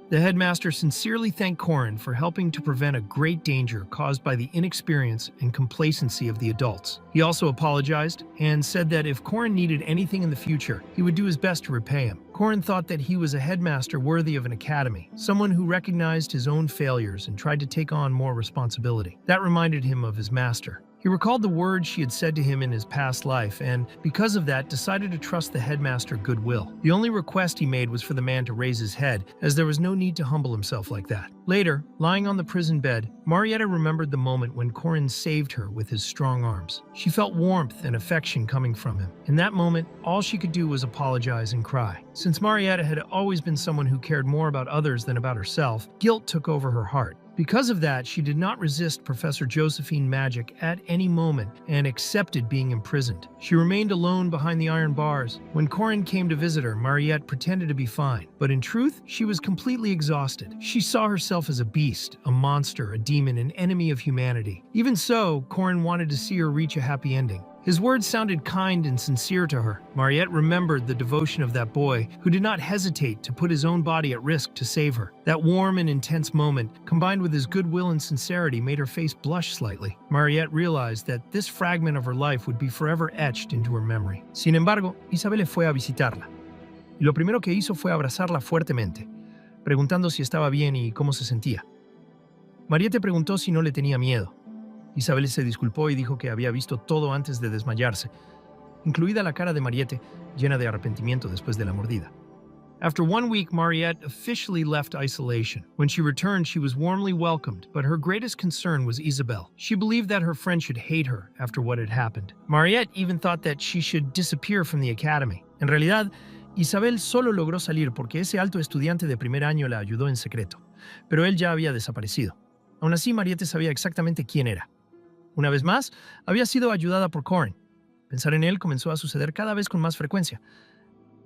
The headmaster sincerely thanked Corin for helping to prevent a great danger caused by the inexperience and complacency of the adults. He also apologized and said that if Corin needed anything in the future, he would do his best to repay him. Corin thought that he was a headmaster worthy of an academy, someone who recognized his own failures and tried to take on more responsibility. That reminded him of his master. He recalled the words she had said to him in his past life and, because of that, decided to trust the headmaster goodwill. The only request he made was for the man to raise his head, as there was no need to humble himself like that. Later, lying on the prison bed, Mariette remembered the moment when Corin saved her with his strong arms. She felt warmth and affection coming from him. In that moment, all she could do was apologize and cry. Since Mariette had always been someone who cared more about others than about herself, guilt took over her heart. Because of that, she did not resist Professor Josephine magic at any moment and accepted being imprisoned. She remained alone behind the iron bars. When Corin came to visit her, Mariette pretended to be fine, but in truth, she was completely exhausted. She saw herself as a beast, a monster, a demon, an enemy of humanity. Even so, Corin wanted to see her reach a happy ending. His words sounded kind and sincere to her. Mariette remembered the devotion of that boy who did not hesitate to put his own body at risk to save her. That warm and intense moment, combined with his goodwill and sincerity, made her face blush slightly. Mariette realized that this fragment of her life would be forever etched into her memory. Sin embargo, Isabelle fue a visitarla. Y lo primero que hizo fue abrazarla fuertemente, preguntando si estaba bien y cómo se sentía. Mariette preguntó si no le tenía miedo. Isabel se disculpó y dijo que había visto todo antes de desmayarse, incluida la cara de Mariette, llena de arrepentimiento después de la mordida. After 1 week, Mariette officially left isolation. When she returned, she was warmly welcomed, but her greatest concern was Isabel. She believed that her friend should hate her after what had happened. Mariette even thought that she should disappear from the academy. En realidad, Isabel solo logró salir porque ese alto estudiante de primer año la ayudó en secreto, pero él ya había desaparecido. Aún así, Mariette sabía exactamente quién era. Una vez más, había sido ayudada por Corin. Pensar en él comenzó a suceder cada vez con más frecuencia.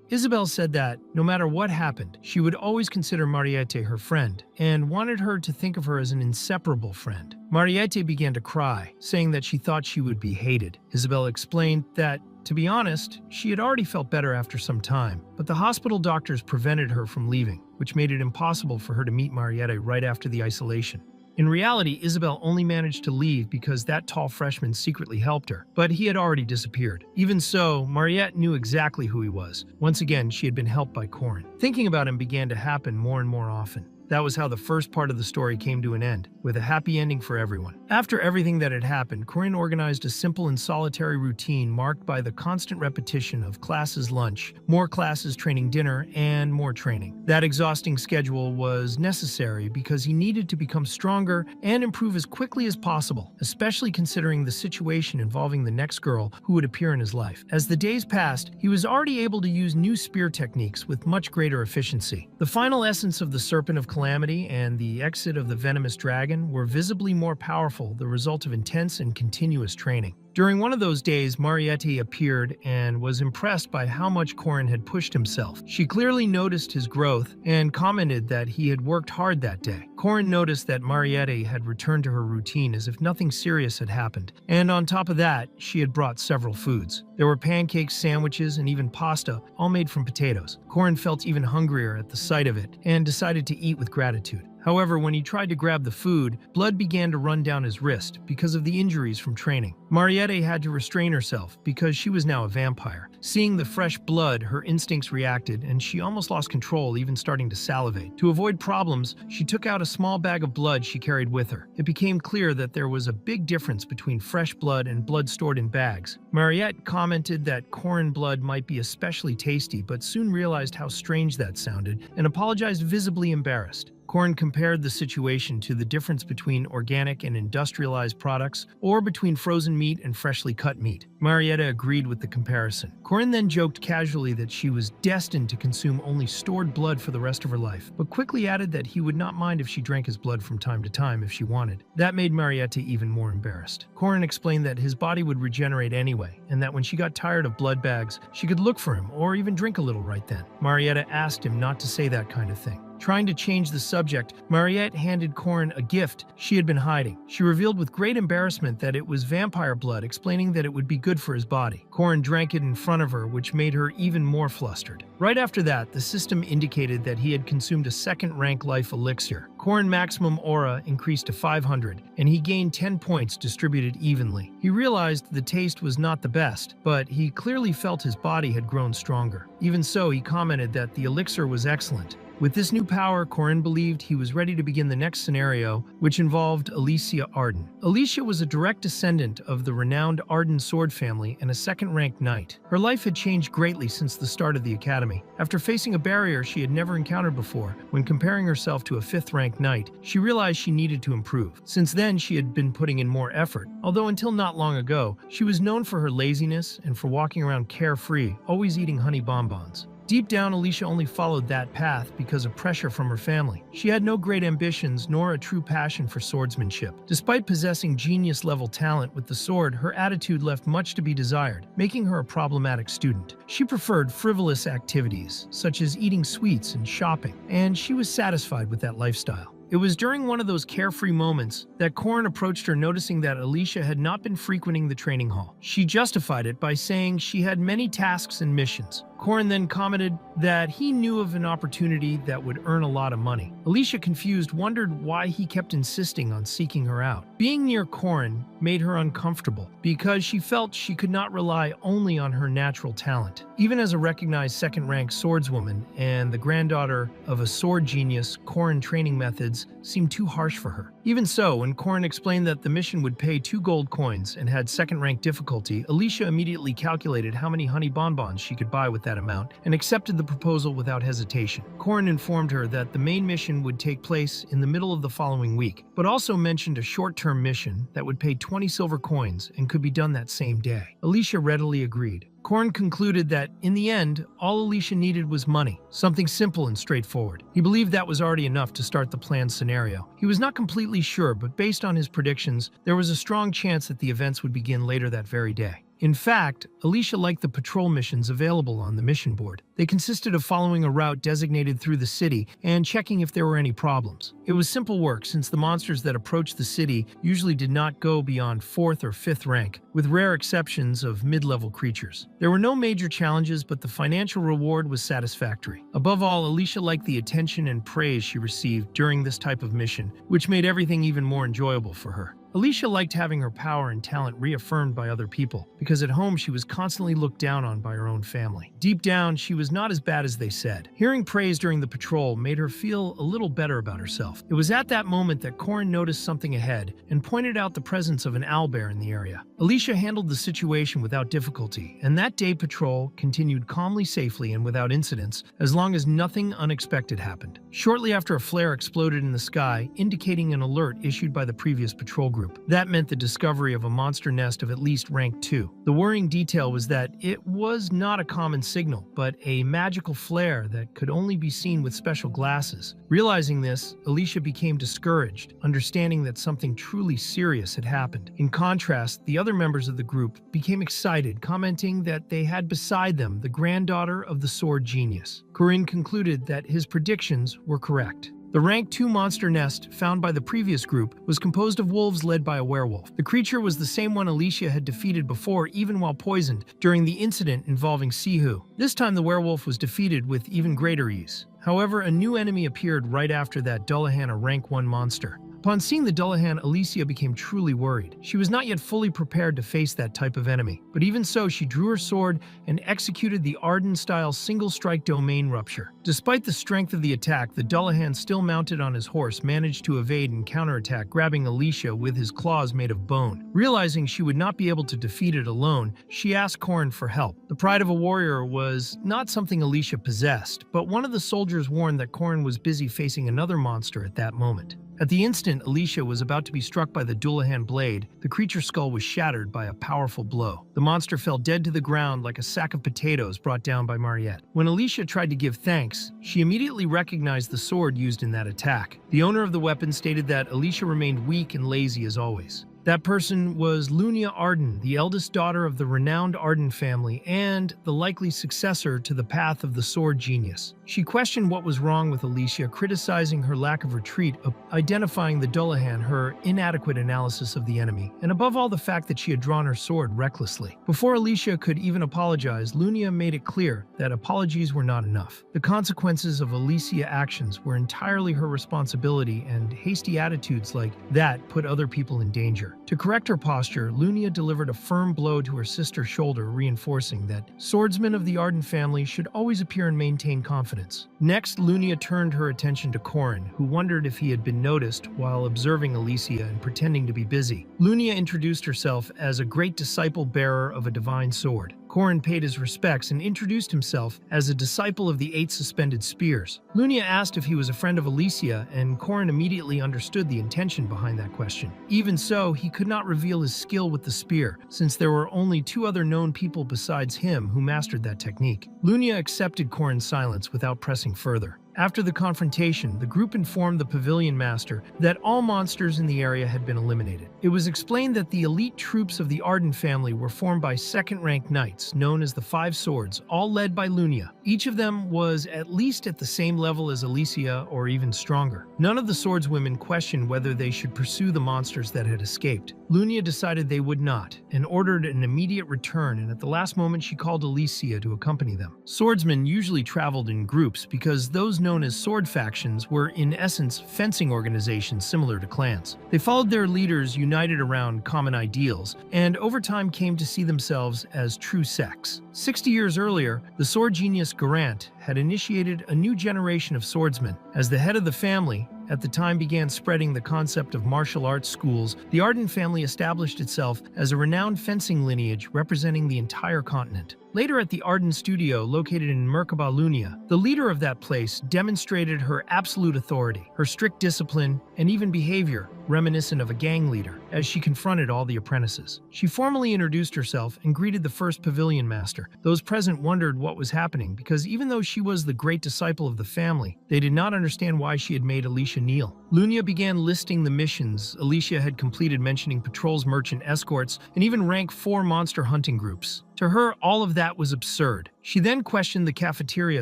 Isabel said that, no matter what happened, she would always consider Mariette her friend, and wanted her to think of her as an inseparable friend. Mariette began to cry, saying that she thought she would be hated. Isabel explained that, to be honest, she had already felt better after some time, but the hospital doctors prevented her from leaving, which made it impossible for her to meet Mariette right after the isolation. In reality, Isabel only managed to leave because that tall freshman secretly helped her, but he had already disappeared. Even so, Mariette knew exactly who he was. Once again, she had been helped by Corin. Thinking about him began to happen more and more often. That was how the first part of the story came to an end, with a happy ending for everyone. After everything that had happened, Corinne organized a simple and solitary routine marked by the constant repetition of classes lunch, more classes training dinner, and more training. That exhausting schedule was necessary because he needed to become stronger and improve as quickly as possible, especially considering the situation involving the next girl who would appear in his life. As the days passed, he was already able to use new spear techniques with much greater efficiency. The final essence of the Serpent of Calamity and the exit of the Venomous Dragon were visibly more powerful, the result of intense and continuous training. During one of those days, Mariette appeared and was impressed by how much Corin had pushed himself. She clearly noticed his growth and commented that he had worked hard that day. Corin noticed that Mariette had returned to her routine as if nothing serious had happened, and on top of that, she had brought several foods. There were pancakes, sandwiches, and even pasta, all made from potatoes. Corin felt even hungrier at the sight of it and decided to eat with gratitude. However, when he tried to grab the food, blood began to run down his wrist because of the injuries from training. Mariette had to restrain herself because she was now a vampire. Seeing the fresh blood, her instincts reacted, and she almost lost control, even starting to salivate. To avoid problems, she took out a small bag of blood she carried with her. It became clear that there was a big difference between fresh blood and blood stored in bags. Mariette commented that Corin blood might be especially tasty, but soon realized how strange that sounded and apologized, visibly embarrassed. Corin compared the situation to the difference between organic and industrialized products, or between frozen meat and freshly cut meat. Mariette agreed with the comparison. Corin then joked casually that she was destined to consume only stored blood for the rest of her life, but quickly added that he would not mind if she drank his blood from time to time if she wanted. That made Mariette even more embarrassed. Corin explained that his body would regenerate anyway, and that when she got tired of blood bags, she could look for him or even drink a little right then. Mariette asked him not to say that kind of thing. Trying to change the subject, Mariette handed Corin a gift she had been hiding. She revealed with great embarrassment that it was vampire blood, explaining that it would be good for his body. Corin drank it in front of her, which made her even more flustered. Right after that, the system indicated that he had consumed a second-rank life elixir. Corin's maximum aura increased to 500, and he gained 10 points distributed evenly. He realized the taste was not the best, but he clearly felt his body had grown stronger. Even so, he commented that the elixir was excellent. With this new power, Corin believed he was ready to begin the next scenario, which involved Alicia Arden. Alicia was a direct descendant of the renowned Arden sword family and a second-ranked knight. Her life had changed greatly since the start of the academy. After facing a barrier she had never encountered before, when comparing herself to a fifth-ranked knight, she realized she needed to improve. Since then, she had been putting in more effort, although until not long ago, she was known for her laziness and for walking around carefree, always eating honey bonbons. Deep down, Alicia only followed that path because of pressure from her family. She had no great ambitions nor a true passion for swordsmanship. Despite possessing genius-level talent with the sword, her attitude left much to be desired, making her a problematic student. She preferred frivolous activities, such as eating sweets and shopping, and she was satisfied with that lifestyle. It was during one of those carefree moments that Corin approached her, noticing that Alicia had not been frequenting the training hall. She justified it by saying she had many tasks and missions. Corin then commented that he knew of an opportunity that would earn a lot of money. Alicia, confused, wondered why he kept insisting on seeking her out. Being near Corin made her uncomfortable because she felt she could not rely only on her natural talent. Even as a recognized second-rank swordswoman and the granddaughter of a sword genius, Corin training methods seemed too harsh for her. Even so, when Corin explained that the mission would pay 2 gold coins and had second-rank difficulty, Alicia immediately calculated how many honey bonbons she could buy with that amount and accepted the proposal without hesitation. Corin informed her that the main mission would take place in the middle of the following week, but also mentioned a short-term mission that would pay 20 silver coins and could be done that same day. Alicia readily agreed. Korn concluded that, in the end, all Alicia needed was money, something simple and straightforward. He believed that was already enough to start the planned scenario. He was not completely sure, but based on his predictions, there was a strong chance that the events would begin later that very day. In fact, Alicia liked the patrol missions available on the mission board. They consisted of following a route designated through the city and checking if there were any problems. It was simple work since the monsters that approached the city usually did not go beyond 4th or 5th rank, with rare exceptions of mid-level creatures. There were no major challenges, but the financial reward was satisfactory. Above all, Alicia liked the attention and praise she received during this type of mission, which made everything even more enjoyable for her. Alicia liked having her power and talent reaffirmed by other people, because at home she was constantly looked down on by her own family. Deep down, she was not as bad as they said. Hearing praise during the patrol made her feel a little better about herself. It was at that moment that Korn noticed something ahead and pointed out the presence of an owlbear in the area. Alicia handled the situation without difficulty, and that day patrol continued calmly, safely, and without incidents, as long as nothing unexpected happened. Shortly after, a flare exploded in the sky, indicating an alert issued by the previous patrol group. That meant the discovery of a monster nest of at least rank 2. The worrying detail was that it was not a common signal, but a magical flare that could only be seen with special glasses. Realizing this, Alicia became discouraged, understanding that something truly serious had happened. In contrast, the other members of the group became excited, commenting that they had beside them the granddaughter of the sword genius. Corinne concluded that his predictions were correct. The rank 2 monster nest found by the previous group was composed of wolves led by a werewolf. The creature was the same one Alicia had defeated before, even while poisoned, during the incident involving Sihu. This time the werewolf was defeated with even greater ease. However, a new enemy appeared right after that, Dullahan, a rank 1 monster. Upon seeing the Dullahan, Alicia became truly worried. She was not yet fully prepared to face that type of enemy, but even so, she drew her sword and executed the Arden-style single-strike domain rupture. Despite the strength of the attack, the Dullahan, still mounted on his horse, managed to evade and counterattack, grabbing Alicia with his claws made of bone. Realizing she would not be able to defeat it alone, she asked Korn for help. The pride of a warrior was not something Alicia possessed, but one of the soldiers warned that Korn was busy facing another monster at that moment. At the instant Alicia was about to be struck by the Dullahan blade, the creature's skull was shattered by a powerful blow. The monster fell dead to the ground like a sack of potatoes brought down by Mariette. When Alicia tried to give thanks, she immediately recognized the sword used in that attack. The owner of the weapon stated that Alicia remained weak and lazy as always. That person was Lunia Arden, the eldest daughter of the renowned Arden family and the likely successor to the path of the sword genius. She questioned what was wrong with Alicia, criticizing her lack of retreat, identifying the Dullahan, her inadequate analysis of the enemy, and above all the fact that she had drawn her sword recklessly. Before Alicia could even apologize, Lunia made it clear that apologies were not enough. The consequences of Alicia's actions were entirely her responsibility, and hasty attitudes like that put other people in danger. To correct her posture, Lunia delivered a firm blow to her sister's shoulder, reinforcing that swordsmen of the Arden family should always appear and maintain confidence. Next, Lunia turned her attention to Corin, who wondered if he had been noticed while observing Alicia and pretending to be busy. Lunia introduced herself as a great disciple bearer of a divine sword. Corin paid his respects and introduced himself as a disciple of the 8 suspended spears. Lunia asked if he was a friend of Alicia, and Corin immediately understood the intention behind that question. Even so, he could not reveal his skill with the spear, since there were only 2 other known people besides him who mastered that technique. Lunia accepted Corin's silence without pressing further. After the confrontation, the group informed the pavilion master that all monsters in the area had been eliminated. It was explained that the elite troops of the Arden family were formed by second-rank knights, known as the 5 Swords, all led by Lunia. Each of them was at least at the same level as Alicia, or even stronger. None of the swordswomen questioned whether they should pursue the monsters that had escaped. Lunia decided they would not, and ordered an immediate return, and at the last moment she called Alicia to accompany them. Swordsmen usually traveled in groups because those known as sword factions were in essence fencing organizations similar to clans. They followed their leaders united around common ideals, and over time came to see themselves as true sects. 60 years earlier, the sword genius Garant had initiated a new generation of swordsmen. As the head of the family, at the time began spreading the concept of martial arts schools, the Arden family established itself as a renowned fencing lineage representing the entire continent. Later at the Arden studio located in Merkaba Lunia, the leader of that place demonstrated her absolute authority, her strict discipline, and even behavior reminiscent of a gang leader as she confronted all the apprentices. She formally introduced herself and greeted the first pavilion master. Those present wondered what was happening because even though she was the great disciple of the family, they did not understand why she had made Alicia kneel. Lunia began listing the missions Alicia had completed, mentioning patrols, merchant escorts, and even rank 4 monster hunting groups. To her, all of that was absurd. She then questioned the cafeteria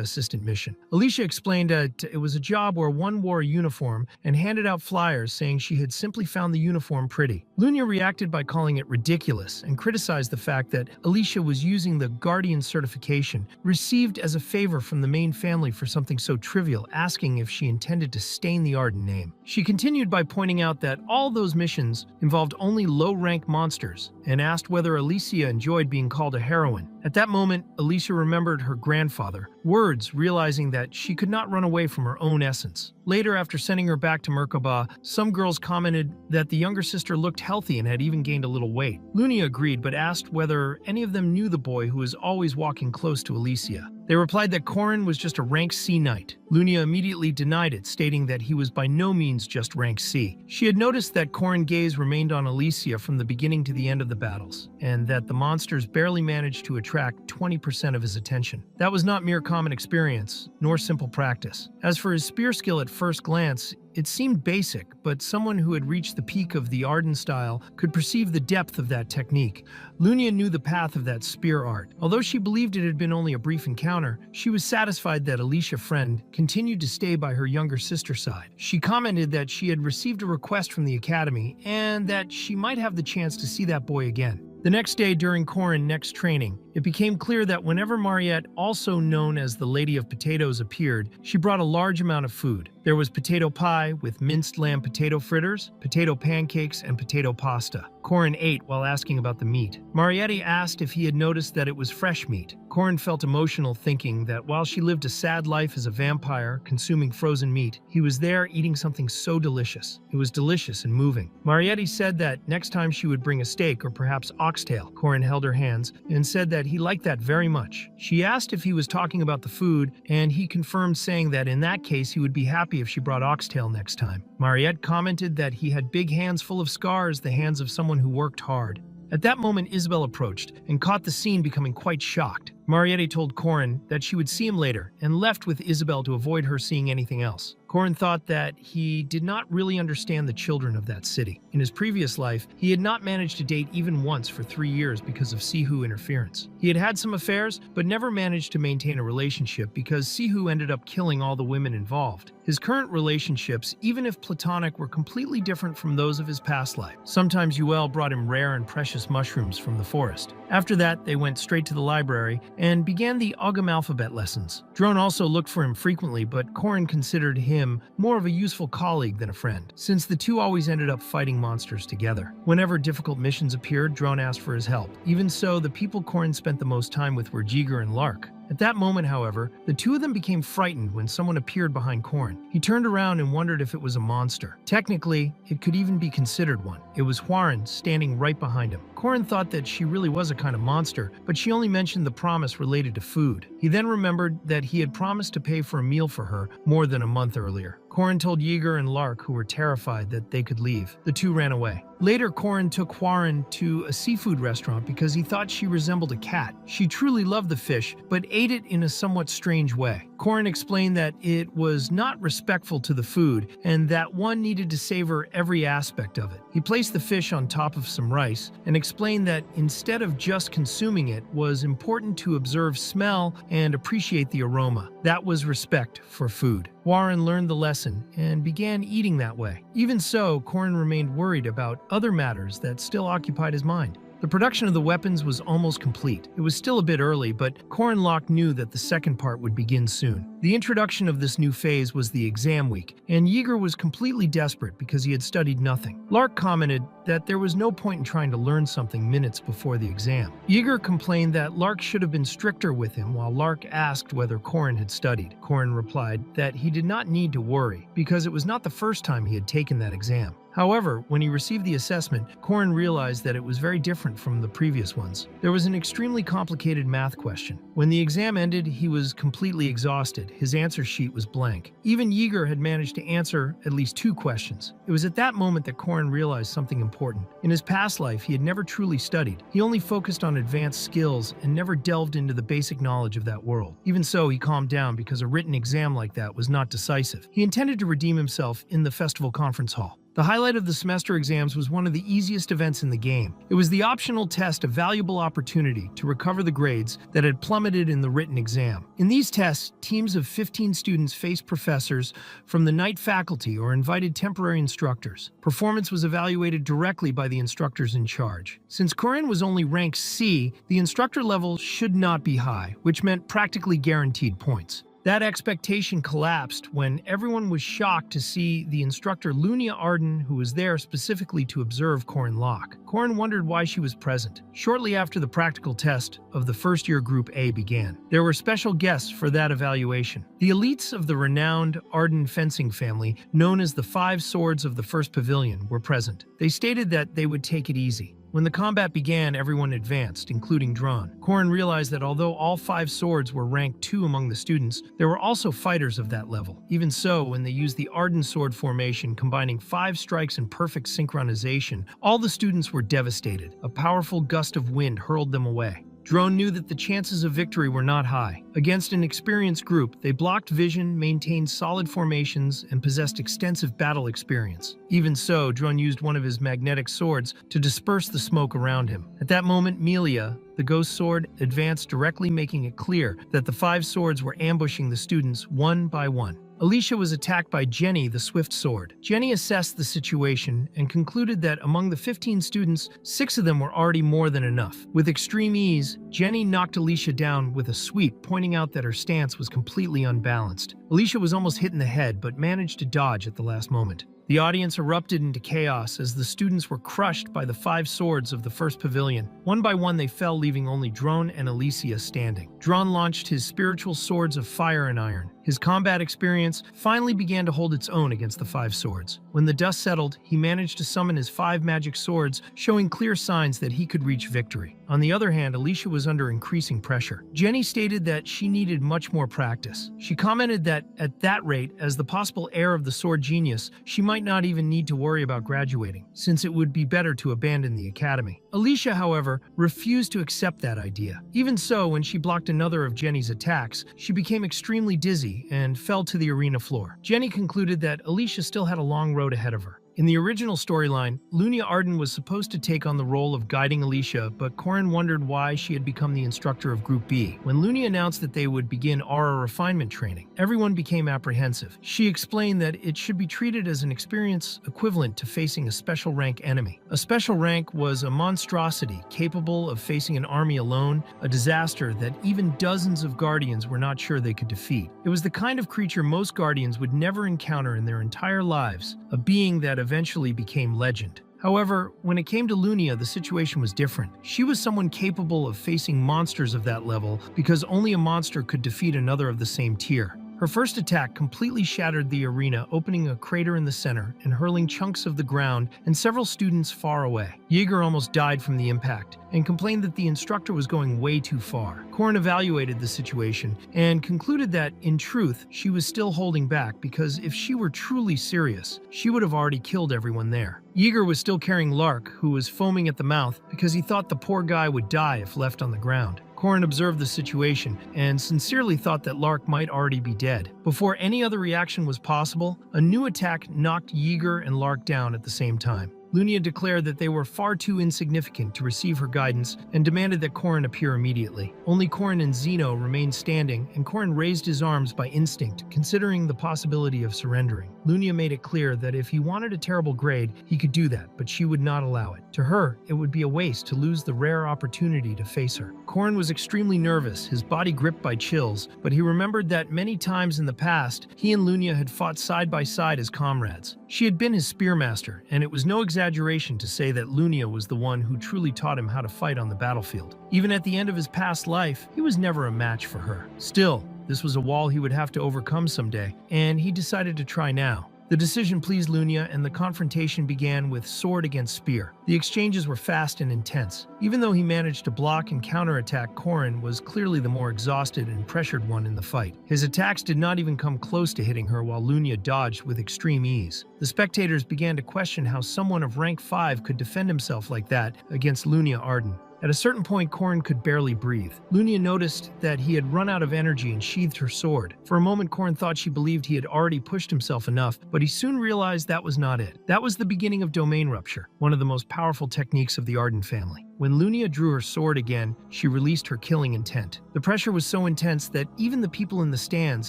assistant mission. Alicia explained that it was a job where one wore a uniform and handed out flyers saying she had simply found the uniform pretty. Lunia reacted by calling it ridiculous and criticized the fact that Alicia was using the Guardian certification received as a favor from the main family for something so trivial, asking if she intended to stain the Arden name. She continued by pointing out that all those missions involved only low-rank monsters and asked whether Alicia enjoyed being called a heroine. At that moment, Alicia remembered her grandfather, words realizing that she could not run away from her own essence. Later, after sending her back to Merkaba, some girls commented that the younger sister looked healthy and had even gained a little weight. Lunia agreed, but asked whether any of them knew the boy who was always walking close to Alicia. They replied that Corin was just a rank C knight. Lunia immediately denied it, stating that he was by no means just rank C. She had noticed that Corin's gaze remained on Alicia from the beginning to the end of the battles, and that the monsters barely managed to attract 20% of his attention. That was not mere common experience, nor simple practice. As for his spear skill at first glance, it seemed basic, but someone who had reached the peak of the Arden style could perceive the depth of that technique. Lunia knew the path of that spear art. Although she believed it had been only a brief encounter, she was satisfied that Alicia Friend continued to stay by her younger sister's side. She commented that she had received a request from the academy and that she might have the chance to see that boy again. The next day during Corin's next training, it became clear that whenever Mariette, also known as the Lady of Potatoes, appeared, she brought a large amount of food. There was potato pie with minced lamb potato fritters, potato pancakes, and potato pasta. Corin ate while asking about the meat. Mariette asked if he had noticed that it was fresh meat. Corin felt emotional, thinking that while she lived a sad life as a vampire, consuming frozen meat, he was there eating something so delicious. It was delicious and moving. Mariette said that next time she would bring a steak or perhaps oxtail. Corin held her hands and said that he liked that very much. She asked if he was talking about the food, and he confirmed, saying that in that case he would be happy if she brought oxtail next time. Mariette commented that he had big hands full of scars, the hands of someone who worked hard. At that moment, Isabel approached and caught the scene, becoming quite shocked. Mariette told Corin that she would see him later and left with Isabel to avoid her seeing anything else. Corin thought that he did not really understand the children of that city. In his previous life, he had not managed to date even once for 3 years because of Sihu interference. He had had some affairs, but never managed to maintain a relationship because Sihu ended up killing all the women involved. His current relationships, even if platonic, were completely different from those of his past life. Sometimes Yuel brought him rare and precious mushrooms from the forest. After that, they went straight to the library and began the Ogham alphabet lessons. Drone also looked for him frequently, but Corin considered him more of a useful colleague than a friend, since the two always ended up fighting monsters together. Whenever difficult missions appeared, Drone asked for his help. Even so, the people Corin spent the most time with were Jiger and Lark. At that moment, however, the two of them became frightened when someone appeared behind Corin. He turned around and wondered if it was a monster. Technically, it could even be considered one. It was Huaren standing right behind him. Corin thought that she really was a kind of monster, but she only mentioned the promise related to food. He then remembered that he had promised to pay for a meal for her more than a month earlier. Corin told Yeager and Lark, who were terrified, that they could leave. The two ran away. Later, Corin took Huaren to a seafood restaurant because he thought she resembled a cat. She truly loved the fish, but ate it in a somewhat strange way. Corin explained that it was not respectful to the food and that one needed to savor every aspect of it. He placed the fish on top of some rice and explained that instead of just consuming it, was important to observe smell and appreciate the aroma. That was respect for food. Huaren learned the lesson and began eating that way. Even so, Corin remained worried about other matters that still occupied his mind. The production of the weapons was almost complete. It was still a bit early, but Corin Locke knew that the second part would begin soon. The introduction of this new phase was the exam week, and Yeager was completely desperate because he had studied nothing. Lark commented that there was no point in trying to learn something minutes before the exam. Yeager complained that Lark should have been stricter with him, while Lark asked whether Corin had studied. Corin replied that he did not need to worry because it was not the first time he had taken that exam. However, when he received the assessment, Korin realized that it was very different from the previous ones. There was an extremely complicated math question. When the exam ended, he was completely exhausted. His answer sheet was blank. Even Yeager had managed to answer at least 2 questions. It was at that moment that Korin realized something important. In his past life, he had never truly studied. He only focused on advanced skills and never delved into the basic knowledge of that world. Even so, he calmed down because a written exam like that was not decisive. He intended to redeem himself in the festival conference hall. The highlight of the semester exams was one of the easiest events in the game. It was the optional test, a valuable opportunity to recover the grades that had plummeted in the written exam. In these tests, teams of 15 students faced professors from the night faculty or invited temporary instructors. Performance was evaluated directly by the instructors in charge. Since Korin was only ranked C, the instructor level should not be high, which meant practically guaranteed points. That expectation collapsed when everyone was shocked to see the instructor Lunia Arden, who was there specifically to observe Korin Locke. Korin wondered why she was present. Shortly after the practical test of the first-year Group A began, there were special guests for that evaluation. The elites of the renowned Arden fencing family, known as the 5 Swords of the First Pavilion, were present. They stated that they would take it easy. When the combat began, everyone advanced, including Dron. Korin realized that although all 5 swords were ranked 2 among the students, there were also fighters of that level. Even so, when they used the Arden sword formation, combining 5 strikes in perfect synchronization, all the students were devastated. A powerful gust of wind hurled them away. Drone knew that the chances of victory were not high. Against an experienced group, they blocked vision, maintained solid formations, and possessed extensive battle experience. Even so, Drone used one of his magnetic swords to disperse the smoke around him. At that moment, Melia, the ghost sword, advanced directly, making it clear that the 5 swords were ambushing the students one by one. Alicia was attacked by Jenny, the swift sword. Jenny assessed the situation and concluded that among the 15 students, 6 of them were already more than enough. With extreme ease, Jenny knocked Alicia down with a sweep, pointing out that her stance was completely unbalanced. Alicia was almost hit in the head, but managed to dodge at the last moment. The audience erupted into chaos as the students were crushed by the 5 swords of the first pavilion. One by one they fell, leaving only Drone and Alicia standing. Drone launched his spiritual swords of fire and iron. His combat experience finally began to hold its own against the 5 swords. When the dust settled, he managed to summon his 5 magic swords, showing clear signs that he could reach victory. On the other hand, Alicia was under increasing pressure. Jenny stated that she needed much more practice. She commented that at that rate, as the possible heir of the sword genius, she might not even need to worry about graduating, since it would be better to abandon the academy. Alicia, however, refused to accept that idea. Even so, when she blocked another of Jenny's attacks, she became extremely dizzy and fell to the arena floor. Jenny concluded that Alicia still had a long road ahead of her. In the original storyline, Lunia Arden was supposed to take on the role of guiding Alicia, but Korin wondered why she had become the instructor of Group B. When Lunia announced that they would begin aura refinement training, everyone became apprehensive. She explained that it should be treated as an experience equivalent to facing a special rank enemy. A special rank was a monstrosity capable of facing an army alone, a disaster that even dozens of guardians were not sure they could defeat. It was the kind of creature most guardians would never encounter in their entire lives, a being that eventually became legend. However, when it came to Lunia, the situation was different. She was someone capable of facing monsters of that level because only a monster could defeat another of the same tier. Her first attack completely shattered the arena, opening a crater in the center and hurling chunks of the ground and several students far away. Yeager almost died from the impact and complained that the instructor was going way too far. Korin evaluated the situation and concluded that, in truth, she was still holding back because if she were truly serious, she would have already killed everyone there. Yeager was still carrying Lark, who was foaming at the mouth because he thought the poor guy would die if left on the ground. Korin observed the situation and sincerely thought that Lark might already be dead. Before any other reaction was possible, a new attack knocked Yeager and Lark down at the same time. Lunia declared that they were far too insignificant to receive her guidance and demanded that Korin appear immediately. Only Korin and Zeno remained standing, and Korin raised his arms by instinct, considering the possibility of surrendering. Lunia made it clear that if he wanted a terrible grade, he could do that, but she would not allow it. To her, it would be a waste to lose the rare opportunity to face her. Korin was extremely nervous, his body gripped by chills, but he remembered that many times in the past, he and Lunia had fought side by side as comrades. She had been his spearmaster, and it was no exaggeration to say that Lunia was the one who truly taught him how to fight on the battlefield. Even at the end of his past life, he was never a match for her. Still, this was a wall he would have to overcome someday, and he decided to try now. The decision pleased Lunia, and the confrontation began with sword against spear. The exchanges were fast and intense. Even though he managed to block and counterattack, Korin was clearly the more exhausted and pressured one in the fight. His attacks did not even come close to hitting her, while Lunia dodged with extreme ease. The spectators began to question how someone of rank 5 could defend himself like that against Lunia Arden. At a certain point, Korin could barely breathe. Lunia noticed that he had run out of energy and sheathed her sword. For a moment, Korin thought she believed he had already pushed himself enough, but he soon realized that was not it. That was the beginning of domain rupture, one of the most powerful techniques of the Arden family. When Lunia drew her sword again, she released her killing intent. The pressure was so intense that even the people in the stands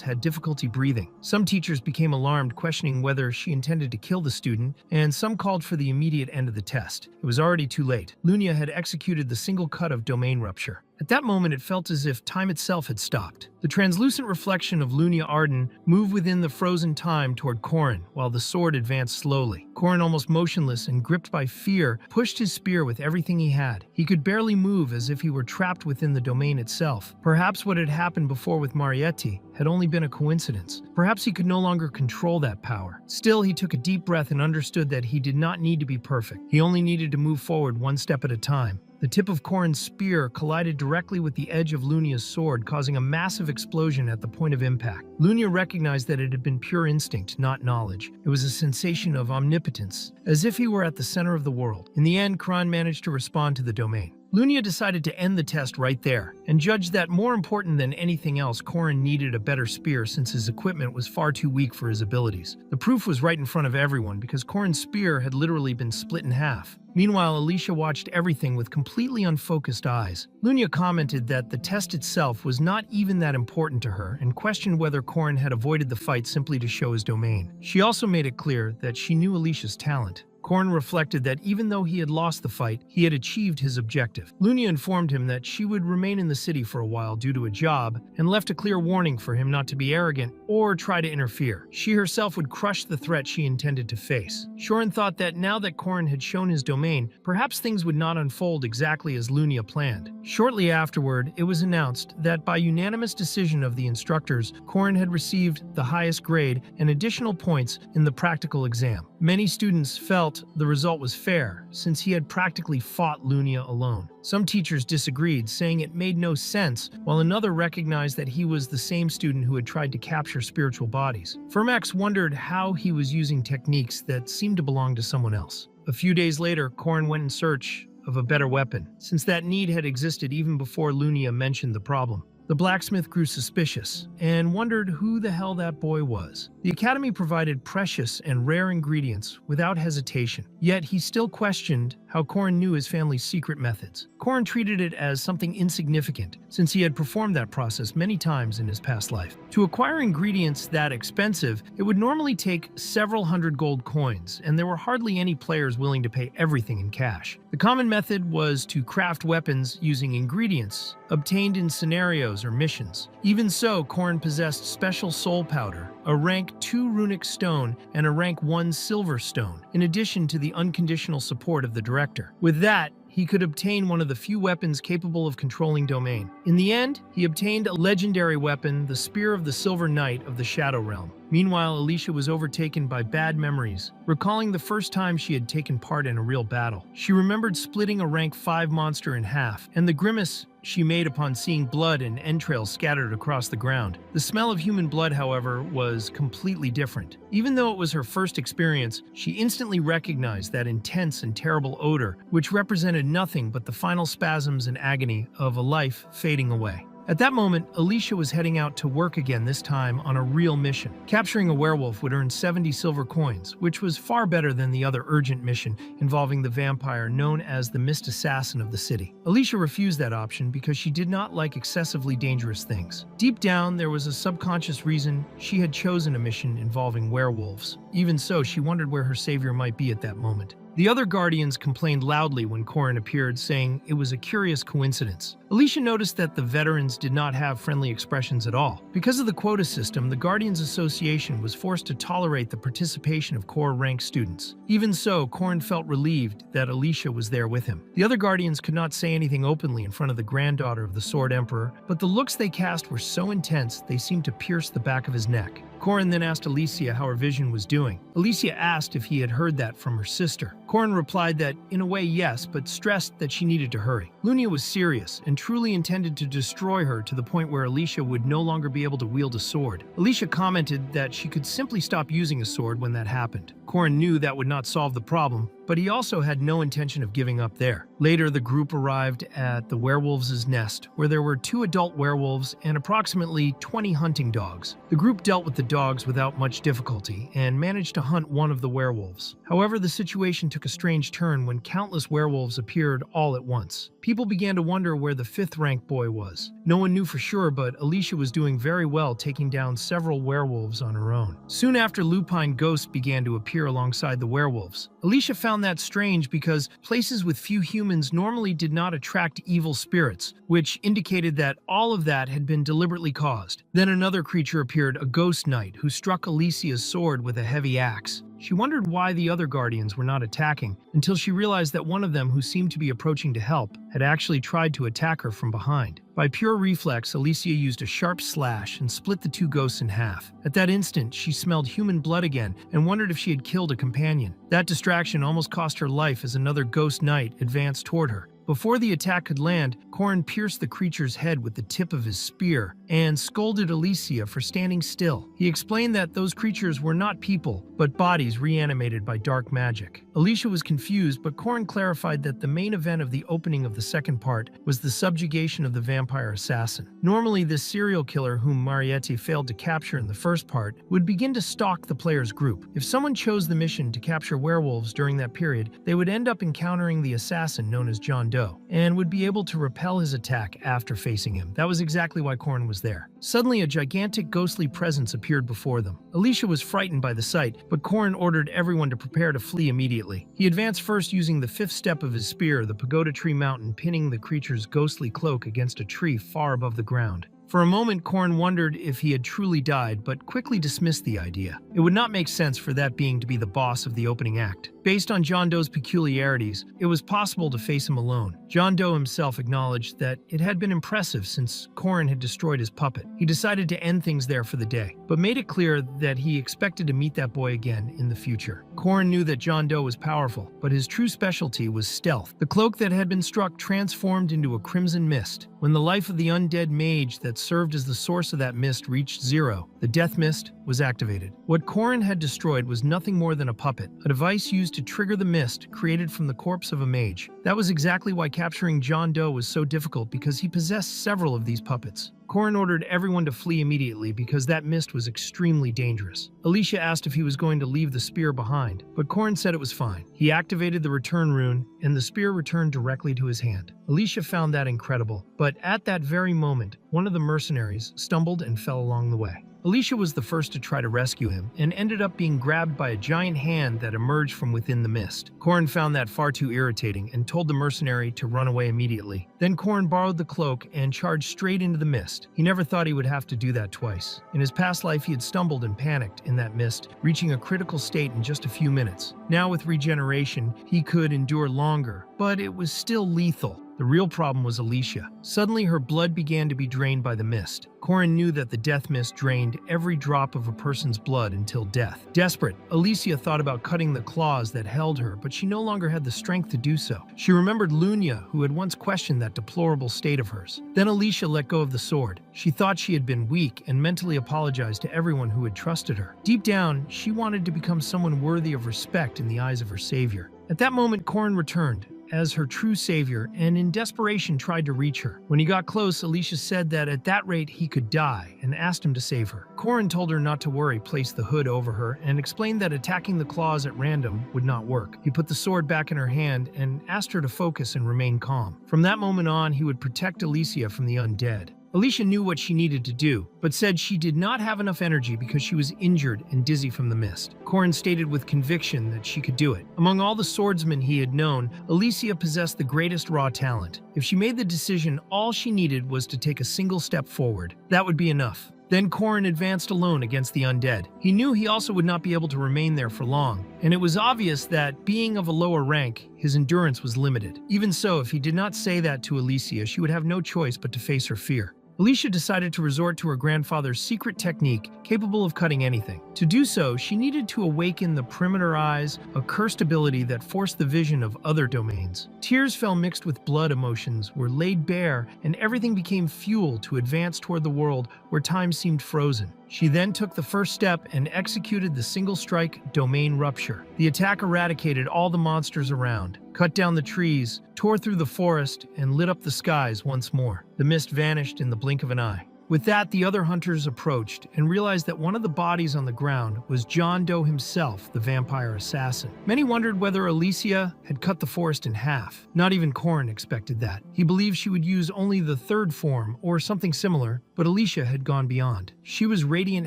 had difficulty breathing. Some teachers became alarmed, questioning whether she intended to kill the student, and some called for the immediate end of the test. It was already too late. Lunia had executed the single cut of domain rupture. At that moment, it felt as if time itself had stopped. The translucent reflection of Lunia Arden moved within the frozen time toward Korin, while the sword advanced slowly. Korin, almost motionless and gripped by fear, pushed his spear with everything he had. He could barely move, as if he were trapped within the domain itself. Perhaps what had happened before with Marietti had only been a coincidence. Perhaps he could no longer control that power. Still, he took a deep breath and understood that he did not need to be perfect. He only needed to move forward one step at a time. The tip of Korin's spear collided directly with the edge of Lunia's sword, causing a massive explosion at the point of impact. Lunia recognized that it had been pure instinct, not knowledge. It was a sensation of omnipotence, as if he were at the center of the world. In the end, Korin managed to respond to the domain. Lunia decided to end the test right there, and judged that more important than anything else, Korin needed a better spear since his equipment was far too weak for his abilities. The proof was right in front of everyone, because Korin's spear had literally been split in half. Meanwhile, Alicia watched everything with completely unfocused eyes. Lunia commented that the test itself was not even that important to her, and questioned whether Korin had avoided the fight simply to show his domain. She also made it clear that she knew Alicia's talent. Korin reflected that even though he had lost the fight, he had achieved his objective. Lunia informed him that she would remain in the city for a while due to a job, and left a clear warning for him not to be arrogant or try to interfere. She herself would crush the threat she intended to face. Shorin thought that now that Korin had shown his domain, perhaps things would not unfold exactly as Lunia planned. Shortly afterward, it was announced that by unanimous decision of the instructors, Korin had received the highest grade and additional points in the practical exam. Many students felt the result was fair, since he had practically fought Lunia alone. Some teachers disagreed, saying it made no sense, while another recognized that he was the same student who had tried to capture spiritual bodies. Fermax wondered how he was using techniques that seemed to belong to someone else. A few days later, Korin went in search of a better weapon, since that need had existed even before Lunia mentioned the problem. The blacksmith grew suspicious and wondered who the hell that boy was. The academy provided precious and rare ingredients without hesitation, yet he still questioned how Korin knew his family's secret methods. Korin treated it as something insignificant, since he had performed that process many times in his past life. To acquire ingredients that expensive, it would normally take several hundred gold coins, and there were hardly any players willing to pay everything in cash. The common method was to craft weapons using ingredients obtained in scenarios or missions. Even so, Korin possessed special soul powder, a rank 2 runic stone, and a rank 1 silver stone, in addition to the unconditional support of the director. With that, he could obtain one of the few weapons capable of controlling domain. In the end, he obtained a legendary weapon, the Spear of the Silver Knight of the Shadow Realm. Meanwhile, Alicia was overtaken by bad memories, recalling the first time she had taken part in a real battle. She remembered splitting a rank 5 monster in half, and the grimace she made upon seeing blood and entrails scattered across the ground. The smell of human blood, however, was completely different. Even though it was her first experience, she instantly recognized that intense and terrible odor, which represented nothing but the final spasms and agony of a life fading away. At that moment, Alicia was heading out to work again, this time on a real mission. Capturing a werewolf would earn 70 silver coins, which was far better than the other urgent mission involving the vampire known as the Mist Assassin of the city. Alicia refused that option because she did not like excessively dangerous things. Deep down, there was a subconscious reason she had chosen a mission involving werewolves. Even so, she wondered where her savior might be at that moment. The other guardians complained loudly when Korin appeared, saying it was a curious coincidence. Alicia noticed that the veterans did not have friendly expressions at all. Because of the quota system, the Guardians Association was forced to tolerate the participation of core-rank students. Even so, Korin felt relieved that Alicia was there with him. The other guardians could not say anything openly in front of the granddaughter of the Sword Emperor, but the looks they cast were so intense they seemed to pierce the back of his neck. Corin then asked Alicia how her vision was doing. Alicia asked if he had heard that from her sister. Corin replied that, in a way, yes, but stressed that she needed to hurry. Lunia was serious and truly intended to destroy her to the point where Alicia would no longer be able to wield a sword. Alicia commented that she could simply stop using a sword when that happened. Corin knew that would not solve the problem, but he also had no intention of giving up there. Later, the group arrived at the werewolves' nest, where there were 2 adult werewolves and approximately 20 hunting dogs. The group dealt with the dogs without much difficulty and managed to hunt one of the werewolves. However, the situation took a strange turn when countless werewolves appeared all at once. People began to wonder where the 5th-rank boy was. No one knew for sure, but Alicia was doing very well, taking down several werewolves on her own. Soon after, lupine ghosts began to appear alongside the werewolves. Alicia found that strange because places with few humans normally did not attract evil spirits, which indicated that all of that had been deliberately caused. Then another creature appeared, a ghost knight, who struck Alicia's sword with a heavy axe. She wondered why the other guardians were not attacking, until she realized that one of them, who seemed to be approaching to help, had actually tried to attack her from behind. By pure reflex, Alicia used a sharp slash and split the 2 ghosts in half. At that instant, she smelled human blood again and wondered if she had killed a companion. That distraction almost cost her life as another ghost knight advanced toward her. Before the attack could land, Corin pierced the creature's head with the tip of his spear and scolded Alicia for standing still. He explained that those creatures were not people, but bodies reanimated by dark magic. Alicia was confused, but Corin clarified that the main event of the opening of the second part was the subjugation of the vampire assassin. Normally, this serial killer, whom Mariette failed to capture in the first part, would begin to stalk the player's group. If someone chose the mission to capture werewolves during that period, they would end up encountering the assassin known as John Doe, and would be able to repel his attack after facing him. That was exactly why Corin was there. Suddenly, a gigantic ghostly presence appeared before them. Alicia was frightened by the sight, but Corin ordered everyone to prepare to flee immediately. He advanced first using the 5th step of his spear, the pagoda tree mountain, pinning the creature's ghostly cloak against a tree far above the ground. For a moment, Corin wondered if he had truly died, but quickly dismissed the idea. It would not make sense for that being to be the boss of the opening act. Based on John Doe's peculiarities, it was possible to face him alone. John Doe himself acknowledged that it had been impressive since Corin had destroyed his puppet. He decided to end things there for the day, but made it clear that he expected to meet that boy again in the future. Corin knew that John Doe was powerful, but his true specialty was stealth. The cloak that had been struck transformed into a crimson mist. When the life of the undead mage that served as the source of that mist reached 0, the death mist was activated. What Corin had destroyed was nothing more than a puppet, a device used to trigger the mist created from the corpse of a mage. That was exactly why capturing John Doe was so difficult, because he possessed several of these puppets. Corin ordered everyone to flee immediately because that mist was extremely dangerous. Alicia asked if he was going to leave the spear behind, but Corin said it was fine. He activated the return rune, and the spear returned directly to his hand. Alicia found that incredible, but at that very moment, one of the mercenaries stumbled and fell along the way. Alicia was the first to try to rescue him and ended up being grabbed by a giant hand that emerged from within the mist. Corin found that far too irritating and told the mercenary to run away immediately. Then Corin borrowed the cloak and charged straight into the mist. He never thought he would have to do that twice. In his past life, he had stumbled and panicked in that mist, reaching a critical state in just a few minutes. Now with regeneration, he could endure longer, but it was still lethal. The real problem was Alicia. Suddenly, her blood began to be drained by the mist. Corin knew that the death mist drained every drop of a person's blood until death. Desperate, Alicia thought about cutting the claws that held her, but she no longer had the strength to do so. She remembered Lunia, who had once questioned that deplorable state of hers. Then Alicia let go of the sword. She thought she had been weak and mentally apologized to everyone who had trusted her. Deep down, she wanted to become someone worthy of respect in the eyes of her savior. At that moment, Corin returned as her true savior, and in desperation tried to reach her. When he got close, Alicia said that at that rate he could die and asked him to save her. Corin told her not to worry, placed the hood over her, and explained that attacking the claws at random would not work. He put the sword back in her hand and asked her to focus and remain calm. From that moment on, he would protect Alicia from the undead. Alicia knew what she needed to do, but said she did not have enough energy because she was injured and dizzy from the mist. Corin stated with conviction that she could do it. Among all the swordsmen he had known, Alicia possessed the greatest raw talent. If she made the decision, all she needed was to take a single step forward. That would be enough. Then Corin advanced alone against the undead. He knew he also would not be able to remain there for long, and it was obvious that, being of a lower rank, his endurance was limited. Even so, if he did not say that to Alicia, she would have no choice but to face her fear. Alicia decided to resort to her grandfather's secret technique capable of cutting anything. To do so, she needed to awaken the perimeter eyes, a cursed ability that forced the vision of other domains. Tears fell mixed with blood, emotions were laid bare, and everything became fuel to advance toward the world where time seemed frozen. She then took the first step and executed the single-strike domain rupture. The attack eradicated all the monsters around, cut down the trees, tore through the forest, and lit up the skies once more. The mist vanished in the blink of an eye. With that, the other hunters approached and realized that one of the bodies on the ground was John Doe himself, the vampire assassin. Many wondered whether Alicia had cut the forest in half. Not even Corin expected that. He believed she would use only the third form or something similar, but Alicia had gone beyond. She was radiant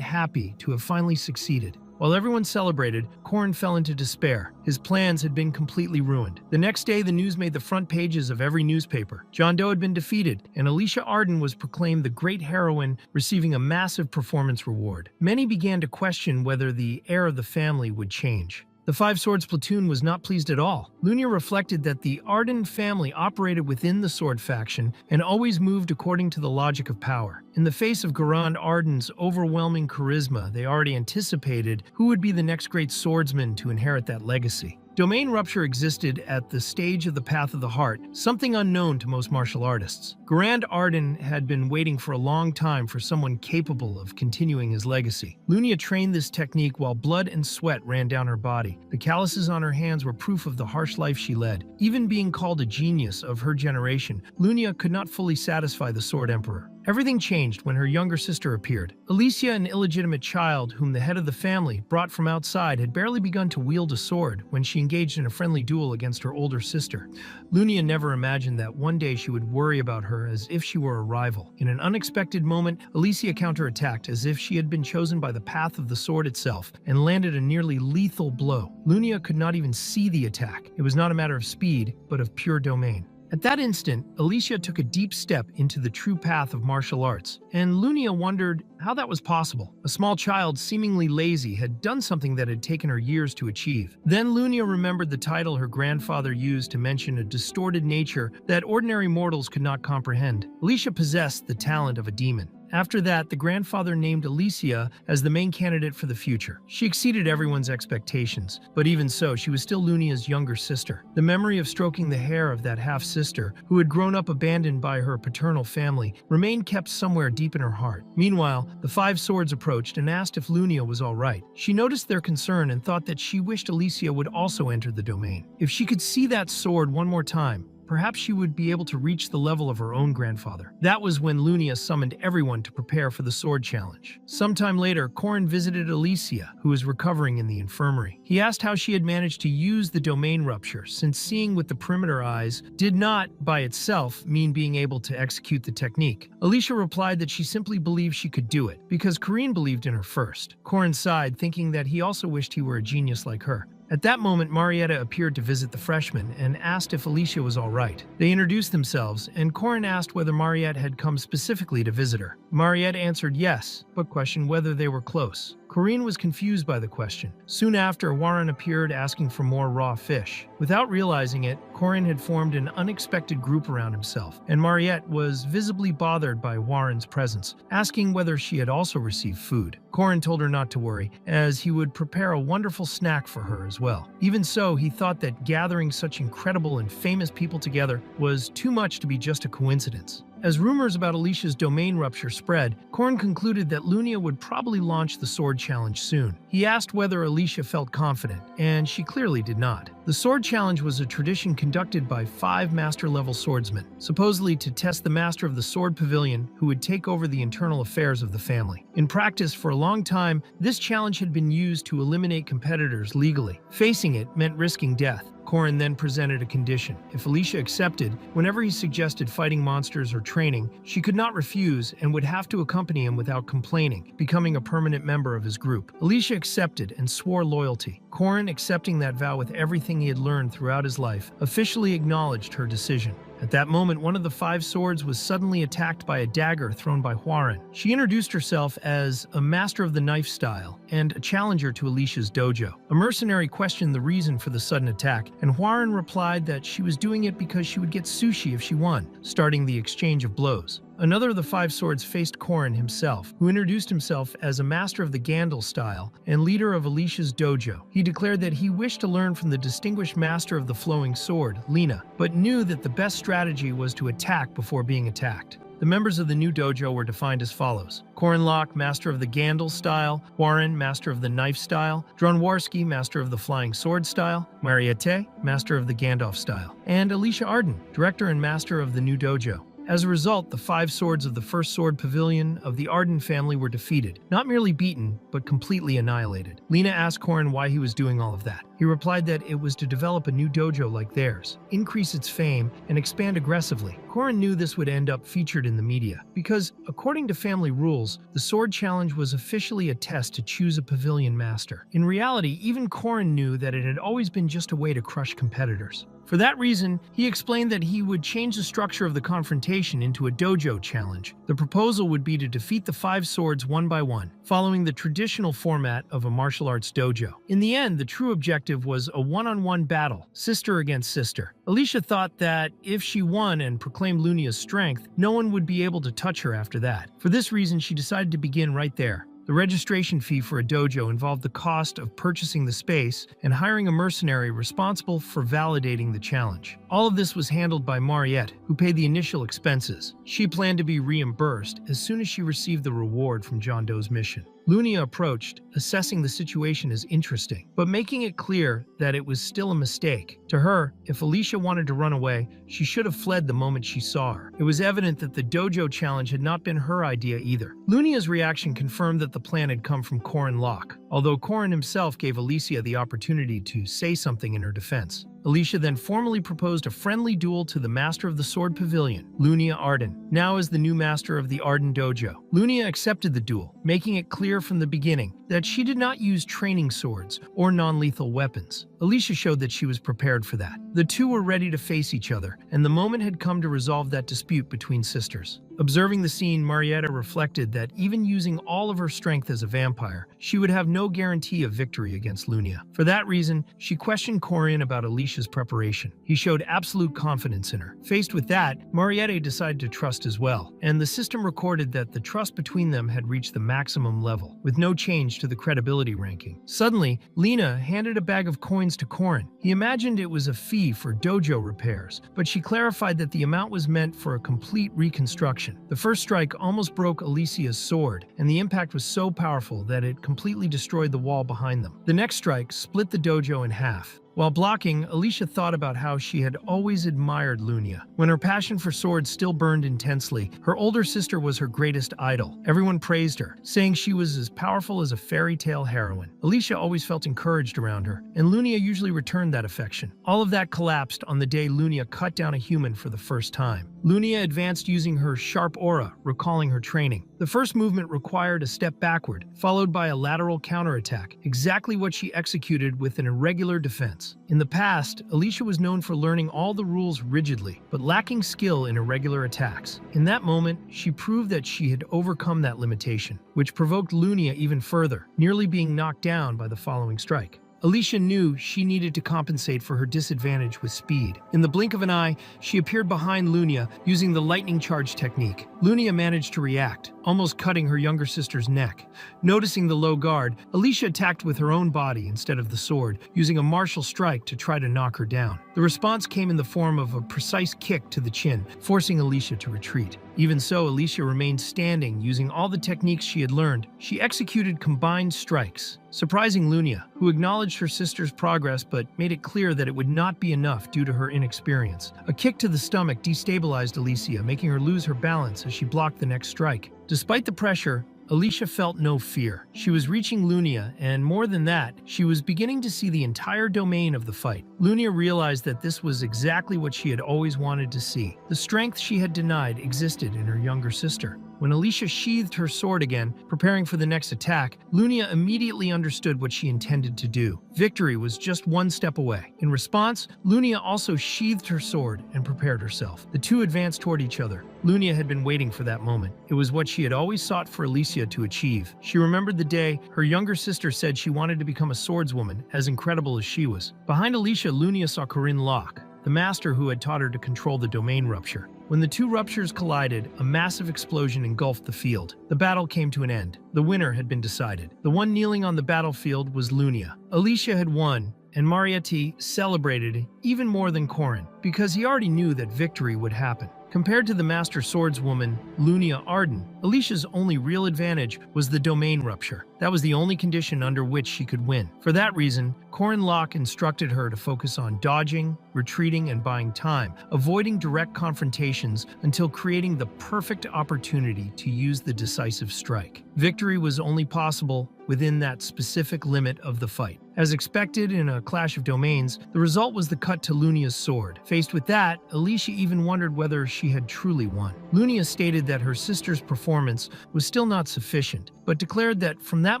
happy to have finally succeeded. While everyone celebrated, Corin fell into despair. His plans had been completely ruined. The next day, the news made the front pages of every newspaper. John Doe had been defeated, and Alicia Arden was proclaimed the great heroine, receiving a massive performance reward. Many began to question whether the heir of the family would change. The Five Swords platoon was not pleased at all. Lunia reflected that the Arden family operated within the Sword faction and always moved according to the logic of power. In the face of Garand Arden's overwhelming charisma, they already anticipated who would be the next great swordsman to inherit that legacy. Domain rupture existed at the stage of the Path of the Heart, something unknown to most martial artists. Garand Arden had been waiting for a long time for someone capable of continuing his legacy. Lunia trained this technique while blood and sweat ran down her body. The calluses on her hands were proof of the harsh life she led. Even being called a genius of her generation, Lunia could not fully satisfy the Sword Emperor. Everything changed when her younger sister appeared. Alicia, an illegitimate child whom the head of the family brought from outside, had barely begun to wield a sword when she engaged in a friendly duel against her older sister. Lunia never imagined that one day she would worry about her as if she were a rival. In an unexpected moment, Alicia counterattacked as if she had been chosen by the path of the sword itself and landed a nearly lethal blow. Lunia could not even see the attack. It was not a matter of speed, but of pure domain. At that instant, Alicia took a deep step into the true path of martial arts, and Lunia wondered how that was possible. A small child, seemingly lazy, had done something that had taken her years to achieve. Then Lunia remembered the title her grandfather used to mention a distorted nature that ordinary mortals could not comprehend. Alicia possessed the talent of a demon. After that, the grandfather named Alicia as the main candidate for the future. She exceeded everyone's expectations, but even so, she was still Lunia's younger sister. The memory of stroking the hair of that half-sister, who had grown up abandoned by her paternal family, remained kept somewhere deep in her heart. Meanwhile, the Five Swords approached and asked if Lunia was all right. She noticed their concern and thought that she wished Alicia would also enter the domain. If she could see that sword one more time, perhaps she would be able to reach the level of her own grandfather. That was when Lunia summoned everyone to prepare for the sword challenge. Sometime later, Corin visited Alicia, who was recovering in the infirmary. He asked how she had managed to use the domain rupture, since seeing with the perimeter eyes did not, by itself, mean being able to execute the technique. Alicia replied that she simply believed she could do it, because Corinne believed in her first. Corin sighed, thinking that he also wished he were a genius like her. At that moment, Marietta appeared to visit the freshman and asked if Alicia was all right. They introduced themselves, and Corin asked whether Mariette had come specifically to visit her. Mariette answered yes, but questioned whether they were close. Corinne was confused by the question. Soon after, Warren appeared asking for more raw fish. Without realizing it, Corin had formed an unexpected group around himself, and Mariette was visibly bothered by Warren's presence, asking whether she had also received food. Corin told her not to worry, as he would prepare a wonderful snack for her as well. Even so, he thought that gathering such incredible and famous people together was too much to be just a coincidence. As rumors about Alicia's domain rupture spread, Corin concluded that Lunia would probably launch the sword challenge soon. He asked whether Alicia felt confident, and she clearly did not. The sword challenge was a tradition conducted by 5 master-level swordsmen, supposedly to test the master of the sword pavilion who would take over the internal affairs of the family. In practice, for a long time, this challenge had been used to eliminate competitors legally. Facing it meant risking death. Corin then presented a condition. If Alicia accepted, whenever he suggested fighting monsters or training, she could not refuse and would have to accompany him without complaining, becoming a permanent member of his group. Alicia accepted and swore loyalty. Corin, accepting that vow with everything he had learned throughout his life, officially acknowledged her decision. At that moment, one of the 5 swords was suddenly attacked by a dagger thrown by Huaren. She introduced herself as a master of the knife style and a challenger to Alicia's dojo. A mercenary questioned the reason for the sudden attack, and Huaren replied that she was doing it because she would get sushi if she won, starting the exchange of blows. Another of the five swords faced Korin himself, who introduced himself as a master of the Gandil style and leader of Alicia's dojo. He declared that he wished to learn from the distinguished master of the flowing sword, Lina, but knew that the best strategy was to attack before being attacked. The members of the new dojo were defined as follows: Korin Locke, master of the Gandil style; Warren, master of the knife style; Dronwarski, master of the flying sword style; Mariette, master of the Gandalf style; and Alicia Arden, director and master of the new dojo. As a result, the five swords of the first sword pavilion of the Arden family were defeated, not merely beaten, but completely annihilated. Lina asked Korin why he was doing all of that. He replied that it was to develop a new dojo like theirs, increase its fame, and expand aggressively. Korin knew this would end up featured in the media, because, according to family rules, the sword challenge was officially a test to choose a pavilion master. In reality, even Korin knew that it had always been just a way to crush competitors. For that reason, he explained that he would change the structure of the confrontation into a dojo challenge. The proposal would be to defeat the five swords one by one, following the traditional format of a martial arts dojo. In the end, the true objective was a one-on-one battle, sister against sister. Alicia thought that if she won and proclaimed Lunia's strength, no one would be able to touch her after that. For this reason, she decided to begin right there. The registration fee for a dojo involved the cost of purchasing the space and hiring a mercenary responsible for validating the challenge. All of this was handled by Mariette, who paid the initial expenses. She planned to be reimbursed as soon as she received the reward from John Doe's mission. Lunia approached, assessing the situation as interesting, but making it clear that it was still a mistake. To her, if Alicia wanted to run away, she should have fled the moment she saw her. It was evident that the dojo challenge had not been her idea either. Lunia's reaction confirmed that the plan had come from Korin Locke, although Korin himself gave Alicia the opportunity to say something in her defense. Alicia then formally proposed a friendly duel to the master of the sword pavilion, Lunia Arden, now as the new master of the Arden dojo. Lunia accepted the duel, making it clear from the beginning that she did not use training swords or non-lethal weapons. Alicia showed that she was prepared for that. The two were ready to face each other, and the moment had come to resolve that dispute between sisters. Observing the scene, Marietta reflected that even using all of her strength as a vampire, she would have no guarantee of victory against Lunia. For that reason, she questioned Korin about Alicia's preparation. He showed absolute confidence in her. Faced with that, Mariette decided to trust as well, and the system recorded that the trust between them had reached the maximum level, with no change to the credibility ranking. Suddenly, Lina handed a bag of coins to Korin. He imagined it was a fee for dojo repairs, but she clarified that the amount was meant for a complete reconstruction. The first strike almost broke Alicia's sword, and the impact was so powerful that it completely destroyed the wall behind them. The next strike split the dojo in half. While blocking, Alicia thought about how she had always admired Lunia. When her passion for swords still burned intensely, her older sister was her greatest idol. Everyone praised her, saying she was as powerful as a fairy tale heroine. Alicia always felt encouraged around her, and Lunia usually returned that affection. All of that collapsed on the day Lunia cut down a human for the first time. Lunia advanced using her sharp aura, recalling her training. The first movement required a step backward, followed by a lateral counterattack, exactly what she executed with an irregular defense. In the past, Alicia was known for learning all the rules rigidly, but lacking skill in irregular attacks. In that moment, she proved that she had overcome that limitation, which provoked Lunia even further, nearly being knocked down by the following strike. Alicia knew she needed to compensate for her disadvantage with speed. In the blink of an eye, she appeared behind Lunia using the lightning charge technique. Lunia managed to react, almost cutting her younger sister's neck. Noticing the low guard, Alicia attacked with her own body instead of the sword, using a martial strike to try to knock her down. The response came in the form of a precise kick to the chin, forcing Alicia to retreat. Even so, Alicia remained standing, using all the techniques she had learned. She executed combined strikes, surprising Lunia, who acknowledged her sister's progress but made it clear that it would not be enough due to her inexperience. A kick to the stomach destabilized Alicia, making her lose her balance as she blocked the next strike. Despite the pressure, Alicia felt no fear. She was reaching Lunia, and more than that, she was beginning to see the entire domain of the fight. Lunia realized that this was exactly what she had always wanted to see. The strength she had denied existed in her younger sister. When Alicia sheathed her sword again, preparing for the next attack, Lunia immediately understood what she intended to do. Victory was just one step away. In response, Lunia also sheathed her sword and prepared herself. The two advanced toward each other. Lunia had been waiting for that moment. It was what she had always sought for Alicia to achieve. She remembered the day her younger sister said she wanted to become a swordswoman, as incredible as she was. Behind Alicia, Lunia saw Korin Locke. the master who had taught her to control the domain rupture. When the two ruptures collided, a massive explosion engulfed the field. The battle came to an end. The winner had been decided. The one kneeling on the battlefield was Lunia. Alicia had won, and Mariette celebrated even more than Corin, because he already knew that victory would happen. Compared to the Master Swordswoman, Lunia Arden, Alicia's only real advantage was the domain rupture. That was the only condition under which she could win. For that reason, Corin Locke instructed her to focus on dodging, retreating, and buying time, avoiding direct confrontations until creating the perfect opportunity to use the decisive strike. Victory was only possible within that specific limit of the fight. As expected in a clash of domains, the result was the cut to Lunia's sword. Faced with that, Alicia even wondered whether she had truly won. Lunia stated that her sister's performance was still not sufficient, but declared that from that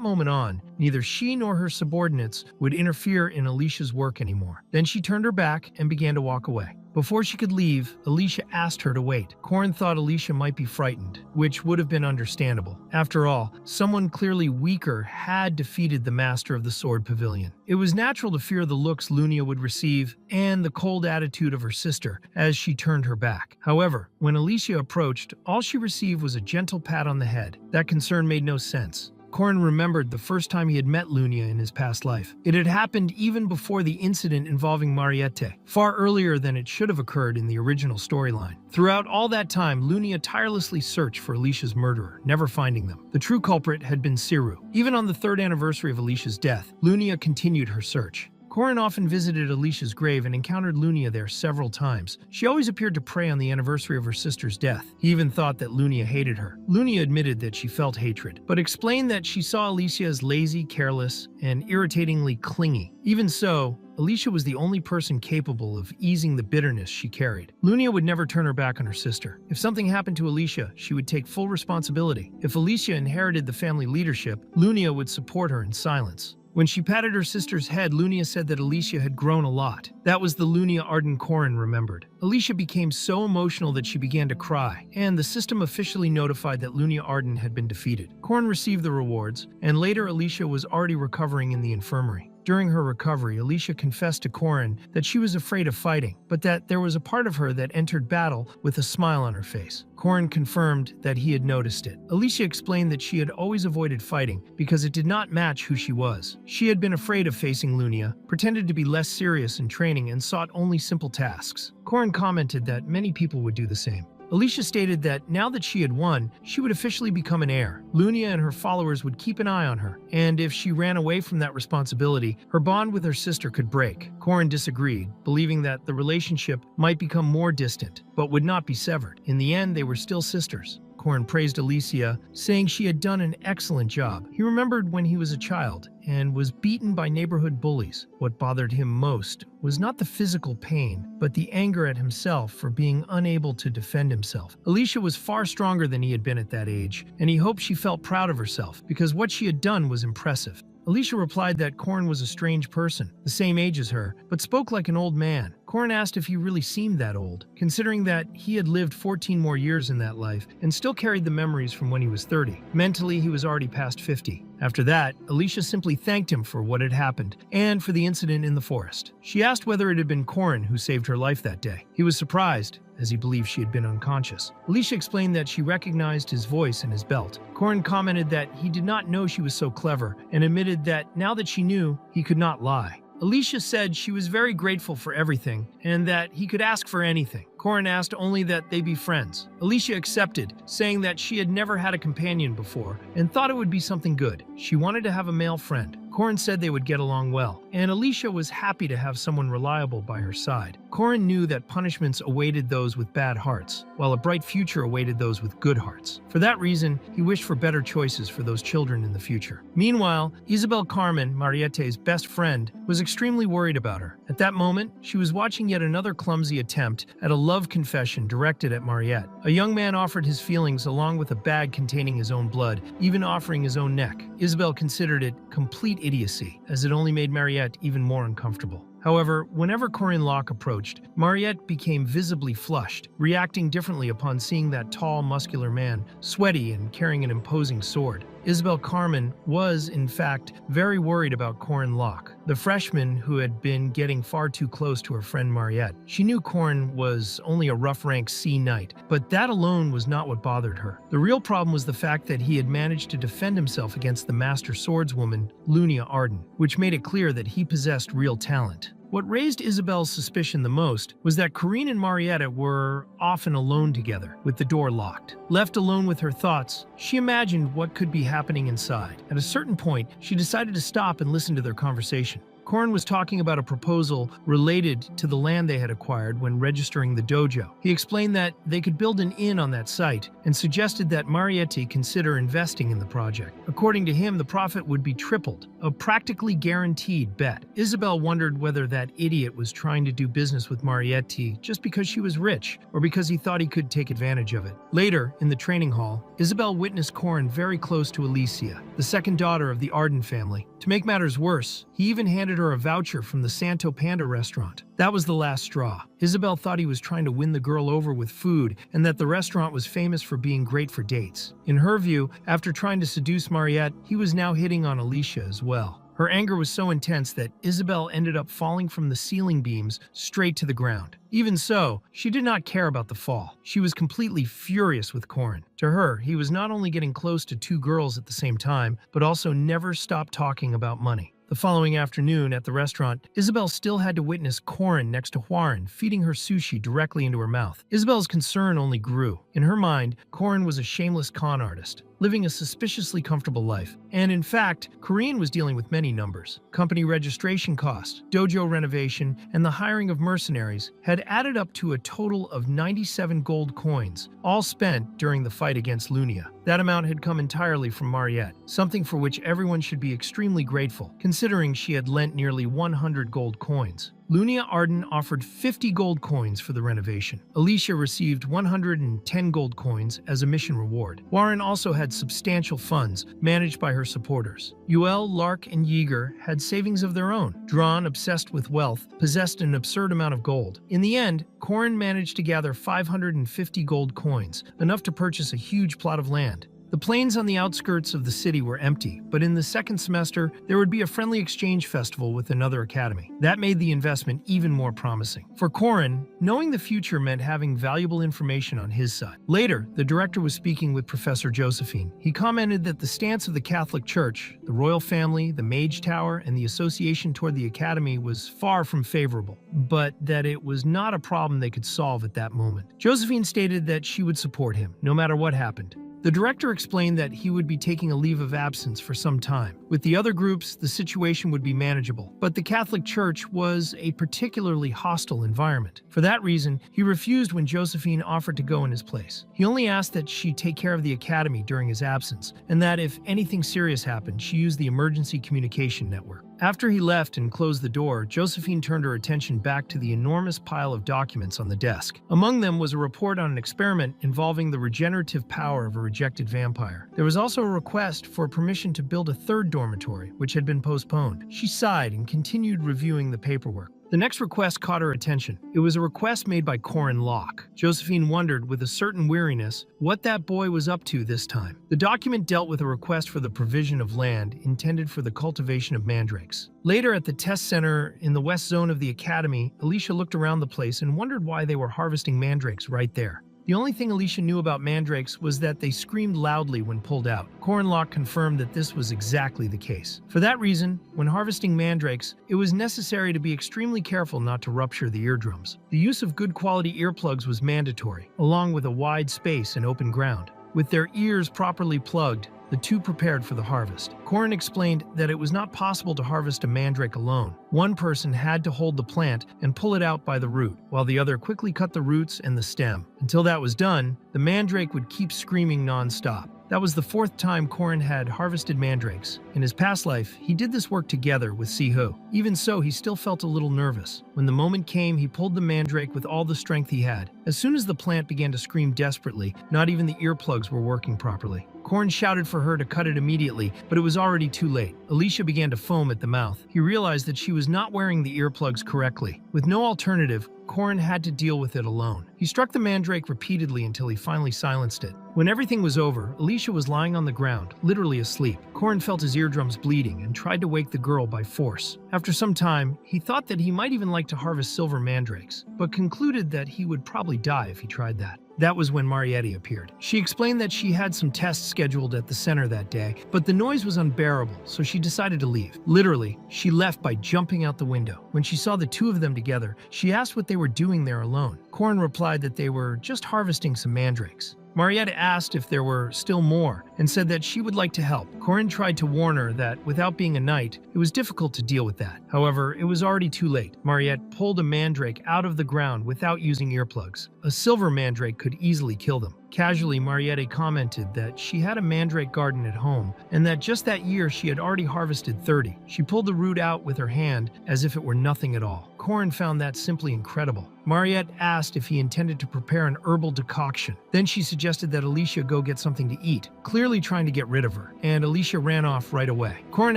moment on, neither she nor her subordinates would interfere in Alicia's work anymore. Then she turned her back and began to walk away. Before she could leave, Alicia asked her to wait. Corin thought Alicia might be frightened, which would have been understandable. After all, someone clearly weaker had defeated the master of the sword pavilion. It was natural to fear the looks Lunia would receive and the cold attitude of her sister as she turned her back. However, when Alicia approached, all she received was a gentle pat on the head. That concern made no sense. Corin remembered the first time he had met Lunia in his past life. It had happened even before the incident involving Mariette, far earlier than it should have occurred in the original storyline. Throughout all that time, Lunia tirelessly searched for Alicia's murderer, never finding them. The true culprit had been Siru. Even on the 3rd anniversary of Alicia's death, Lunia continued her search. Corin often visited Alicia's grave and encountered Lunia there several times. She always appeared to pray on the anniversary of her sister's death. He even thought that Lunia hated her. Lunia admitted that she felt hatred, but explained that she saw Alicia as lazy, careless, and irritatingly clingy. Even so, Alicia was the only person capable of easing the bitterness she carried. Lunia would never turn her back on her sister. If something happened to Alicia, she would take full responsibility. If Alicia inherited the family leadership, Lunia would support her in silence. When she patted her sister's head, Lunia said that Alicia had grown a lot. That was the Lunia Arden Corin remembered. Alicia became so emotional that she began to cry, and the system officially notified that Lunia Arden had been defeated. Corin received the rewards, and later Alicia was already recovering in the infirmary. During her recovery, Alicia confessed to Corin that she was afraid of fighting, but that there was a part of her that entered battle with a smile on her face. Corin confirmed that he had noticed it. Alicia explained that she had always avoided fighting because it did not match who she was. She had been afraid of facing Lunia, pretended to be less serious in training, and sought only simple tasks. Corin commented that many people would do the same. Alicia stated that now that she had won, she would officially become an heir. Lunia and her followers would keep an eye on her, and if she ran away from that responsibility, her bond with her sister could break. Corin disagreed, believing that the relationship might become more distant, but would not be severed. In the end, they were still sisters. Corin praised Alicia, saying she had done an excellent job. He remembered when he was a child and was beaten by neighborhood bullies. What bothered him most was not the physical pain, but the anger at himself for being unable to defend himself. Alicia was far stronger than he had been at that age, and he hoped she felt proud of herself because what she had done was impressive. Alicia replied that Corin was a strange person, the same age as her, but spoke like an old man. Corin asked if he really seemed that old, considering that he had lived 14 more years in that life and still carried the memories from when he was 30. Mentally, he was already past 50. After that, Alicia simply thanked him for what had happened and for the incident in the forest. She asked whether it had been Corin who saved her life that day. He was surprised, as he believed she had been unconscious. Alicia explained that she recognized his voice and his belt. Corin commented that he did not know she was so clever and admitted that now that she knew, he could not lie. Alicia said she was very grateful for everything and that he could ask for anything. Corin asked only that they be friends. Alicia accepted, saying that she had never had a companion before and thought it would be something good. She wanted to have a male friend. Corin said they would get along well, and Alicia was happy to have someone reliable by her side. Corin knew that punishments awaited those with bad hearts, while a bright future awaited those with good hearts. For that reason, he wished for better choices for those children in the future. Meanwhile, Isabel Carmen, Mariette's best friend, was extremely worried about her. At that moment, she was watching yet another clumsy attempt at a love confession directed at Mariette. A young man offered his feelings along with a bag containing his own blood, even offering his own neck. Isabel considered it complete idiocy, as it only made Mariette even more uncomfortable. However, whenever Corin Locke approached, Mariette became visibly flushed, reacting differently upon seeing that tall, muscular man, sweaty and carrying an imposing sword. Isabel Carmen was, in fact, very worried about Corin Locke, the freshman who had been getting far too close to her friend Mariette. She knew Corin was only a rough-rank C knight, but that alone was not what bothered her. The real problem was the fact that he had managed to defend himself against the master swordswoman, Lunia Arden, which made it clear that he possessed real talent. What raised Isabel's suspicion the most was that Corinne and Marietta were often alone together, with the door locked. Left alone with her thoughts, she imagined what could be happening inside. At a certain point, she decided to stop and listen to their conversation. Corin was talking about a proposal related to the land they had acquired when registering the dojo. He explained that they could build an inn on that site and suggested that Mariette consider investing in the project. According to him, the profit would be tripled, a practically guaranteed bet. Isabel wondered whether that idiot was trying to do business with Mariette just because she was rich or because he thought he could take advantage of it. Later, in the training hall, Isabel witnessed Corin very close to Alicia, the second daughter of the Arden family. To make matters worse, he even handed her a voucher from the Santo Panda restaurant. That was the last straw. Isabel thought he was trying to win the girl over with food and that the restaurant was famous for being great for dates. In her view, after trying to seduce Mariette, he was now hitting on Alicia as well. Her anger was so intense that Isabel ended up falling from the ceiling beams straight to the ground. Even so, she did not care about the fall. She was completely furious with Corin. To her, he was not only getting close to two girls at the same time, but also never stopped talking about money. The following afternoon at the restaurant, Isabel still had to witness Corin next to Juan feeding her sushi directly into her mouth. Isabel's concern only grew. In her mind, Corin was a shameless con artist, living a suspiciously comfortable life. And in fact, Corinne was dealing with many numbers. Company registration costs, dojo renovation, and the hiring of mercenaries had added up to a total of 97 gold coins, all spent during the fight against Lunia. That amount had come entirely from Mariette, something for which everyone should be extremely grateful, considering she had lent nearly 100 gold coins. Lunia Arden offered 50 gold coins for the renovation. Alicia received 110 gold coins as a mission reward. Warren also had substantial funds managed by her supporters. Yahello, Lark, and Yeager had savings of their own. Drawn, obsessed with wealth, possessed an absurd amount of gold. In the end, Corin managed to gather 550 gold coins, enough to purchase a huge plot of land. The plains on the outskirts of the city were empty, but in the second semester, there would be a friendly exchange festival with another academy. That made the investment even more promising. For Corin, knowing the future meant having valuable information on his side. Later, the director was speaking with Professor Josephine. He commented that the stance of the Catholic Church, the royal family, the Mage Tower, and the association toward the academy was far from favorable, but that it was not a problem they could solve at that moment. Josephine stated that she would support him, no matter what happened. The director explained that he would be taking a leave of absence for some time. With the other groups, the situation would be manageable, but the Catholic Church was a particularly hostile environment. For that reason, he refused when Josephine offered to go in his place. He only asked that she take care of the academy during his absence, and that if anything serious happened, she use the emergency communication network. After he left and closed the door, Josephine turned her attention back to the enormous pile of documents on the desk. Among them was a report on an experiment involving the regenerative power of a rejected vampire. There was also a request for permission to build a third dormitory, which had been postponed. She sighed and continued reviewing the paperwork. The next request caught her attention. It was a request made by Corin Locke. Josephine wondered, with a certain weariness, what that boy was up to this time. The document dealt with a request for the provision of land intended for the cultivation of mandrakes. Later, at the test center in the west zone of the academy, Alicia looked around the place and wondered why they were harvesting mandrakes right there. The only thing Alicia knew about mandrakes was that they screamed loudly when pulled out. Corin Locke confirmed that this was exactly the case. For that reason, when harvesting mandrakes, it was necessary to be extremely careful not to rupture the eardrums. The use of good quality earplugs was mandatory, along with a wide space and open ground. With their ears properly plugged, the two prepared for the harvest. Corin explained that it was not possible to harvest a mandrake alone. One person had to hold the plant and pull it out by the root, while the other quickly cut the roots and the stem. Until that was done, the mandrake would keep screaming non-stop. That was the fourth time Corin had harvested mandrakes. In his past life, he did this work together with Sihu. Even so, he still felt a little nervous. When the moment came, he pulled the mandrake with all the strength he had. As soon as the plant began to scream desperately, not even the earplugs were working properly. Corin shouted for her to cut it immediately, but it was already too late. Alicia began to foam at the mouth. He realized that she was not wearing the earplugs correctly. With no alternative, Corin had to deal with it alone. He struck the mandrake repeatedly until he finally silenced it. When everything was over, Alicia was lying on the ground, literally asleep. Corin felt his eardrums bleeding and tried to wake the girl by force. After some time, he thought that he might even like to harvest silver mandrakes, but concluded that he would probably die if he tried that. That was when Marietti appeared. She explained that she had some tests scheduled at the center that day, but the noise was unbearable, so she decided to leave. Literally, she left by jumping out the window. When she saw the two of them together, she asked what they were doing there alone. Corin replied that they were just harvesting some mandrakes. Marietta asked if there were still more and said that she would like to help. Corin tried to warn her that without being a knight, it was difficult to deal with that. However, it was already too late. Mariette pulled a mandrake out of the ground without using earplugs. A silver mandrake could easily kill them. Casually, Mariette commented that she had a mandrake garden at home and that just that year she had already harvested 30. She pulled the root out with her hand as if it were nothing at all. Corin found that simply incredible. Mariette asked if he intended to prepare an herbal decoction. Then she suggested that Alicia go get something to eat, clearly trying to get rid of her, and Alicia ran off right away. Corin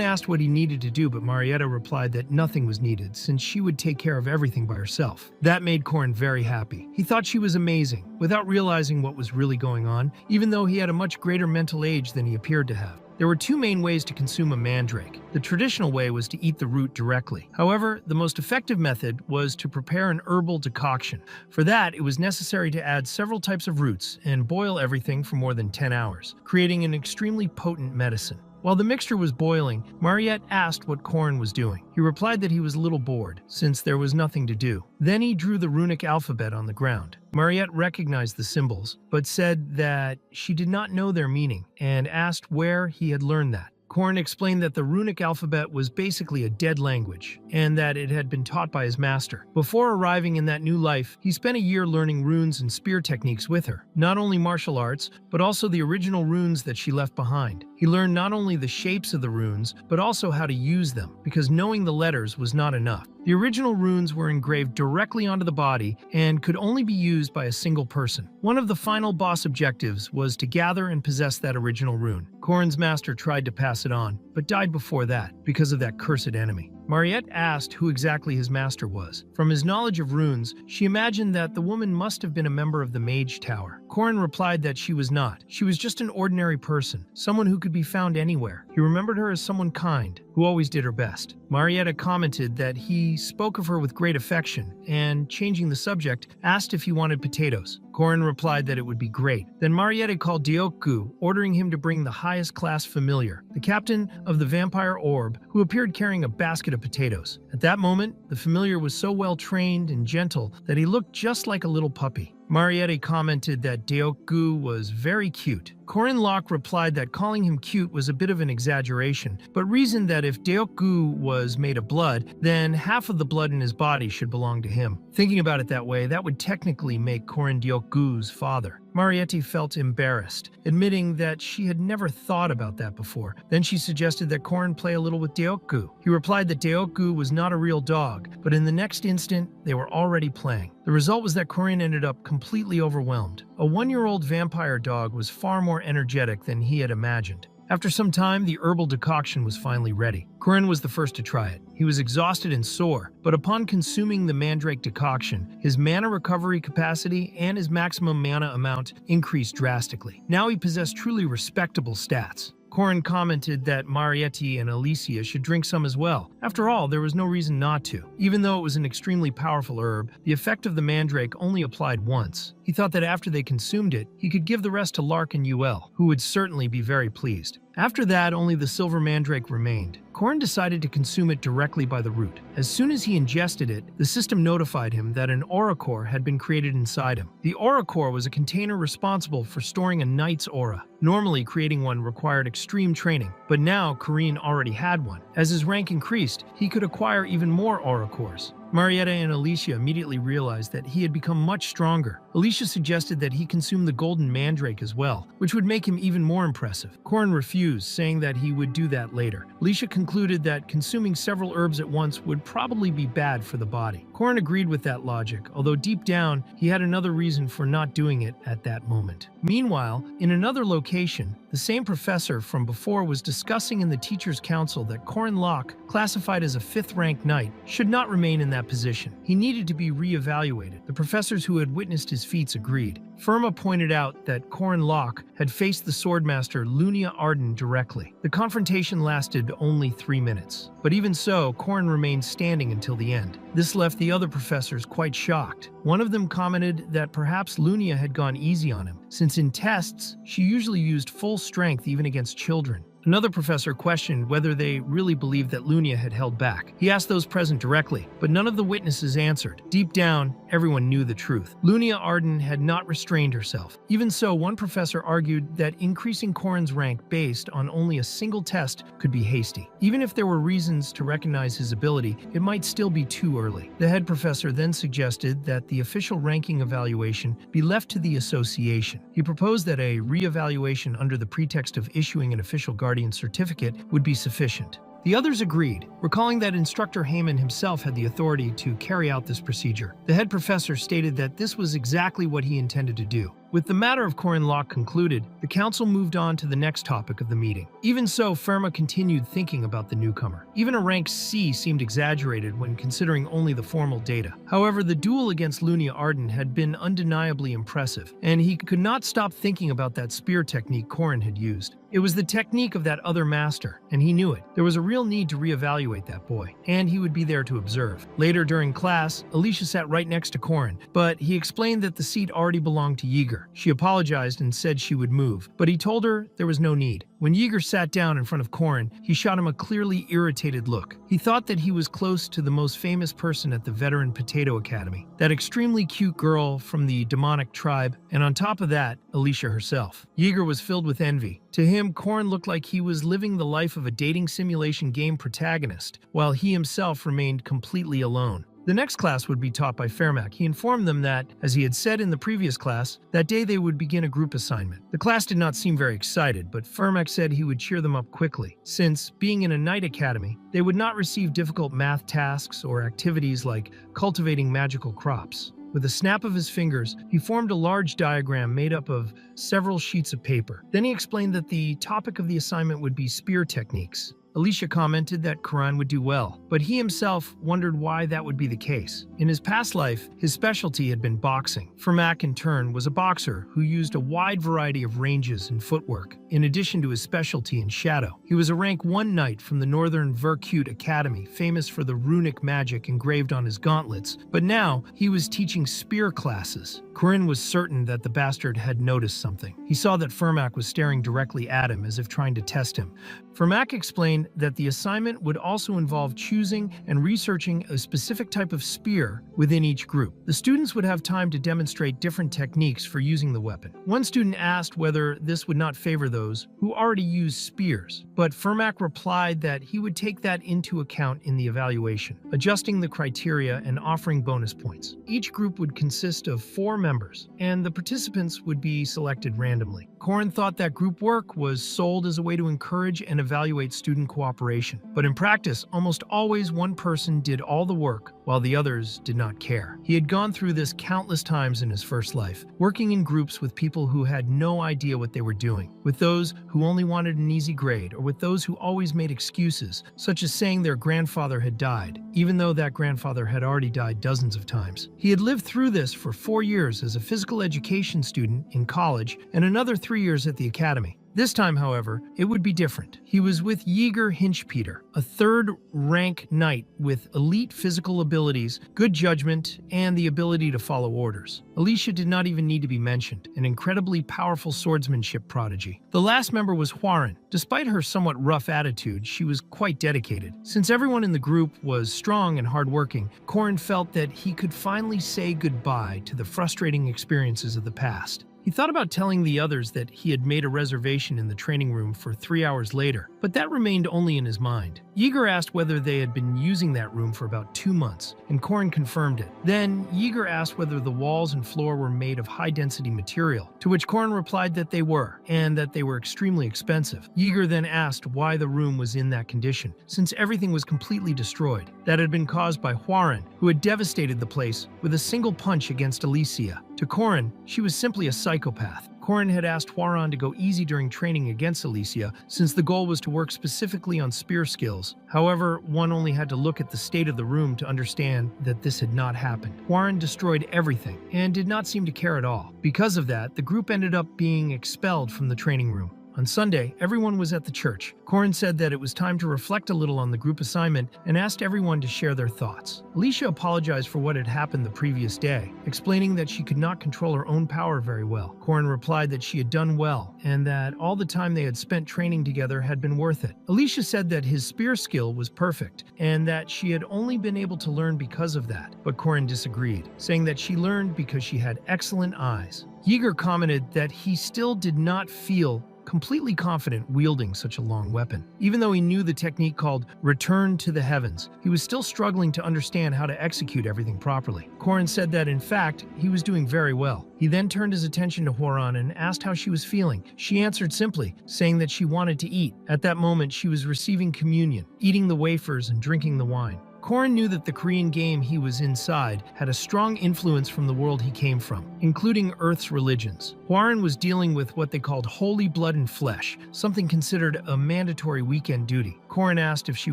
asked what he needed to do, but Marietta replied that nothing was needed since she would take care of everything by herself. That made Corin very happy. He thought she was amazing, without realizing what was really going on, even though he had a much greater mental age than he appeared to have. There were two main ways to consume a mandrake. The traditional way was to eat the root directly. However, the most effective method was to prepare an herbal decoction. For that, it was necessary to add several types of roots and boil everything for more than 10 hours, creating an extremely potent medicine. While the mixture was boiling, Mariette asked what Corin was doing. He replied that he was a little bored, since there was nothing to do. Then he drew the runic alphabet on the ground. Mariette recognized the symbols, but said that she did not know their meaning, and asked where he had learned that. Corin explained that the runic alphabet was basically a dead language, and that it had been taught by his master. Before arriving in that new life, he spent a year learning runes and spear techniques with her. Not only martial arts, but also the original runes that she left behind. He learned not only the shapes of the runes, but also how to use them, because knowing the letters was not enough. The original runes were engraved directly onto the body and could only be used by a single person. One of the final boss objectives was to gather and possess that original rune. Corin's master tried to pass it on, but died before that because of that cursed enemy. Mariette asked who exactly his master was. From his knowledge of runes, she imagined that the woman must have been a member of the Mage Tower. Corin replied that she was not. She was just an ordinary person, someone who could be found anywhere. He remembered her as someone kind, who always did her best. Marietta commented that he spoke of her with great affection, and, changing the subject, asked if he wanted potatoes. Corin replied that it would be great. Then Mariette called Diokgu, ordering him to bring the highest class familiar, the captain of the vampire orb, who appeared carrying a basket of potatoes. At that moment, the familiar was so well trained and gentle that he looked just like a little puppy. Mariette commented that Diokgu was very cute. Corin Locke replied that calling him cute was a bit of an exaggeration, but reasoned that if Diokgu was made of blood, then half of the blood in his body should belong to him. Thinking about it that way, that would technically make Corin Diokgu's father. Mariette felt embarrassed, admitting that she had never thought about that before. Then she suggested that Corin play a little with Diokgu. He replied that Diokgu was not a real dog, but in the next instant, they were already playing. The result was that Corin ended up completely overwhelmed. A 1-year-old vampire dog was far more energetic than he had imagined. After some time, the herbal decoction was finally ready. Corin was the first to try it. He was exhausted and sore, but upon consuming the mandrake decoction, his mana recovery capacity and his maximum mana amount increased drastically. Now he possessed truly respectable stats. Corin commented that Mariette and Alicia should drink some as well. After all, there was no reason not to. Even though it was an extremely powerful herb, the effect of the mandrake only applied once. He thought that after they consumed it, he could give the rest to Lark and Yahello, who would certainly be very pleased. After that, only the silver mandrake remained. Corin decided to consume it directly by the root. As soon as he ingested it, the system notified him that an aura core had been created inside him. The aura core was a container responsible for storing a knight's aura. Normally, creating one required extreme training, but now Corin already had one. As his rank increased, he could acquire even more aura cores. Mariette and Alicia immediately realized that he had become much stronger. Alicia suggested that he consume the golden mandrake as well, which would make him even more impressive. Corin refused, saying that he would do that later. Alicia concluded that consuming several herbs at once would probably be bad for the body. Corin agreed with that logic, although deep down, he had another reason for not doing it at that moment. Meanwhile, in another location, the same professor from before was discussing in the teacher's council that Corin Locke, classified as a 5th-ranked knight, should not remain in that position. He needed to be re-evaluated. The professors who had witnessed his feats agreed. Firma pointed out that Corin Locke had faced the swordmaster Lunia Arden directly. The confrontation lasted only 3 minutes. But even so, Corin remained standing until the end. This left the other professors quite shocked. One of them commented that perhaps Lunia had gone easy on him, since in tests, she usually used full strength even against children. Another professor questioned whether they really believed that Lunia had held back. He asked those present directly, but none of the witnesses answered. Deep down, everyone knew the truth. Lunia Arden had not restrained herself. Even so, one professor argued that increasing Corin's rank based on only a single test could be hasty. Even if there were reasons to recognize his ability, it might still be too early. The head professor then suggested that the official ranking evaluation be left to the association. He proposed that a re-evaluation under the pretext of issuing an official guardian certificate would be sufficient. The others agreed, recalling that Instructor Heyman himself had the authority to carry out this procedure. The head professor stated that this was exactly what he intended to do. With the matter of Corin Locke concluded, the council moved on to the next topic of the meeting. Even so, Firma continued thinking about the newcomer. Even a rank C seemed exaggerated when considering only the formal data. However, the duel against Lunia Arden had been undeniably impressive, and he could not stop thinking about that spear technique Corin had used. It was the technique of that other master, and he knew it. There was a real need to reevaluate that boy, and he would be there to observe. Later during class, Alicia sat right next to Corin, but he explained that the seat already belonged to Yeager. She apologized and said she would move, but he told her there was no need. When Yeager sat down in front of Corin, he shot him a clearly irritated look. He thought that he was close to the most famous person at the Veteran Potato Academy, that extremely cute girl from the demonic tribe, and on top of that, Alicia herself. Yeager was filled with envy. To him, Corin looked like he was living the life of a dating simulation game protagonist, while he himself remained completely alone. The next class would be taught by Fairmack. He informed them that, as he had said in the previous class, that day they would begin a group assignment. The class did not seem very excited, but Fairmack said he would cheer them up quickly, since, being in a night academy, they would not receive difficult math tasks or activities like cultivating magical crops. With a snap of his fingers, he formed a large diagram made up of several sheets of paper. Then he explained that the topic of the assignment would be spear techniques. Alicia commented that Karan would do well, but he himself wondered why that would be the case. In his past life, his specialty had been boxing. Fermac, in turn, was a boxer who used a wide variety of ranges and footwork, in addition to his specialty in shadow. He was a rank 1 knight from the Northern Vercute Academy, famous for the runic magic engraved on his gauntlets, but now he was teaching spear classes. Corinne was certain that the bastard had noticed something. He saw that Fermac was staring directly at him as if trying to test him. Fermac explained that the assignment would also involve choosing and researching a specific type of spear within each group. The students would have time to demonstrate different techniques for using the weapon. One student asked whether this would not favor those who already use spears, but Fermac replied that he would take that into account in the evaluation, adjusting the criteria and offering bonus points. Each group would consist of 4 members, and the participants would be selected randomly. Corin thought that group work was sold as a way to encourage and evaluate student cooperation, but in practice, almost always one person did all the work while the others did not care. He had gone through this countless times in his first life, working in groups with people who had no idea what they were doing, with those who only wanted an easy grade, or with those who always made excuses, such as saying their grandfather had died, even though that grandfather had already died dozens of times. He had lived through this for 4 years as a physical education student in college and another 3 years at the academy. This time, however, it would be different. He was with Yeager Hinchpeter, a 3rd rank knight with elite physical abilities, good judgment, and the ability to follow orders. Alicia did not even need to be mentioned, an incredibly powerful swordsmanship prodigy. The last member was Huaren. Despite her somewhat rough attitude, she was quite dedicated. Since everyone in the group was strong and hardworking, Corin felt that he could finally say goodbye to the frustrating experiences of the past. He thought about telling the others that he had made a reservation in the training room for 3 hours later, but that remained only in his mind. Yeager asked whether they had been using that room for about 2 months, and Corin confirmed it. Then, Yeager asked whether the walls and floor were made of high-density material, to which Corin replied that they were, and that they were extremely expensive. Yeager then asked why the room was in that condition, since everything was completely destroyed. That had been caused by Hwarin, who had devastated the place with a single punch against Alicia. To Corin, she was simply a psychopath. Corin had asked Hwarin to go easy during training against Alicia, since the goal was to work specifically on spear skills. However, one only had to look at the state of the room to understand that this had not happened. Hwarin destroyed everything, and did not seem to care at all. Because of that, the group ended up being expelled from the training room. On Sunday, everyone was at the church. Corin said that it was time to reflect a little on the group assignment and asked everyone to share their thoughts. Alicia apologized for what had happened the previous day, explaining that she could not control her own power very well. Corin replied that she had done well and that all the time they had spent training together had been worth it. Alicia said that his spear skill was perfect and that she had only been able to learn because of that, but Corin disagreed, saying that she learned because she had excellent eyes. Yeager commented that he still did not feel completely confident wielding such a long weapon. Even though he knew the technique called Return to the Heavens, he was still struggling to understand how to execute everything properly. Corin said that, in fact, he was doing very well. He then turned his attention to Hwarin and asked how she was feeling. She answered simply, saying that she wanted to eat. At that moment, she was receiving communion, eating the wafers and drinking the wine. Corin knew that the Korean game he was inside had a strong influence from the world he came from, including Earth's religions. Hwarin was dealing with what they called holy blood and flesh, something considered a mandatory weekend duty. Corin asked if she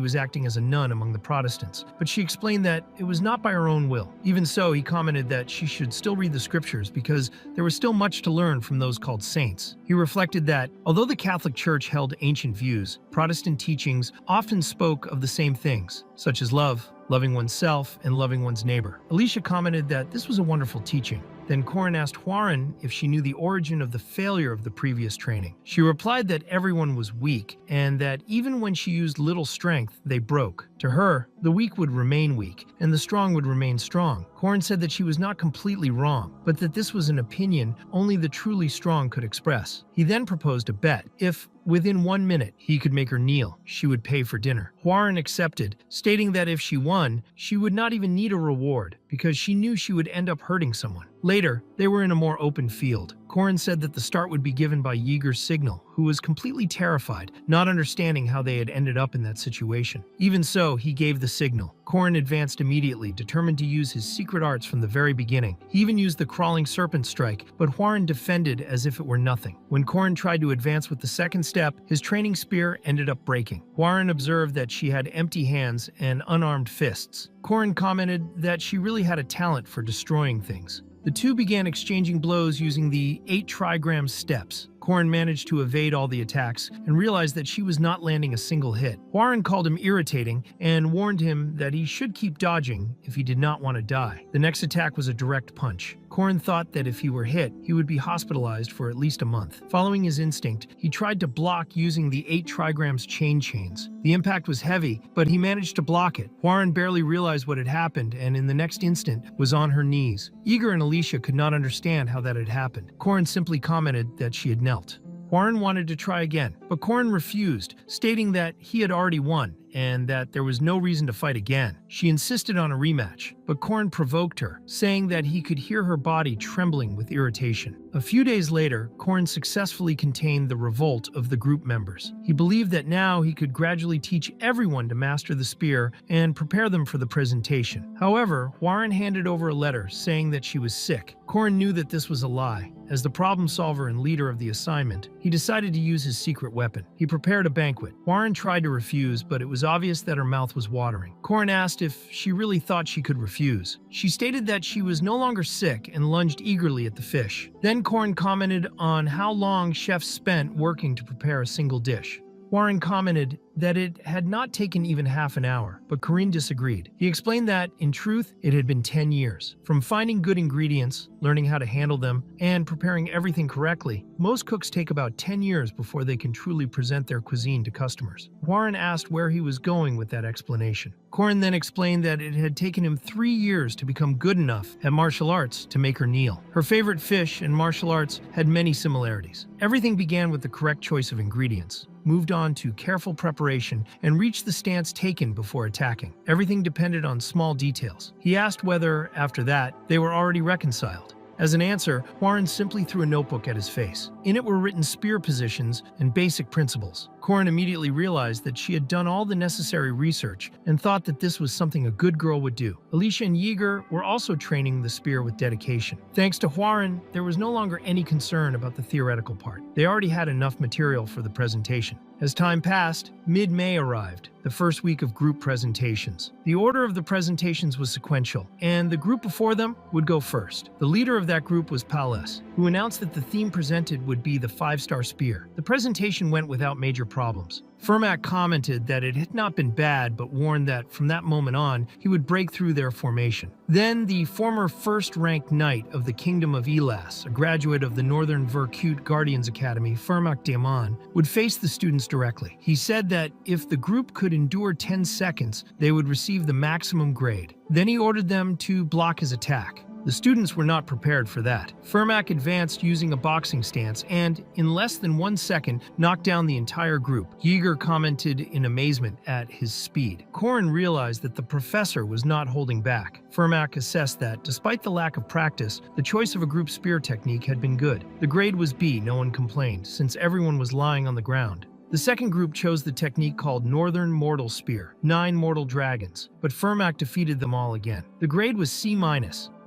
was acting as a nun among the Protestants, but she explained that it was not by her own will. Even so, he commented that she should still read the scriptures because there was still much to learn from those called saints. He reflected that, although the Catholic Church held ancient views, Protestant teachings often spoke of the same things, such as love, loving oneself, and loving one's neighbor. Alicia commented that this was a wonderful teaching. Then Corin asked Hwarin if she knew the origin of the failure of the previous training. She replied that everyone was weak, and that even when she used little strength, they broke. To her, the weak would remain weak, and the strong would remain strong. Corin said that she was not completely wrong, but that this was an opinion only the truly strong could express. He then proposed a bet. If, within 1 minute, he could make her kneel, she would pay for dinner. Hwarin accepted, stating that if she won, she would not even need a reward, because she knew she would end up hurting someone. Later, they were in a more open field. Corin said that the start would be given by Yeager's signal, who was completely terrified, not understanding how they had ended up in that situation. Even so, he gave the signal. Corin advanced immediately, determined to use his secret arts from the very beginning. He even used the crawling serpent strike, but Hwarin defended as if it were nothing. When Corin tried to advance with the second step, his training spear ended up breaking. Hwarin observed that she had empty hands and unarmed fists. Corin commented that she really had a talent for destroying things. The two began exchanging blows using the 8 trigram steps. Corin managed to evade all the attacks and realized that she was not landing a single hit. Hwarin called him irritating and warned him that he should keep dodging if he did not want to die. The next attack was a direct punch. Corin thought that if he were hit, he would be hospitalized for at least a month. Following his instinct, he tried to block using the 8 trigrams chains. The impact was heavy, but he managed to block it. Hwarin barely realized what had happened and in the next instant was on her knees. Yeager and Alicia could not understand how that had happened. Corin simply commented that she had knelt. Hwarin wanted to try again, but Corin refused, stating that he had already won and that there was no reason to fight again. She insisted on a rematch, but Corin provoked her, saying that he could hear her body trembling with irritation. A few days later, Corin successfully contained the revolt of the group members. He believed that now he could gradually teach everyone to master the spear and prepare them for the presentation. However, Hwarin handed over a letter saying that she was sick. Corin knew that this was a lie. As the problem solver and leader of the assignment, he decided to use his secret weapon. He prepared a banquet. Hwarin tried to refuse, but it was obvious that her mouth was watering. Corin asked if she really thought she could refuse. She stated that she was no longer sick and lunged eagerly at the fish. Then Corin commented on how long chefs spent working to prepare a single dish. Hwarin commented that it had not taken even half an hour, but Corinne disagreed. He explained that, in truth, it had been 10 years. From finding good ingredients, learning how to handle them, and preparing everything correctly, most cooks take about 10 years before they can truly present their cuisine to customers. Warren asked where he was going with that explanation. Corinne then explained that it had taken him 3 years to become good enough at martial arts to make her kneel. Her favorite fish and martial arts had many similarities. Everything began with the correct choice of ingredients, moved on to careful preparation, and reached the stance taken before attacking. Everything depended on small details. He asked whether, after that, they were already reconciled. As an answer, Warren simply threw a notebook at his face. In it were written spear positions and basic principles. Corinne immediately realized that she had done all the necessary research and thought that this was something a good girl would do. Alicia and Yeager were also training the spear with dedication. Thanks to Warren, there was no longer any concern about the theoretical part. They already had enough material for the presentation. As time passed, mid-May arrived, the first week of group presentations. The order of the presentations was sequential, and the group before them would go first. The leader of that group was Pales, who announced that the theme presented would be the 5-star spear. The presentation went without major problems. Fermac commented that it had not been bad, but warned that from that moment on, he would break through their formation. Then, the former first-ranked knight of the Kingdom of Elas, a graduate of the Northern Vercute Guardians Academy, Fermac Daemon, would face the students directly. He said that if the group could endure 10 seconds, they would receive the maximum grade. Then he ordered them to block his attack. The students were not prepared for that. Fermac advanced using a boxing stance and, in less than 1 second, knocked down the entire group. Yeager commented in amazement at his speed. Corin realized that the professor was not holding back. Fermac assessed that, despite the lack of practice, the choice of a group spear technique had been good. The grade was B, no one complained, since everyone was lying on the ground. The second group chose the technique called Northern Mortal Spear, 9 mortal dragons, but Fermac defeated them all again. The grade was C-.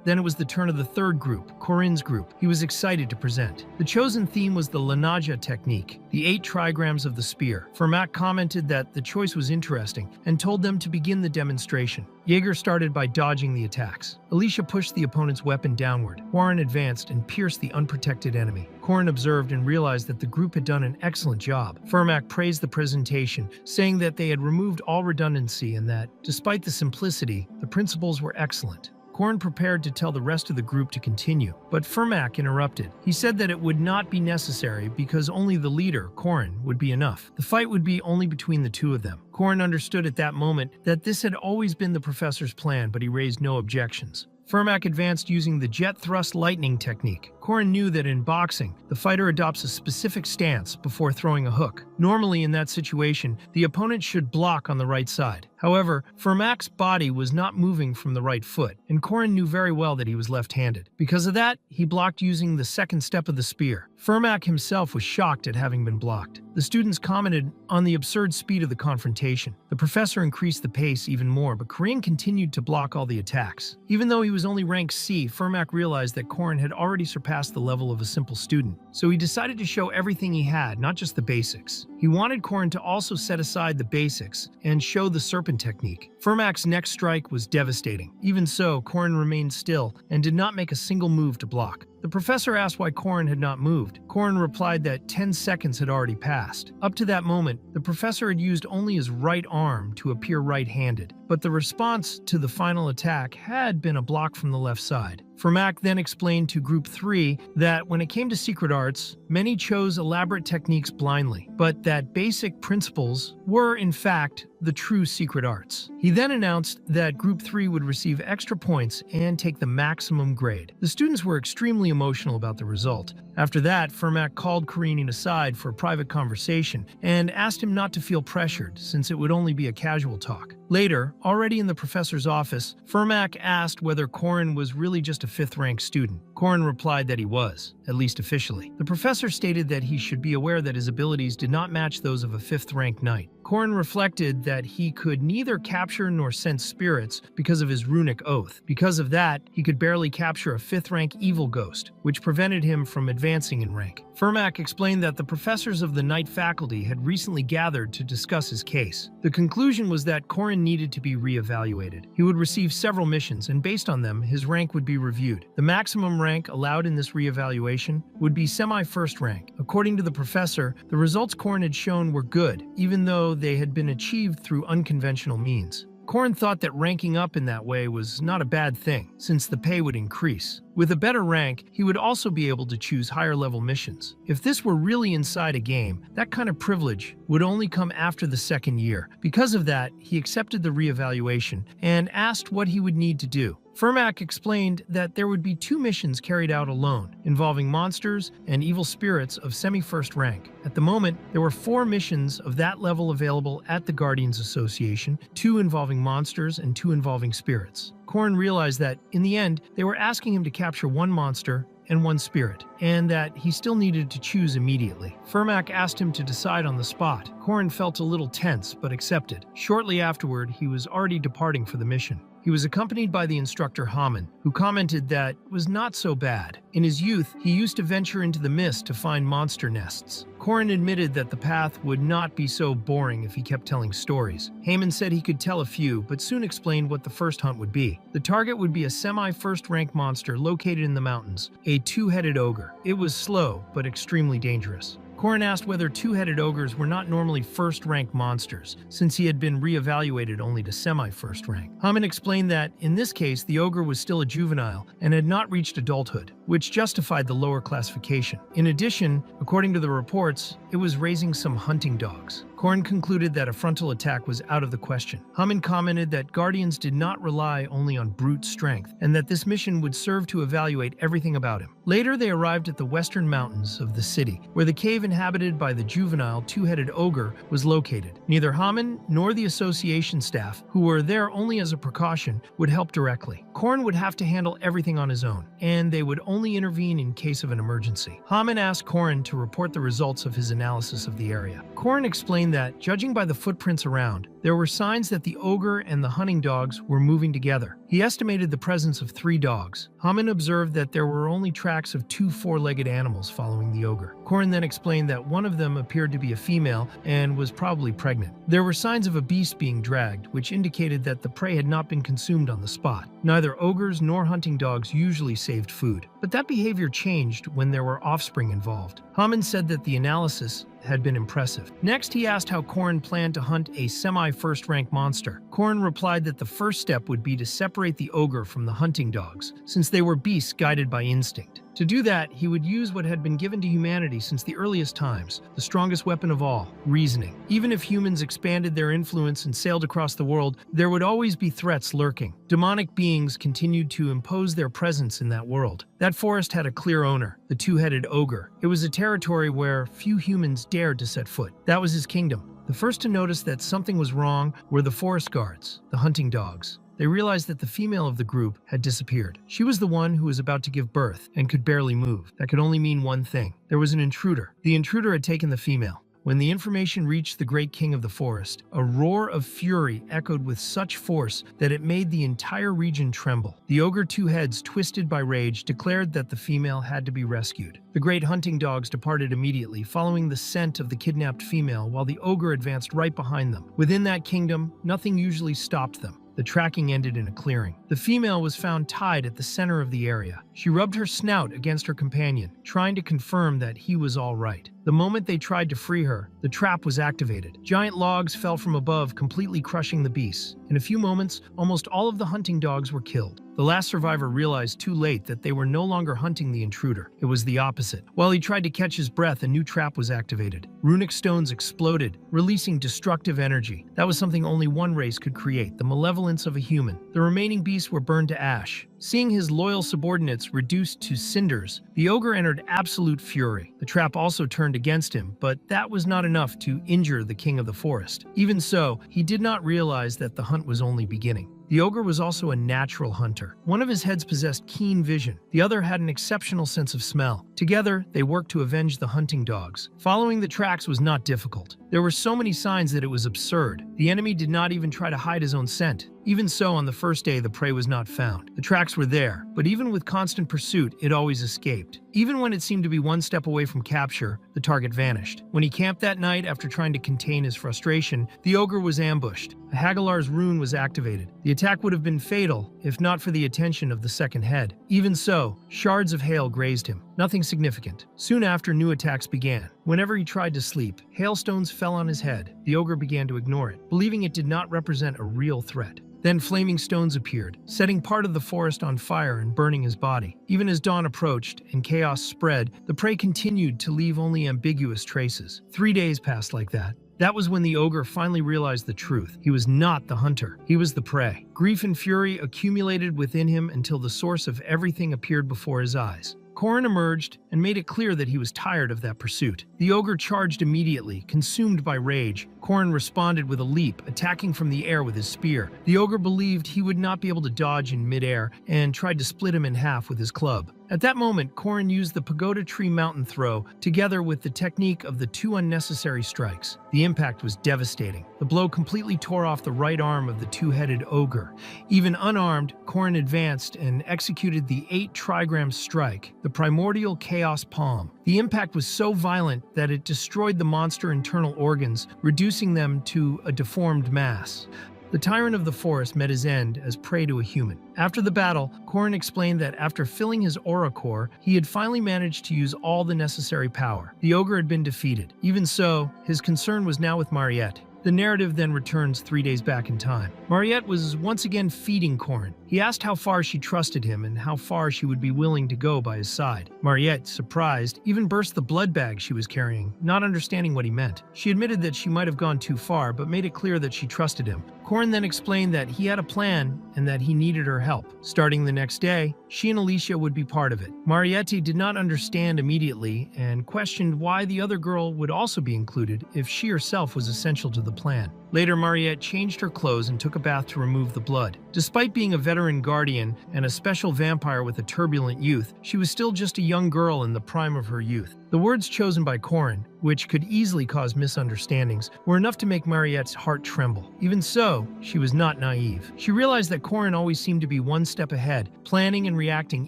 Then it was the turn of the third group, Corinne's group. He was excited to present. The chosen theme was the Lanaja technique, the 8 trigrams of the spear. Fermac commented that the choice was interesting and told them to begin the demonstration. Yeager started by dodging the attacks. Alicia pushed the opponent's weapon downward. Warren advanced and pierced the unprotected enemy. Corin observed and realized that the group had done an excellent job. Fermac praised the presentation, saying that they had removed all redundancy and that, despite the simplicity, the principles were excellent. Corin prepared to tell the rest of the group to continue, but Fermac interrupted. He said that it would not be necessary because only the leader, Corin, would be enough. The fight would be only between the two of them. Corin understood at that moment that this had always been the professor's plan, but he raised no objections. Fermac advanced using the jet thrust lightning technique. Corin knew that in boxing, the fighter adopts a specific stance before throwing a hook. Normally, in that situation, the opponent should block on the right side. However, Fermac's body was not moving from the right foot, and Corin knew very well that he was left-handed. Because of that, he blocked using the second step of the spear. Fermac himself was shocked at having been blocked. The students commented on the absurd speed of the confrontation. The professor increased the pace even more, but Corin continued to block all the attacks. Even though he was only ranked C, Fermac realized that Corin had already surpassed the level of a simple student, so he decided to show everything he had, not just the basics. He wanted Corin to also set aside the basics and show the serpent technique. Fermac's next strike was devastating. Even so, Corin remained still and did not make a single move to block. The professor asked why Corin had not moved. Corin replied that 10 seconds had already passed. Up to that moment, the professor had used only his right arm to appear right-handed, but the response to the final attack had been a block from the left side. Fermac then explained to Group 3 that when it came to secret arts, many chose elaborate techniques blindly, but that basic principles were, in fact, the true secret arts. He then announced that Group 3 would receive extra points and take the maximum grade. The students were extremely emotional about the result. After that, Fermac called Karenin aside for a private conversation and asked him not to feel pressured, since it would only be a casual talk. Later, already in the professor's office, Fermac asked whether Corin was really just a 5th-ranked student. Corin replied that he was, at least officially. The professor stated that he should be aware that his abilities did not match those of a 5th-ranked knight. Corin reflected that he could neither capture nor sense spirits because of his runic oath. Because of that, he could barely capture a 5th-rank evil ghost, which prevented him from advancing in rank. Fermac explained that the professors of the Knight faculty had recently gathered to discuss his case. The conclusion was that Corin needed to be re-evaluated. He would receive several missions, and based on them, his rank would be reviewed. The maximum rank allowed in this re-evaluation would be semi-first rank. According to the professor, the results Corin had shown were good, even though though they had been achieved through unconventional means. Corrin thought that ranking up in that way was not a bad thing, since the pay would increase. With a better rank, he would also be able to choose higher-level missions. If this were really inside a game, that kind of privilege would only come after the second year. Because of that, he accepted the reevaluation and asked what he would need to do. Fermac explained that there would be 2 missions carried out alone, involving monsters and evil spirits of semi-first rank. At the moment, there were 4 missions of that level available at the Guardians Association, 2 involving monsters and 2 involving spirits. Corrin realized that, in the end, they were asking him to capture 1 monster and 1 spirit, and that he still needed to choose immediately. Fermac asked him to decide on the spot. Corrin felt a little tense, but accepted. Shortly afterward, he was already departing for the mission. He was accompanied by the instructor Haman, who commented that it was not so bad. In his youth, he used to venture into the mist to find monster nests. Corrin admitted that the path would not be so boring if he kept telling stories. Haman said he could tell a few, but soon explained what the first hunt would be. The target would be a semi-first rank monster located in the mountains, a 2-headed ogre. It was slow, but extremely dangerous. Corrin asked whether 2-headed ogres were not normally first-rank monsters, since he had been re-evaluated only to semi-first rank. Haman explained that, in this case, the ogre was still a juvenile and had not reached adulthood, which justified the lower classification. In addition, according to the reports, it was raising some hunting dogs. Corrin concluded that a frontal attack was out of the question. Haman commented that Guardians did not rely only on brute strength, and that this mission would serve to evaluate everything about him. Later, they arrived at the western mountains of the city, where the cave inhabited by the juvenile 2-headed ogre was located. Neither Haman nor the association staff, who were there only as a precaution, would help directly. Corrin would have to handle everything on his own, and they would only intervene in case of an emergency. Haman asked Corrin to report the results of his analysis of the area. Corrin explained that, judging by the footprints around, there were signs that the ogre and the hunting dogs were moving together. He estimated the presence of 3 dogs. Haman observed that there were only tracks of 2 4-legged animals following the ogre. Corrin then explained that one of them appeared to be a female and was probably pregnant. There were signs of a beast being dragged, which indicated that the prey had not been consumed on the spot. Neither ogres nor hunting dogs usually saved food, but that behavior changed when there were offspring involved. Haman said that the analysis had been impressive. Next, he asked how Corrin planned to hunt a semi-first rank monster. Corrin replied that the first step would be to separate the ogre from the hunting dogs, since they were beasts guided by instinct. To do that, he would use what had been given to humanity since the earliest times, the strongest weapon of all, reasoning. Even if humans expanded their influence and sailed across the world, there would always be threats lurking. Demonic beings continued to impose their presence in that world. That forest had a clear owner, the 2-headed ogre. It was a territory where few humans dared to set foot. That was his kingdom. The first to notice that something was wrong were the forest guards, the hunting dogs. They realized that the female of the group had disappeared. She was the one who was about to give birth and could barely move. That could only mean one thing. There was an intruder. The intruder had taken the female. When the information reached the great king of the forest, a roar of fury echoed with such force that it made the entire region tremble. The ogre 2 heads, twisted by rage, declared that the female had to be rescued. The great hunting dogs departed immediately, following the scent of the kidnapped female, while the ogre advanced right behind them. Within that kingdom, nothing usually stopped them. The tracking ended in a clearing. The female was found tied at the center of the area. She rubbed her snout against her companion, trying to confirm that he was all right. The moment they tried to free her, the trap was activated. Giant logs fell from above, completely crushing the beasts. In a few moments, almost all of the hunting dogs were killed. The last survivor realized too late that they were no longer hunting the intruder. It was the opposite. While he tried to catch his breath, a new trap was activated. Runic stones exploded, releasing destructive energy. That was something only one race could create, the malevolence of a human. The remaining beasts were burned to ash. Seeing his loyal subordinates reduced to cinders, the ogre entered absolute fury. The trap also turned against him, but that was not enough to injure the king of the forest. Even so, he did not realize that the hunt was only beginning. The ogre was also a natural hunter. One of his heads possessed keen vision. The other had an exceptional sense of smell. Together, they worked to avenge the hunting dogs. Following the tracks was not difficult. There were so many signs that it was absurd. The enemy did not even try to hide his own scent. Even so, on the first day, the prey was not found. The tracks were there, but even with constant pursuit, it always escaped. Even when it seemed to be one step away from capture, the target vanished. When he camped that night after trying to contain his frustration, the ogre was ambushed. A Hagelar's rune was activated. The attack would have been fatal if not for the attention of the second head. Even so, shards of hail grazed him. Nothing significant. Soon after, new attacks began. Whenever he tried to sleep, hailstones fell on his head. the ogre began to ignore it, believing it did not represent a real threat. Then flaming stones appeared, setting part of the forest on fire and burning his body. Even as dawn approached and chaos spread, the prey continued to leave only ambiguous traces. 3 days passed like that. That was when the ogre finally realized the truth. He was not the hunter. He was the prey. Grief and fury accumulated within him until the source of everything appeared before his eyes. Corin emerged and made it clear that he was tired of that pursuit. The ogre charged immediately, consumed by rage. Corin responded with a leap, attacking from the air with his spear. The ogre believed he would not be able to dodge in midair and tried to split him in half with his club. At that moment, Corin used the pagoda tree mountain throw together with the technique of the 2 unnecessary strikes. The impact was devastating. The blow completely tore off the right arm of the 2-headed ogre. Even unarmed, Corin advanced and executed the 8 trigram strike, the primordial chaos palm. The impact was so violent that it destroyed the monster's internal organs, reducing them to a deformed mass. The tyrant of the forest met his end as prey to a human. After the battle, Corin explained that after filling his aura core, he had finally managed to use all the necessary power. The ogre had been defeated. Even so, his concern was now with Mariette. The narrative then returns 3 days back in time. Mariette was once again feeding Corin. He asked how far she trusted him and how far she would be willing to go by his side. Mariette, surprised, even burst the blood bag she was carrying, not understanding what he meant. She admitted that she might have gone too far, but made it clear that she trusted him. Corin then explained that he had a plan and that he needed her help. Starting the next day, she and Alicia would be part of it. Mariette did not understand immediately and questioned why the other girl would also be included if she herself was essential to the plan. Later, Mariette changed her clothes and took a bath to remove the blood. Despite being a veteran guardian and a special vampire with a turbulent youth, she was still just a young girl in the prime of her youth. The words chosen by Corin, which could easily cause misunderstandings, were enough to make Mariette's heart tremble. Even so, she was not naive. She realized that Corin always seemed to be one step ahead, planning and reacting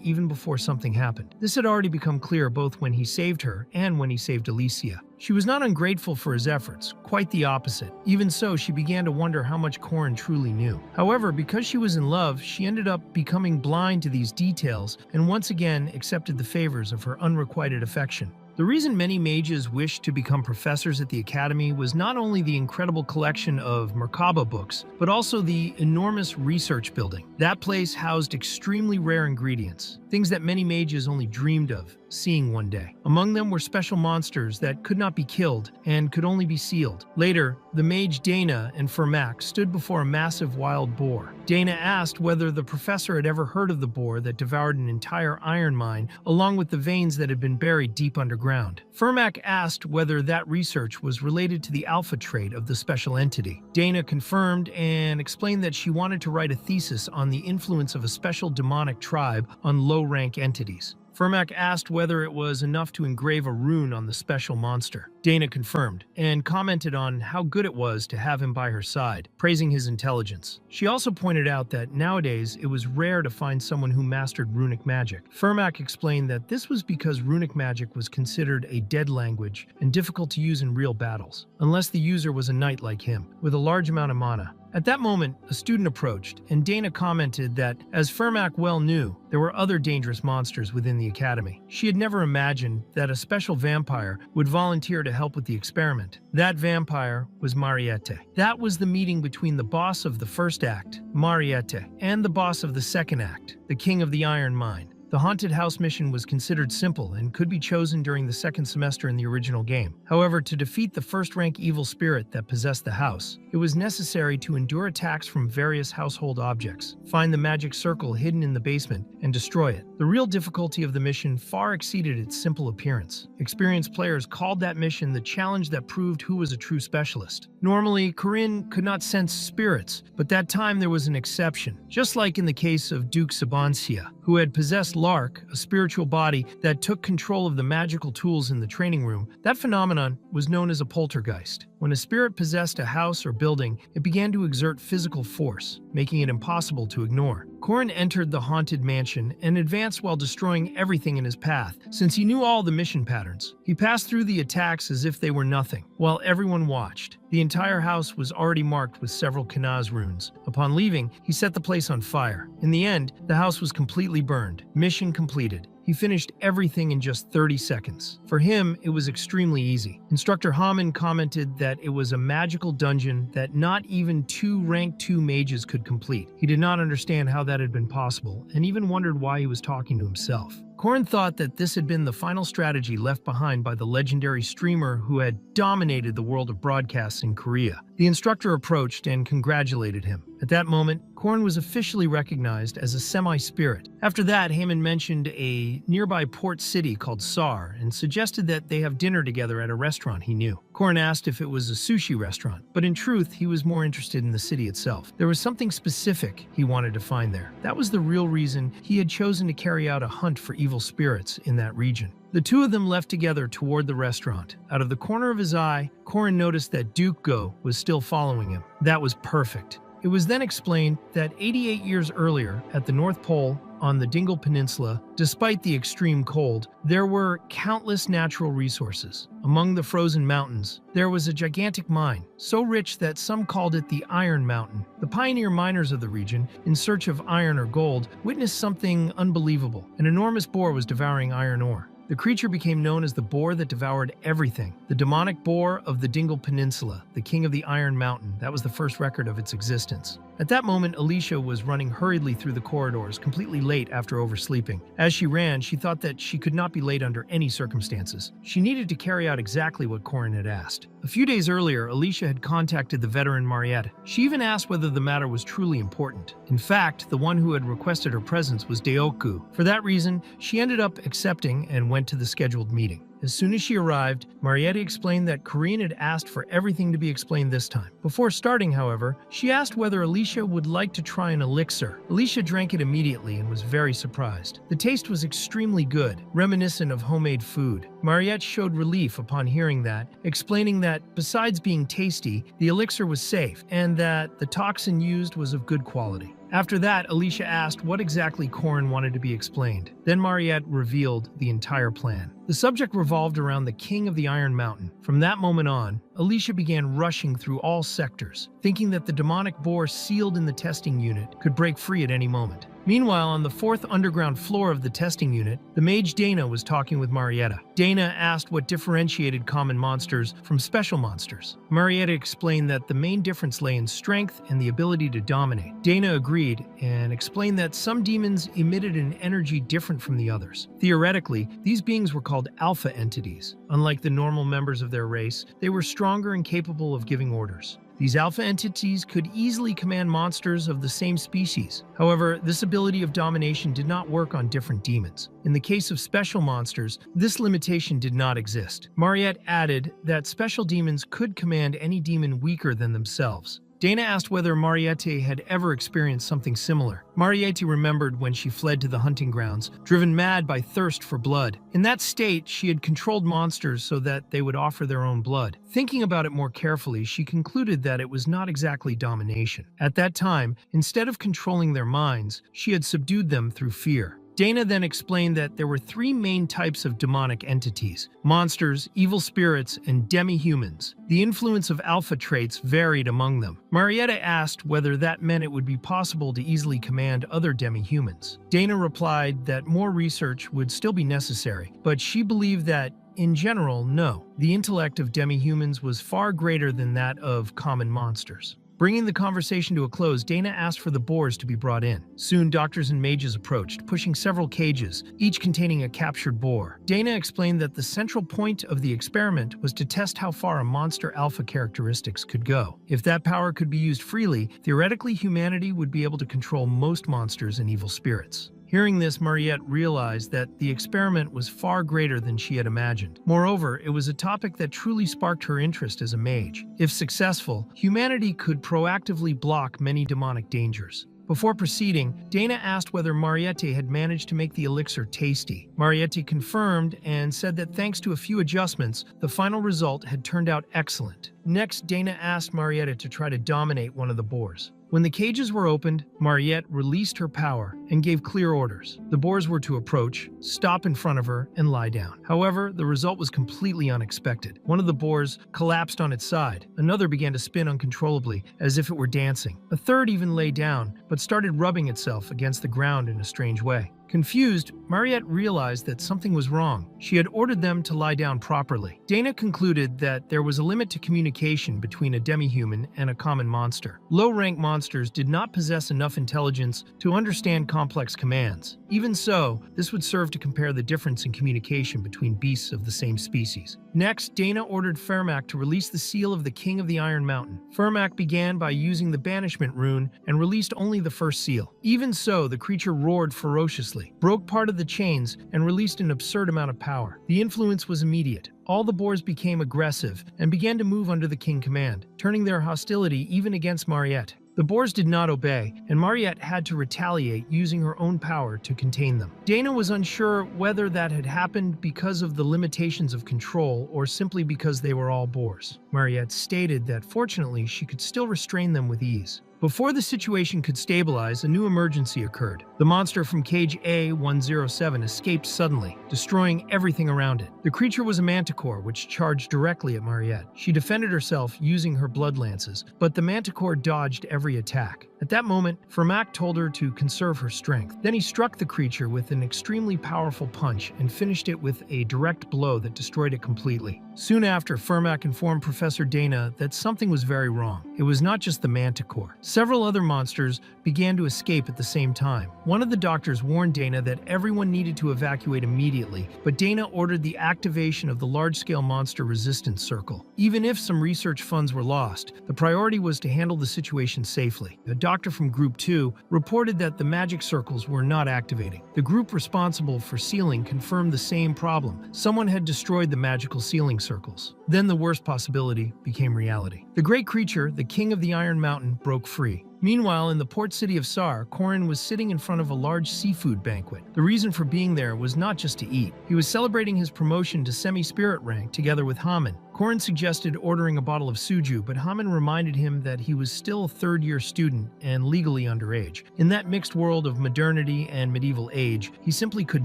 even before something happened. This had already become clear both when he saved her and when he saved Alicia. She was not ungrateful for his efforts, quite the opposite. Even so, she began to wonder how much Corin truly knew. However, because she was in love, she ended up becoming blind to these details and once again accepted the favors of her unrequited affection. The reason many mages wished to become professors at the academy was not only the incredible collection of Merkaba books, but also the enormous research building. That place housed extremely rare ingredients, things that many mages only dreamed of seeing one day. Among them were special monsters that could not be killed and could only be sealed. Later, the mage Dana and Fermac stood before a massive wild boar. Dana asked whether the professor had ever heard of the boar that devoured an entire iron mine, along with the veins that had been buried deep underground. Fermac asked whether that research was related to the alpha trait of the special entity. Dana confirmed and explained that she wanted to write a thesis on the influence of a special demonic tribe on low-rank entities. Fermac asked whether it was enough to engrave a rune on the special monster. Dana confirmed, and commented on how good it was to have him by her side, praising his intelligence. She also pointed out that nowadays it was rare to find someone who mastered runic magic. Fermac explained that this was because runic magic was considered a dead language and difficult to use in real battles, unless the user was a knight like him, with a large amount of mana. At that moment, a student approached, and Dana commented that, as Fermac well knew, there were other dangerous monsters within the academy. She had never imagined that a special vampire would volunteer to help with the experiment. That vampire was Mariette. That was the meeting between the boss of the first act, Mariette, and the boss of the second act, the king of the iron mine. The haunted house mission was considered simple and could be chosen during the second semester in the original game. However, to defeat the first-rank evil spirit that possessed the house, it was necessary to endure attacks from various household objects, find the magic circle hidden in the basement, and destroy it. The real difficulty of the mission far exceeded its simple appearance. Experienced players called that mission the challenge that proved who was a true specialist. Normally, Corinne could not sense spirits, but that time there was an exception. Just like in the case of Duke Sabancia, who had possessed Lark, a spiritual body that took control of the magical tools in the training room, that phenomenon was known as a poltergeist. When a spirit possessed a house or building, it began to exert physical force, making it impossible to ignore. Corin entered the haunted mansion and advanced while destroying everything in his path. Since he knew all the mission patterns, he passed through the attacks as if they were nothing, while everyone watched. The entire house was already marked with several Kanaz runes. Upon leaving, he set the place on fire. In the end, the house was completely burned. Mission completed. He finished everything in just 30 seconds. For him, it was extremely easy. Instructor Haman commented that it was a magical dungeon that not even 2 rank 2 mages could complete. He did not understand how that had been possible, and even wondered why he was talking to himself. Korin thought that this had been the final strategy left behind by the legendary streamer who had dominated the world of broadcasts in Korea. The instructor approached and congratulated him. At that moment, Korin was officially recognized as a semi-spirit. After that, Haman mentioned a nearby port city called Sar and suggested that they have dinner together at a restaurant he knew. Korin asked if it was a sushi restaurant, but in truth, he was more interested in the city itself. There was something specific he wanted to find there. That was the real reason he had chosen to carry out a hunt for evil spirits in that region. The two of them left together toward the restaurant. Out of the corner of his eye, Korin noticed that Duke Go was still following him. That was perfect. It was then explained that 88 years earlier, at the North Pole, on the Dingle Peninsula, despite the extreme cold, there were countless natural resources. Among the frozen mountains, there was a gigantic mine, so rich that some called it the Iron Mountain. The pioneer miners of the region, in search of iron or gold, witnessed something unbelievable. An enormous boar was devouring iron ore. The creature became known as the boar that devoured everything. The demonic boar of the Dingle Peninsula, the king of the Iron Mountain. That was the first record of its existence. At that moment, Alicia was running hurriedly through the corridors, completely late after oversleeping. As she ran, she thought that she could not be late under any circumstances. She needed to carry out exactly what Korin had asked. A few days earlier, Alicia had contacted the veteran Mariette. She even asked whether the matter was truly important. In fact, the one who had requested her presence was Deoku. For that reason, she ended up accepting and went to the scheduled meeting. As soon as she arrived, Mariette explained that Korin had asked for everything to be explained this time. Before starting, however, she asked whether Alicia would like to try an elixir. Alicia drank it immediately and was very surprised. The taste was extremely good, reminiscent of homemade food. Mariette showed relief upon hearing that, explaining that, besides being tasty, the elixir was safe, and that the toxin used was of good quality. After that, Alicia asked what exactly Korin wanted to be explained. Then Mariette revealed the entire plan. The subject revolved around the king of the Iron Mountain. From that moment on, Alicia began rushing through all sectors, thinking that the demonic boar sealed in the testing unit could break free at any moment. Meanwhile, on the 4th underground floor of the testing unit, the mage Dana was talking with Marietta. Dana asked what differentiated common monsters from special monsters. Marietta explained that the main difference lay in strength and the ability to dominate. Dana agreed and explained that some demons emitted an energy different from the others. Theoretically, these beings were called alpha entities. Unlike the normal members of their race, they were stronger and capable of giving orders. These alpha entities could easily command monsters of the same species. However, this ability of domination did not work on different demons. In the case of special monsters, this limitation did not exist. Mariette added that special demons could command any demon weaker than themselves. Dana asked whether Mariette had ever experienced something similar. Mariette remembered when she fled to the hunting grounds, driven mad by thirst for blood. In that state, she had controlled monsters so that they would offer their own blood. Thinking about it more carefully, she concluded that it was not exactly domination. At that time, instead of controlling their minds, she had subdued them through fear. Dana then explained that there were 3 main types of demonic entities: monsters, evil spirits, and demi-humans. The influence of alpha traits varied among them. Marietta asked whether that meant it would be possible to easily command other demi-humans. Dana replied that more research would still be necessary, but she believed that in general, no. The intellect of demi-humans was far greater than that of common monsters. Bringing the conversation to a close, Dana asked for the boars to be brought in. Soon, doctors and mages approached, pushing several cages, each containing a captured boar. Dana explained that the central point of the experiment was to test how far a monster alpha characteristics could go. If that power could be used freely, theoretically humanity would be able to control most monsters and evil spirits. Hearing this, Mariette realized that the experiment was far greater than she had imagined. Moreover, it was a topic that truly sparked her interest as a mage. If successful, humanity could proactively block many demonic dangers. Before proceeding, Dana asked whether Mariette had managed to make the elixir tasty. Mariette confirmed and said that thanks to a few adjustments, the final result had turned out excellent. Next, Dana asked Mariette to try to dominate one of the boars. When the cages were opened, Mariette released her power and gave clear orders. The boars were to approach, stop in front of her, and lie down. However, the result was completely unexpected. One of the boars collapsed on its side. Another began to spin uncontrollably, as if it were dancing. A third even lay down, but started rubbing itself against the ground in a strange way. Confused, Mariette realized that something was wrong. She had ordered them to lie down properly. Dana concluded that there was a limit to communication between a demi-human and a common monster. Low-rank monsters did not possess enough intelligence to understand complex commands. Even so, this would serve to compare the difference in communication between beasts of the same species. Next, Dana ordered Fermac to release the seal of the King of the Iron Mountain. Fermac began by using the banishment rune and released only the first seal. Even so, the creature roared ferociously, broke part of the chains, and released an absurd amount of power. The influence was immediate. All the boars became aggressive and began to move under the king command, turning their hostility even against Mariette. The boars did not obey, and Mariette had to retaliate using her own power to contain them. Dana was unsure whether that had happened because of the limitations of control or simply because they were all boars. Mariette stated that fortunately she could still restrain them with ease. Before the situation could stabilize, a new emergency occurred. The monster from cage A107 escaped suddenly, destroying everything around it. The creature was a manticore, which charged directly at Mariette. She defended herself using her blood lances, but the manticore dodged every attack. At that moment, Fermac told her to conserve her strength. Then he struck the creature with an extremely powerful punch and finished it with a direct blow that destroyed it completely. Soon after, Fermac informed Professor Dana that something was very wrong. It was not just the manticore. Several other monsters began to escape at the same time. One of the doctors warned Dana that everyone needed to evacuate immediately, but Dana ordered the activation of the large-scale monster resistance circle. Even if some research funds were lost, the priority was to handle the situation safely. A doctor from Group 2 reported that the magic circles were not activating. The group responsible for sealing confirmed the same problem. Someone had destroyed the magical sealing circles. Then the worst possibility became reality. The great creature, the King of the Iron Mountain, broke free. Meanwhile, in the port city of Sar, Corin was sitting in front of a large seafood banquet. The reason for being there was not just to eat. He was celebrating his promotion to semi-spirit rank together with Haman. Corin suggested ordering a bottle of suju, but Haman reminded him that he was still a third-year student and legally underage. In that mixed world of modernity and medieval age, he simply could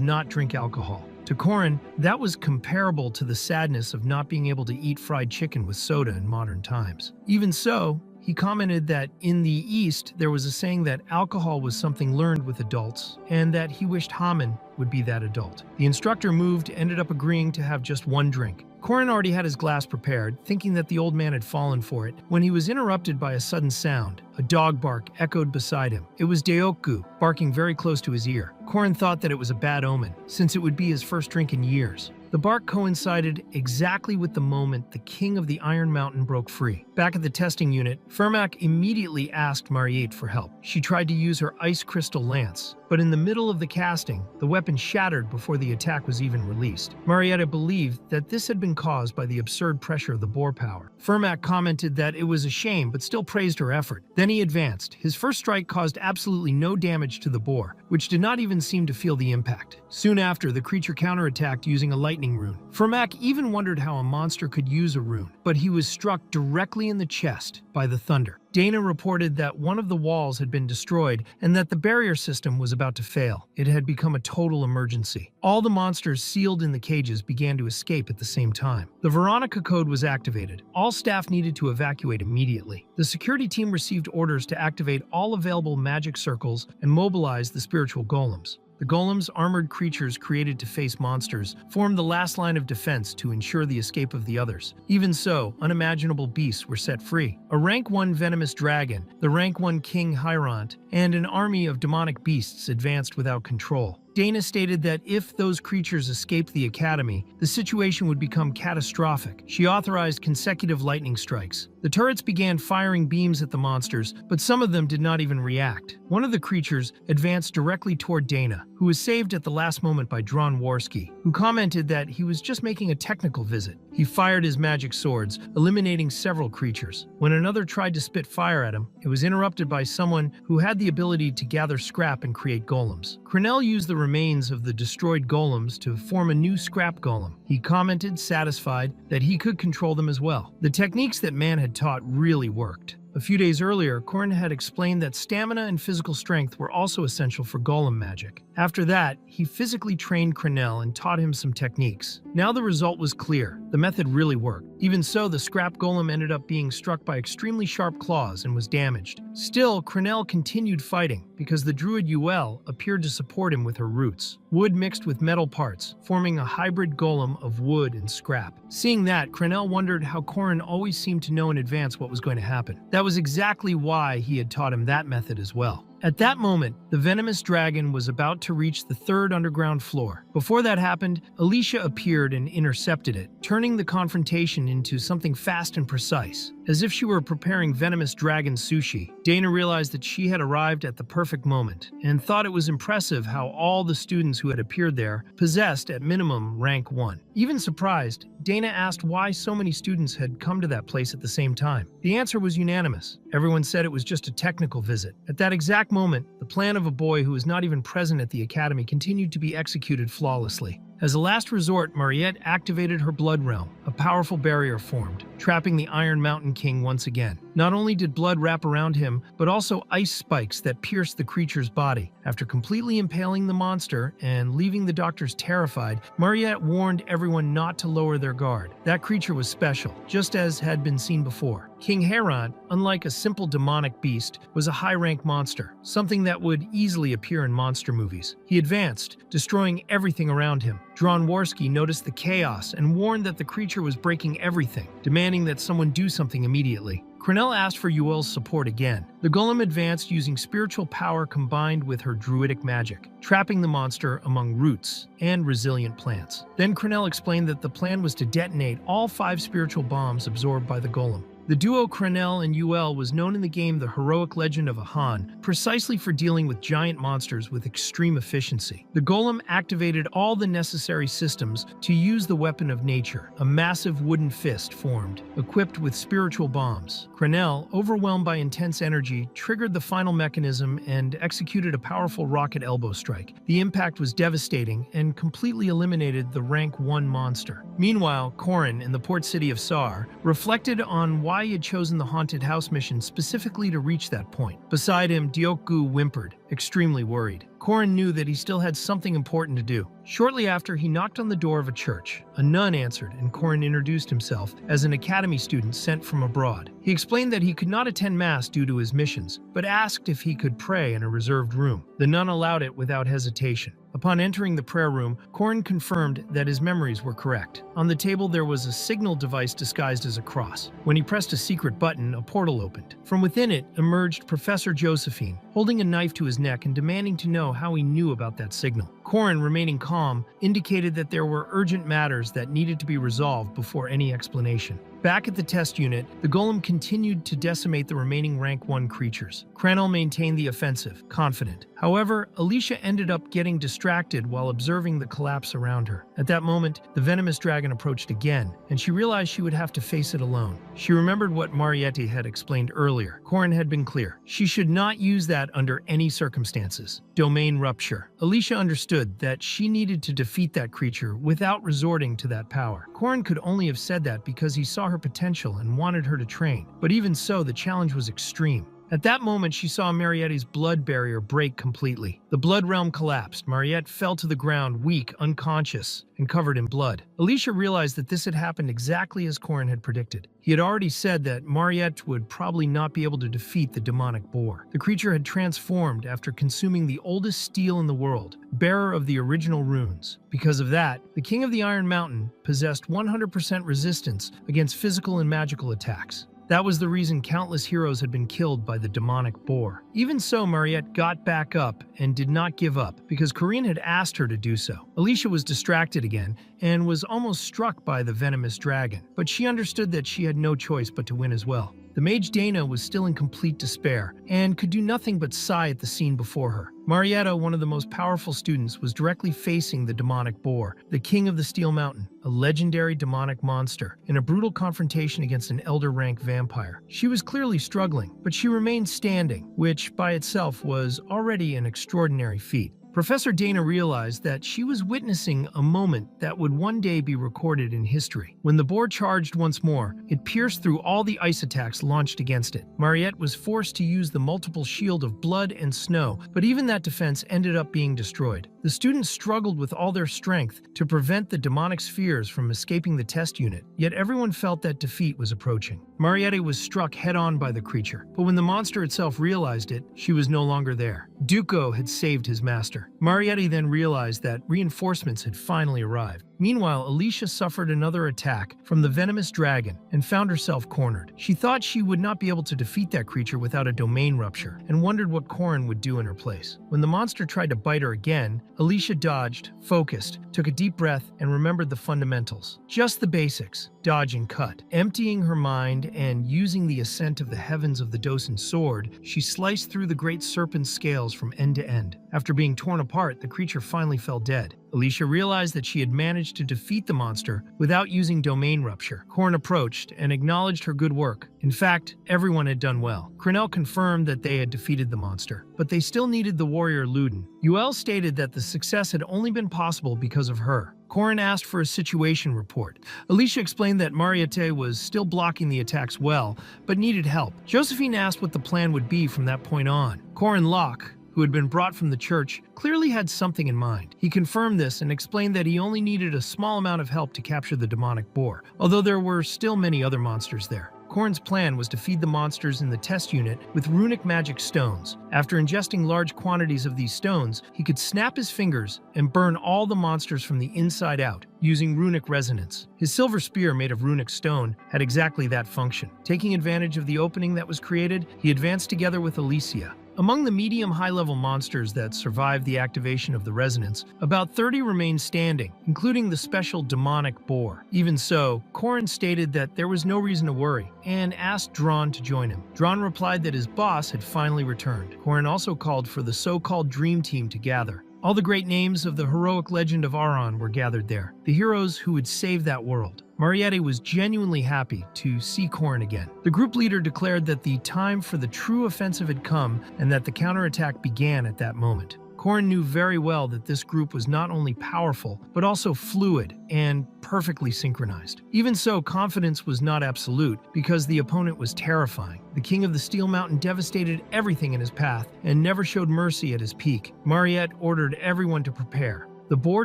not drink alcohol. To Corin, that was comparable to the sadness of not being able to eat fried chicken with soda in modern times. Even so, he commented that in the East, there was a saying that alcohol was something learned with adults, and that he wished Haman would be that adult. The instructor moved, ended up agreeing to have just one drink. Corin already had his glass prepared, thinking that the old man had fallen for it, when he was interrupted by a sudden sound. A dog bark echoed beside him. It was Deokgu, barking very close to his ear. Corin thought that it was a bad omen, since it would be his first drink in years. The bark coincided exactly with the moment the King of the Iron Mountain broke free. Back at the testing unit, Fermac immediately asked Mariette for help. She tried to use her ice crystal lance, but in the middle of the casting, the weapon shattered before the attack was even released. Mariette believed that this had been caused by the absurd pressure of the boar power. Fermac commented that it was a shame, but still praised her effort. Then he advanced. His first strike caused absolutely no damage to the boar, which did not even seem to feel the impact. Soon after, the creature counterattacked using a lightning rune. Fermac even wondered how a monster could use a rune, but he was struck directly in the chest by the thunder. Dana reported that one of the walls had been destroyed and that the barrier system was about to fail. It had become a total emergency. All the monsters sealed in the cages began to escape at the same time. The Veronica code was activated. All staff needed to evacuate immediately. The security team received orders to activate all available magic circles and mobilize the spiritual golems. The golems, armored creatures created to face monsters, formed the last line of defense to ensure the escape of the others. Even so, unimaginable beasts were set free. A rank 1 venomous dragon, the rank 1 king Hyrant, and an army of demonic beasts advanced without control. Dana stated that if those creatures escaped the academy, the situation would become catastrophic. She authorized consecutive lightning strikes. The turrets began firing beams at the monsters, but some of them did not even react. One of the creatures advanced directly toward Dana, who was saved at the last moment by Dronzer, who commented that he was just making a technical visit. He fired his magic swords, eliminating several creatures. When another tried to spit fire at him, it was interrupted by someone who had the ability to gather scrap and create golems. Crenell used the remains of the destroyed golems to form a new scrap golem. He commented, satisfied, that he could control them as well. The techniques that man had taught really worked. A few days earlier, Corin had explained that stamina and physical strength were also essential for golem magic. After that, he physically trained Crenel and taught him some techniques. Now the result was clear. The method really worked. Even so, the scrap golem ended up being struck by extremely sharp claws and was damaged. Still, Crenel continued fighting because the druid Yahello appeared to support him with her roots. Wood mixed with metal parts, forming a hybrid golem of wood and scrap. Seeing that, Crenel wondered how Corin always seemed to know in advance what was going to happen. That was exactly why he had taught him that method as well. At that moment, the venomous dragon was about to reach the third underground floor. Before that happened, Alicia appeared and intercepted it, turning the confrontation into something fast and precise. As if she were preparing venomous dragon sushi, Dana realized that she had arrived at the perfect moment and thought it was impressive how all the students who had appeared there possessed at minimum rank 1. Even surprised, Dana asked why so many students had come to that place at the same time. The answer was unanimous. Everyone said it was just a technical visit. At that exact moment, the plan of a boy who was not even present at the academy continued to be executed flawlessly. As a last resort, Mariette activated her blood realm. A powerful barrier formed, trapping the Iron Mountain King once again. Not only did blood wrap around him, but also ice spikes that pierced the creature's body. After completely impaling the monster and leaving the doctors terrified, Mariette warned everyone not to lower their guard. That creature was special, just as had been seen before. King Heron, unlike a simple demonic beast, was a high-rank monster, something that would easily appear in monster movies. He advanced, destroying everything around him. Dronzer noticed the chaos and warned that the creature was breaking everything, demanding that someone do something immediately. Crenel asked for Yahello's support again. The golem advanced using spiritual power combined with her druidic magic, trapping the monster among roots and resilient plants. Then Crenel explained that the plan was to detonate all 5 spiritual bombs absorbed by the golem. The duo Crenel and Yahello was known in the game The Heroic Legend of Ahan, precisely for dealing with giant monsters with extreme efficiency. The golem activated all the necessary systems to use the weapon of nature. A massive wooden fist formed, equipped with spiritual bombs. Crenel, overwhelmed by intense energy, triggered the final mechanism and executed a powerful rocket elbow strike. The impact was devastating and completely eliminated the rank 1 monster. Meanwhile, Corin, in the port city of Sar, reflected on why he had chosen the haunted house mission specifically to reach that point. Beside him, Diokgu whimpered, extremely worried. Corin knew that he still had something important to do. Shortly after, he knocked on the door of a church. A nun answered, and Corin introduced himself as an academy student sent from abroad. He explained that he could not attend mass due to his missions, but asked if he could pray in a reserved room. The nun allowed it without hesitation. Upon entering the prayer room, Corin confirmed that his memories were correct. On the table there was a signal device disguised as a cross. When he pressed a secret button, a portal opened. From within it emerged Professor Josephine, holding a knife to his neck and demanding to know how he knew about that signal. Corin, remaining calm, indicated that there were urgent matters that needed to be resolved before any explanation. Back at the test unit, the golem continued to decimate the remaining rank 1 creatures. Crenel maintained the offensive, confident. However, Alicia ended up getting distracted while observing the collapse around her. At that moment, the venomous dragon approached again, and she realized she would have to face it alone. She remembered what Mariette had explained earlier. Corin had been clear. She should not use that under any circumstances. Domain rupture. Alicia understood that she needed to defeat that creature without resorting to that power. Corin could only have said that because he saw her potential and wanted her to train. But even so, the challenge was extreme. At that moment, she saw Mariette's blood barrier break completely. The blood realm collapsed. Mariette fell to the ground, weak, unconscious, and covered in blood. Alicia realized that this had happened exactly as Corin had predicted. He had already said that Mariette would probably not be able to defeat the demonic boar. The creature had transformed after consuming the oldest steel in the world, bearer of the original runes. Because of that, the King of the Iron Mountain possessed 100% resistance against physical and magical attacks. That was the reason countless heroes had been killed by the demonic boar. Even so, Mariette got back up and did not give up, because Corinne had asked her to do so. Alicia was distracted again and was almost struck by the venomous dragon, but she understood that she had no choice but to win as well. The mage Dana was still in complete despair and could do nothing but sigh at the scene before her. Marietta, one of the most powerful students, was directly facing the demonic boar, the king of the Steel Mountain, a legendary demonic monster, in a brutal confrontation against an elder-rank vampire. She was clearly struggling, but she remained standing, which by itself was already an extraordinary feat. Professor Dana realized that she was witnessing a moment that would one day be recorded in history. When the boar charged once more, it pierced through all the ice attacks launched against it. Mariette was forced to use the multiple shield of blood and snow, but even that defense ended up being destroyed. The students struggled with all their strength to prevent the demonic spheres from escaping the test unit, yet everyone felt that defeat was approaching. Mariette was struck head-on by the creature, but when the monster itself realized it, she was no longer there. Duco had saved his master. Mariette then realized that reinforcements had finally arrived. Meanwhile, Alicia suffered another attack from the venomous dragon and found herself cornered. She thought she would not be able to defeat that creature without a domain rupture and wondered what Corin would do in her place. When the monster tried to bite her again, Alicia dodged, focused, took a deep breath, and remembered the fundamentals. Just the basics: dodge and cut. Emptying her mind and using the ascent of the heavens of the Dosen sword, she sliced through the great serpent's scales from end to end. After being torn apart, the creature finally fell dead. Alicia realized that she had managed to defeat the monster without using domain rupture. Corin approached and acknowledged her good work. In fact, everyone had done well. Crenell confirmed that they had defeated the monster, but they still needed the warrior Luden. Yahello stated that the success had only been possible because of her. Corin asked for a situation report. Alicia explained that Mariette was still blocking the attacks well, but needed help. Josephine asked what the plan would be from that point on. Corin Locke, who had been brought from the church, clearly had something in mind. He confirmed this and explained that he only needed a small amount of help to capture the demonic boar, although there were still many other monsters there. Corin's plan was to feed the monsters in the test unit with runic magic stones. After ingesting large quantities of these stones, he could snap his fingers and burn all the monsters from the inside out, using runic resonance. His silver spear made of runic stone had exactly that function. Taking advantage of the opening that was created, he advanced together with Alicia. Among the medium high-level monsters that survived the activation of the resonance, about 30 remained standing, including the special demonic boar. Even so, Corin stated that there was no reason to worry, and asked Dron to join him. Dron replied that his boss had finally returned. Corin also called for the so-called Dream Team to gather. All the great names of the heroic legend of Arhan were gathered there, the heroes who would save that world. Mariette was genuinely happy to see Corin again. The group leader declared that the time for the true offensive had come and that the counterattack began at that moment. Corin knew very well that this group was not only powerful, but also fluid and perfectly synchronized. Even so, confidence was not absolute, because the opponent was terrifying. The King of the Steel Mountain devastated everything in his path and never showed mercy at his peak. Mariette ordered everyone to prepare. The boar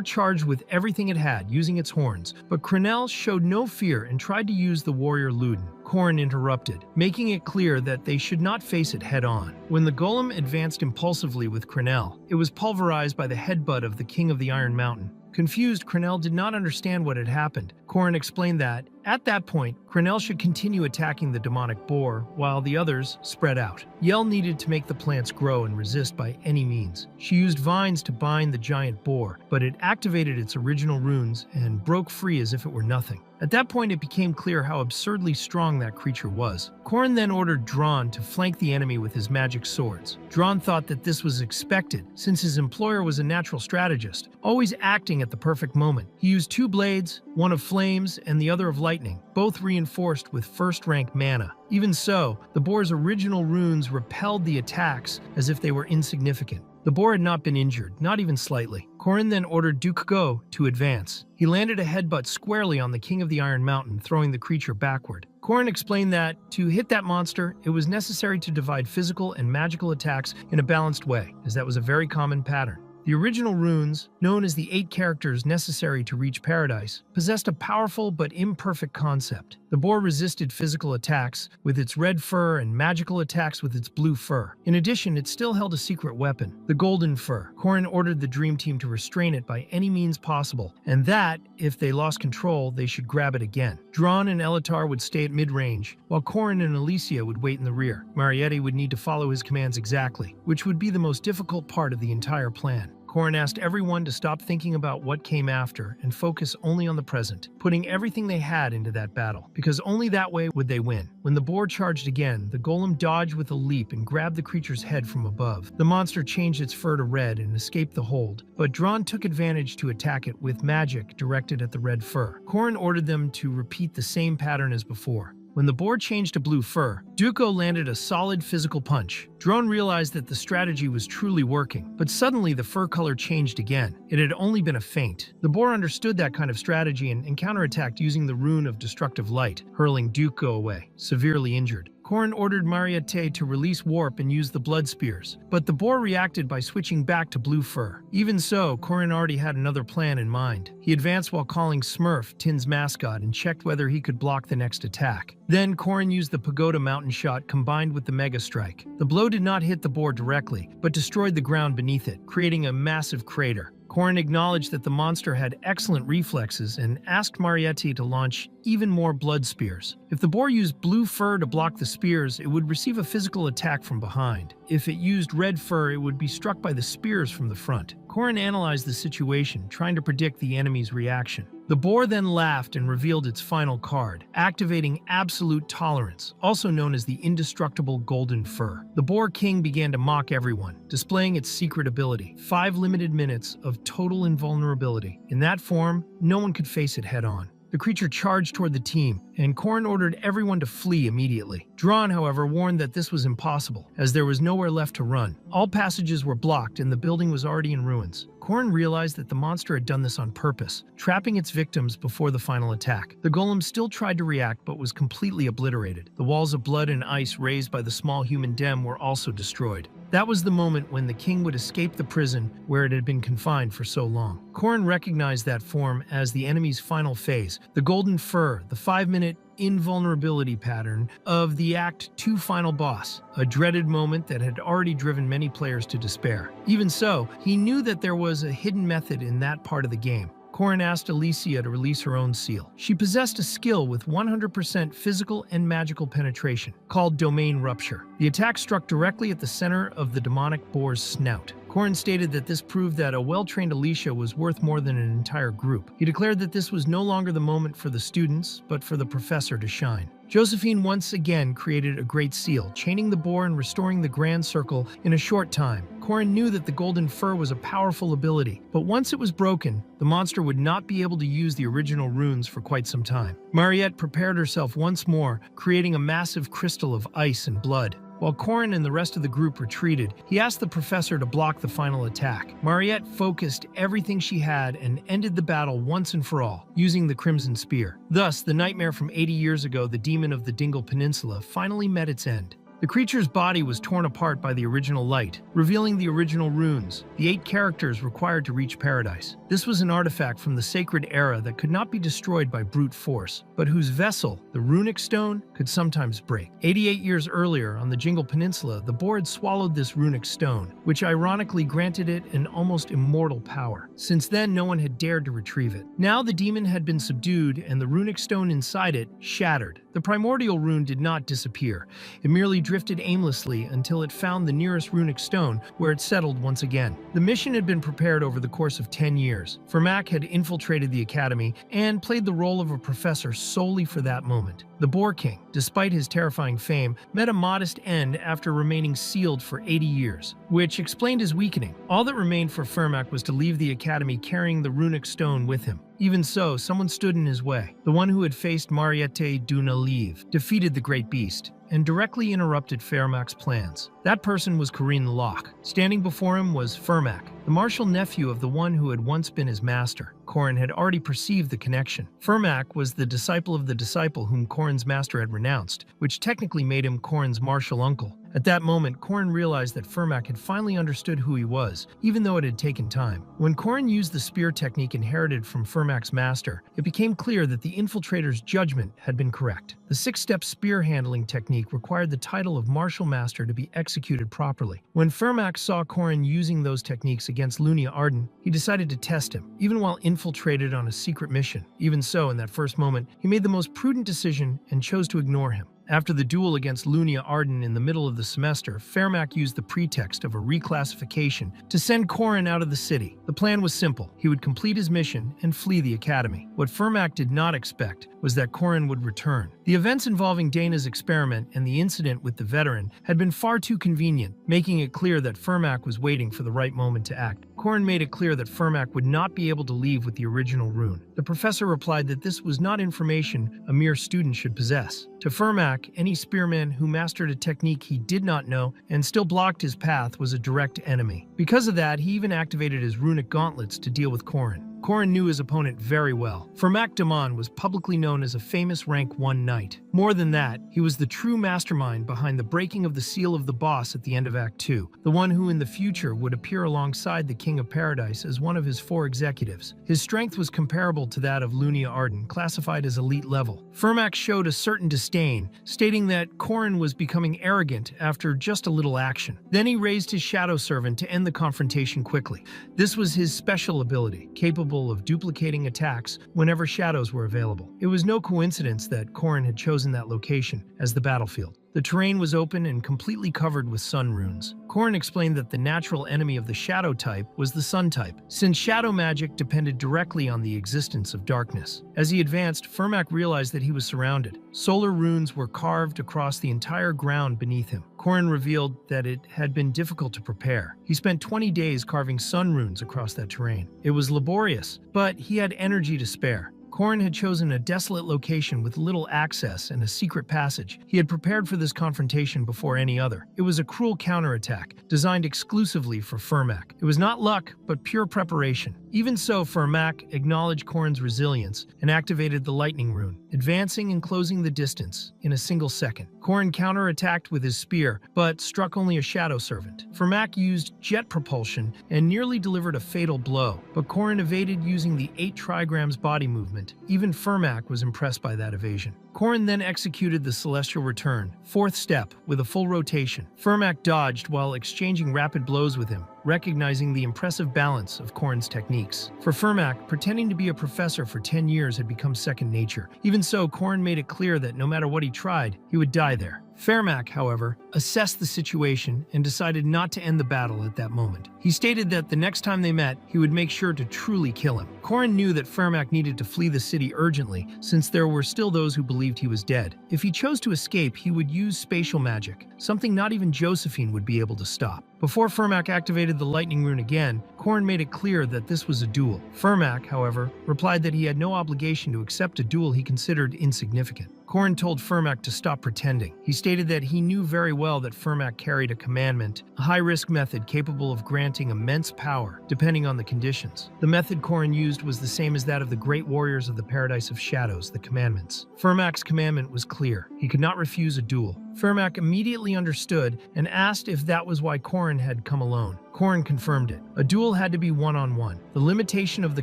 charged with everything it had, using its horns, but Crenell showed no fear and tried to use the warrior Luden. Corin interrupted, making it clear that they should not face it head-on. When the golem advanced impulsively with Crenell, it was pulverized by the headbutt of the King of the Iron Mountain. Confused, Crenell did not understand what had happened. Corin explained that, at that point, Crenell should continue attacking the demonic boar, while the others spread out. Yell needed to make the plants grow and resist by any means. She used vines to bind the giant boar, but it activated its original runes and broke free as if it were nothing. At that point, it became clear how absurdly strong that creature was. Corin then ordered Dron to flank the enemy with his magic swords. Dron thought that this was expected, since his employer was a natural strategist, always acting at the perfect moment. He used two blades, one of flames and the other of lightning, both reinforced with first-rank mana. Even so, the boar's original runes repelled the attacks as if they were insignificant. The boar had not been injured, not even slightly. Corin then ordered Duke Go to advance. He landed a headbutt squarely on the King of the Iron Mountain, throwing the creature backward. Corin explained that, to hit that monster, it was necessary to divide physical and magical attacks in a balanced way, as that was a very common pattern. The original runes, known as the 8 characters necessary to reach paradise, possessed a powerful but imperfect concept. The boar resisted physical attacks with its red fur and magical attacks with its blue fur. In addition, it still held a secret weapon, the golden fur. Corin ordered the Dream Team to restrain it by any means possible, and that, if they lost control, they should grab it again. Dron and Elatar would stay at mid-range, while Corin and Alicia would wait in the rear. Mariette would need to follow his commands exactly, which would be the most difficult part of the entire plan. Corin asked everyone to stop thinking about what came after and focus only on the present, putting everything they had into that battle, because only that way would they win. When the boar charged again, the golem dodged with a leap and grabbed the creature's head from above. The monster changed its fur to red and escaped the hold, but Dron took advantage to attack it with magic directed at the red fur. Corin ordered them to repeat the same pattern as before. When the boar changed to blue fur, Duco landed a solid physical punch. Drone realized that the strategy was truly working, but suddenly the fur color changed again. It had only been a feint. The boar understood that kind of strategy and counterattacked using the rune of destructive light, hurling Duco away, severely injured. Corrin ordered Mariette to release warp and use the blood spears, but the boar reacted by switching back to blue fur. Even so, Corrin already had another plan in mind. He advanced while calling Smurf, Tin's mascot, and checked whether he could block the next attack. Then Corrin used the Pagoda Mountain Shot combined with the Mega Strike. The blow did not hit the boar directly, but destroyed the ground beneath it, creating a massive crater. Corrin acknowledged that the monster had excellent reflexes and asked Mariette to launch even more blood spears. If the boar used blue fur to block the spears, it would receive a physical attack from behind. If it used red fur, it would be struck by the spears from the front. Corrin analyzed the situation, trying to predict the enemy's reaction. The boar then laughed and revealed its final card, activating Absolute Tolerance, also known as the Indestructible Golden Fur. The Boar King began to mock everyone, displaying its secret ability, 5 limited minutes of total invulnerability. In that form, no one could face it head-on. The creature charged toward the team, and Corrin ordered everyone to flee immediately. Dron, however, warned that this was impossible, as there was nowhere left to run. All passages were blocked and the building was already in ruins. Corrin realized that the monster had done this on purpose, trapping its victims before the final attack. The golem still tried to react but was completely obliterated. The walls of blood and ice raised by the small human dem were also destroyed. That was the moment when the king would escape the prison where it had been confined for so long. Corrin recognized that form as the enemy's final phase, the golden fur, the 5-minute invulnerability pattern of the Act 2 final boss, a dreaded moment that had already driven many players to despair. Even so, he knew that there was a hidden method in that part of the game. Corrin asked Alicia to release her own seal. She possessed a skill with 100% physical and magical penetration, called Domain Rupture. The attack struck directly at the center of the demonic boar's snout. Corrin stated that this proved that a well-trained Alicia was worth more than an entire group. He declared that this was no longer the moment for the students, but for the professor to shine. Josephine once again created a great seal, chaining the boar and restoring the grand circle in a short time. Corrin knew that the golden fur was a powerful ability, but once it was broken, the monster would not be able to use the original runes for quite some time. Mariette prepared herself once more, creating a massive crystal of ice and blood. While Corrin and the rest of the group retreated, he asked the professor to block the final attack. Mariette focused everything she had and ended the battle once and for all, using the Crimson Spear. Thus, the nightmare from 80 years ago, the demon of the Dingle Peninsula, finally met its end. The creature's body was torn apart by the original light, revealing the original runes, the 8 characters required to reach paradise. This was an artifact from the sacred era that could not be destroyed by brute force, but whose vessel, the runic stone, could sometimes break. 88 years earlier, on the Jingle Peninsula, the boar had swallowed this runic stone, which ironically granted it an almost immortal power. Since then, no one had dared to retrieve it. Now the demon had been subdued, and the runic stone inside it shattered. The primordial rune did not disappear. It merely drifted aimlessly until it found the nearest runic stone, where it settled once again. The mission had been prepared over the course of 10 years. Fermac had infiltrated the academy and played the role of a professor solely for that moment. The Boar King, despite his terrifying fame, met a modest end after remaining sealed for 80 years, which explained his weakening. All that remained for Fermac was to leave the academy carrying the runic stone with him. Even so, someone stood in his way. The one who had faced Mariette Dunalive defeated the great beast and directly interrupted Fermac's plans. That person was Corinne Locke. Standing before him was Fermac, the martial nephew of the one who had once been his master. Corrin had already perceived the connection. Fermac was the disciple of the disciple whom Corrin's master had renounced, which technically made him Corrin's martial uncle. At that moment, Corrin realized that Fermac had finally understood who he was, even though it had taken time. When Corrin used the spear technique inherited from Fermac's master, it became clear that the infiltrator's judgment had been correct. The 6-step spear handling technique required the title of martial master to be executed properly. When Fermac saw Corrin using those techniques against Lunia Arden, he decided to test him, even while infiltrated on a secret mission. Even so, in that first moment, he made the most prudent decision and chose to ignore him. After the duel against Lunia Arden in the middle of the semester, Fermac used the pretext of a reclassification to send Corrin out of the city. The plan was simple. He would complete his mission and flee the academy. What Fermac did not expect was that Corrin would return. The events involving Dana's experiment and the incident with the veteran had been far too convenient, making it clear that Fermac was waiting for the right moment to act. Korin made it clear that Firmak would not be able to leave with the original rune. The professor replied that this was not information a mere student should possess. To Firmak, any spearman who mastered a technique he did not know and still blocked his path was a direct enemy. Because of that, he even activated his runic gauntlets to deal with Korin. Korin knew his opponent very well. Firmak Damon was publicly known as a famous rank 1 knight. More than that, he was the true mastermind behind the breaking of the seal of the boss at the end of Act 2, the one who in the future would appear alongside the King of Paradise as one of his 4 executives. His strength was comparable to that of Lunia Arden, classified as elite level. Firmak showed a certain disdain, stating that Korin was becoming arrogant after just a little action. Then he raised his shadow servant to end the confrontation quickly. This was his special ability, capable of duplicating attacks whenever shadows were available. It was no coincidence that Korin had chosen that location as the battlefield. The terrain was open and completely covered with sun runes. Korin explained that the natural enemy of the shadow type was the sun type, since shadow magic depended directly on the existence of darkness. As he advanced, Firmak realized that he was surrounded. Solar runes were carved across the entire ground beneath him. Korin revealed that it had been difficult to prepare. He spent 20 days carving sun runes across that terrain. It was laborious, but he had energy to spare. Korin had chosen a desolate location with little access and a secret passage. He had prepared for this confrontation before any other. It was a cruel counterattack, designed exclusively for Firmak. It was not luck, but pure preparation. Even so, Firmak acknowledged Korin's resilience and activated the lightning rune, advancing and closing the distance in a single second. Korin counterattacked with his spear, but struck only a shadow servant. Firmak used jet propulsion and nearly delivered a fatal blow, but Korin evaded using the 8 trigrams body movement. Even Firmak was impressed by that evasion. Korin then executed the Celestial Return, 4th step, with a full rotation. Firmak dodged while exchanging rapid blows with him, recognizing the impressive balance of Korin's techniques. For Firmak, pretending to be a professor for 10 years had become second nature. Even so, Korin made it clear that no matter what he tried, he would die there. Firmak, however, assessed the situation and decided not to end the battle at that moment. He stated that the next time they met, he would make sure to truly kill him. Korin knew that Firmak needed to flee the city urgently, since there were still those who believed he was dead. If he chose to escape, he would use spatial magic, something not even Josephine would be able to stop. Before Firmak activated the lightning rune again, Korin made it clear that this was a duel. Firmak, however, replied that he had no obligation to accept a duel he considered insignificant. Korin told Firmak to stop pretending. He stated that he knew very well that Firmak carried a commandment, a high-risk method capable of granting immense power, depending on the conditions. The method Korin used was the same as that of the great warriors of the Paradise of Shadows, the commandments. Firmak's commandment was clear. He could not refuse a duel. Firmak immediately understood and asked if that was why Korin had come alone. Korin confirmed it. A duel had to be one-on-one. The limitation of the